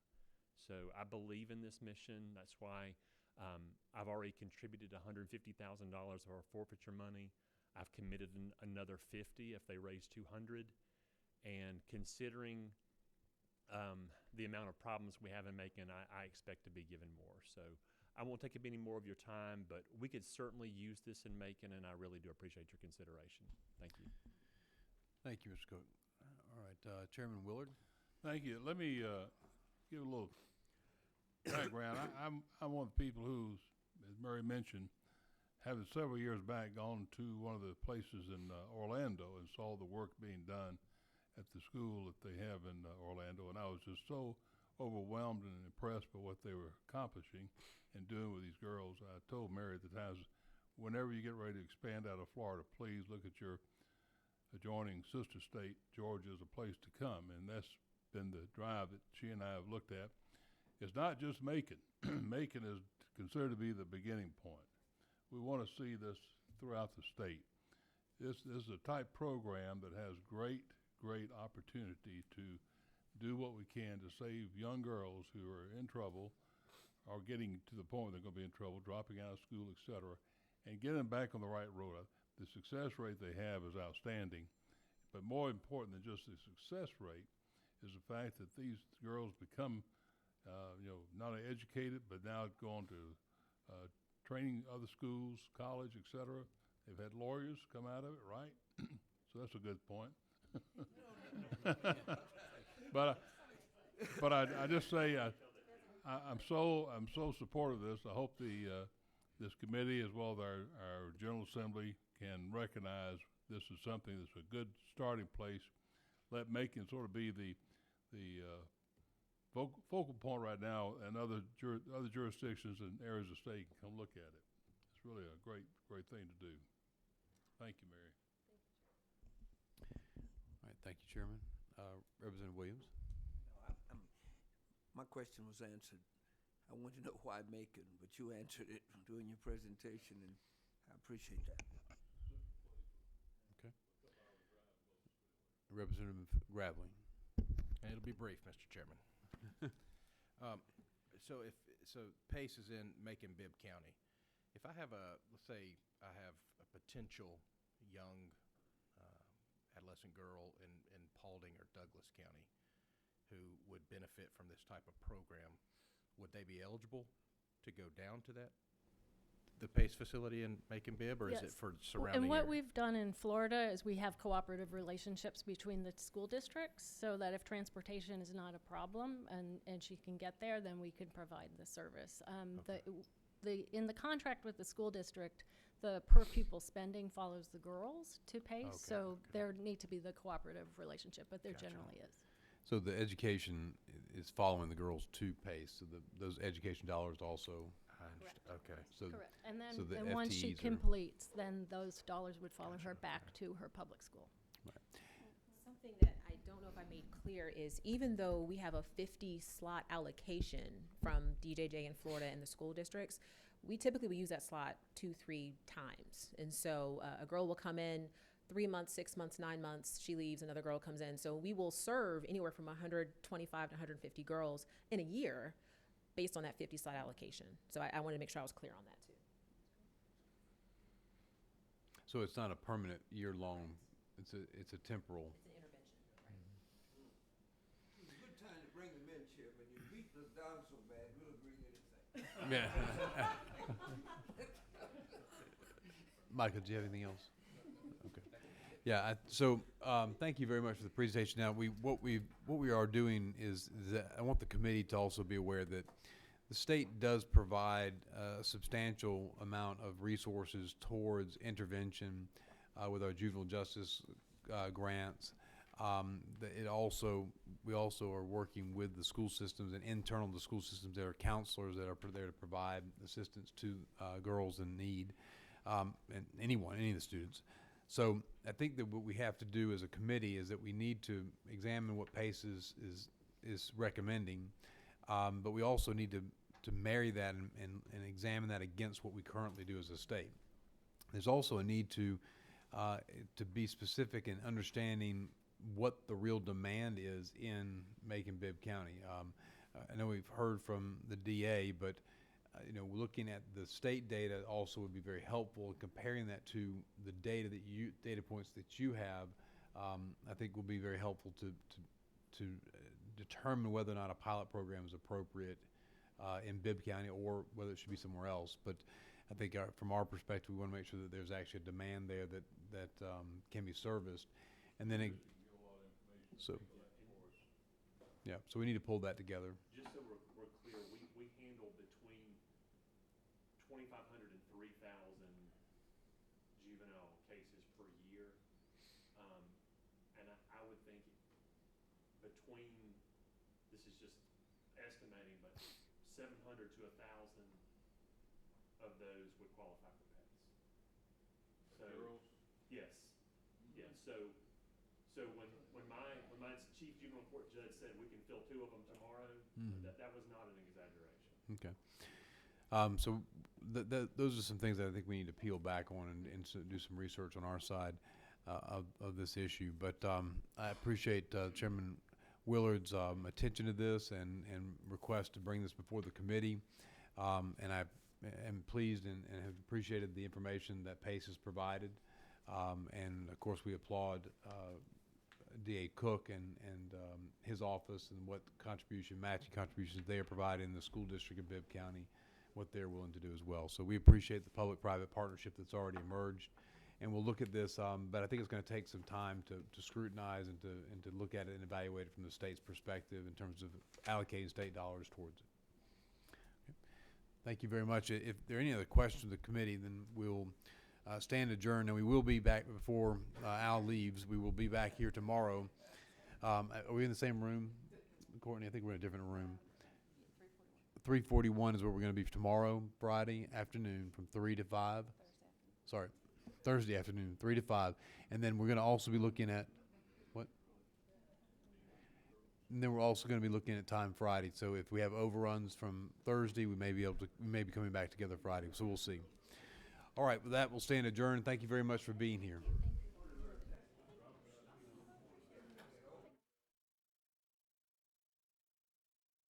T: So I believe in this mission. That's why I've already contributed $150,000 of our forfeiture money. I've committed another 50 if they raise 200. And considering the amount of problems we have in Macon, I expect to be given more. So I won't take up any more of your time, but we could certainly use this in Macon, and I really do appreciate your consideration. Thank you.
A: Thank you, Mr. Cook. All right, Chairman Willard.
O: Thank you. Let me give a little background. I'm one of the people who's, as Mary mentioned, having several years back gone to one of the places in Orlando and saw the work being done at the school that they have in Orlando, and I was just so overwhelmed and impressed by what they were accomplishing and doing with these girls. I told Mary at the time, whenever you get ready to expand out of Florida, please look at your adjoining sister state, Georgia, as a place to come, and that's been the drive that she and I have looked at. It's not just Macon. Macon is considered to be the beginning point. We want to see this throughout the state. This is a type program that has great opportunity to do what we can to save young girls who are in trouble or getting to the point where they're going to be in trouble, dropping out of school, etc., and get them back on the right road. The success rate they have is outstanding, but more important than just the success rate is the fact that these girls become, not only educated, but now go on to training other schools, college, etc. They've had lawyers come out of it, right? So that's a good point. But I just say I'm so supportive of this. I hope this committee, as well as our General Assembly, can recognize this is something that's a good starting place. Let Macon sort of be the focal point right now, and other jurisdictions and areas of the state can come look at it. It's really a great thing to do. Thank you, Mary.
A: All right, thank you, Chairman. Representative Williams.
G: My question was answered. I want to know why Macon, but you answered it during your presentation, and I appreciate that.
A: Okay. Representative Gravely.
P: And it'll be brief, Mr. Chairman. So PACE is in Macon-Bibb County. If I have let's say I have a potential young adolescent girl in Paulding or Douglas County who would benefit from this type of program, would they be eligible to go down to the PACE facility in Macon-Bibb, or
R: Yes.
P: is it for surrounding
R: And what
P: area?
R: we've done in Florida is we have cooperative relationships between the school districts, so that if transportation is not a problem and she can get there, then we can provide the service. In the contract with the school district, the per pupil spending follows the girls to PACE, so there need to be the cooperative relationship, but there generally is.
A: So the education is following the girls to PACE, so those education dollars also.
P: I understand. Okay.
A: So
R: Correct. And then
A: so the
R: and once she
A: FTEs are-
R: completes, then those dollars would follow her back to her public school.
S: Something that I don't know if I made clear is even though we have a 50 slot allocation from DJJ in Florida and the school districts, we typically will use that slot 2-3 times. And so a girl will come in 3 months, 6 months, 9 months, she leaves, another girl comes in. So we will serve anywhere from 125 to 150 girls in a year based on that 50 slot allocation. So I wanted to make sure I was clear on that too.
A: So it's not a permanent year-long, it's a temporal.
S: It's an intervention.
G: It's a good time to bring them in, Chairman. You're beating us down so bad, we'll agree anything.
A: Yeah. Michael, do you have anything else? Okay. Yeah. Thank you very much for the presentation. Now, what we are doing is that I want the committee to also be aware that the state does provide a substantial amount of resources towards intervention with our juvenile justice grants. We also are working with the school systems and internal to the school systems. There are counselors that are there to provide assistance to girls in need, and any of the students. So I think that what we have to do as a committee is that we need to examine what PACE is recommending, but we also need to marry that and examine that against what we currently do as a state. There's also a need to be specific in understanding what the real demand is in Macon-Bibb County. I know we've heard from the DA, but you know, looking at the state data also would be very helpful. Comparing that to the data points that you have, I think will be very helpful to determine whether or not a pilot program is appropriate in Bibb County or whether it should be somewhere else. But I think from our perspective, we want to make sure that there's actually a demand there that can be serviced, and then so we need to pull that together.
T: Just so we're clear, we handle between 2,500 and 3,000 juvenile cases per year, and I would think between, this is just estimating, but 700 to 1,000 of those would qualify for pets. So yes, yeah. So when my chief juvenile court judge said we can fill 2 of them tomorrow, that was not an exaggeration.
A: Okay. So those are some things that I think we need to peel back on and do some research on our side of this issue. But I appreciate Chairman Willard's attention to this and request to bring this before the committee. And I am pleased and have appreciated the information that PACE has provided. And of course, we applaud DA Cook and his office and what matching contributions they are providing in the school district of Bibb County, what they're willing to do as well. So we appreciate the public-private partnership that's already emerged, and we'll look at this. But I think it's going to take some time to scrutinize and to look at it and evaluate it from the state's perspective in terms of allocating state dollars towards it. Okay. Thank you very much. If there are any other questions of the committee, then we'll stand adjourned, and we will be back before Al leaves. We will be back here tomorrow. Are we in the same room, Courtney? I think we're in a different room. 341 is where we're going to be tomorrow, Friday afternoon, from 3 to 5. Sorry, Thursday afternoon, 3 to 5. And then we're going to also be looking at what? And then we're also going to be looking at time Friday. So if we have overruns from Thursday, we may be coming back together Friday. So we'll see. All right, with that, we'll stand adjourned. Thank you very much for being here.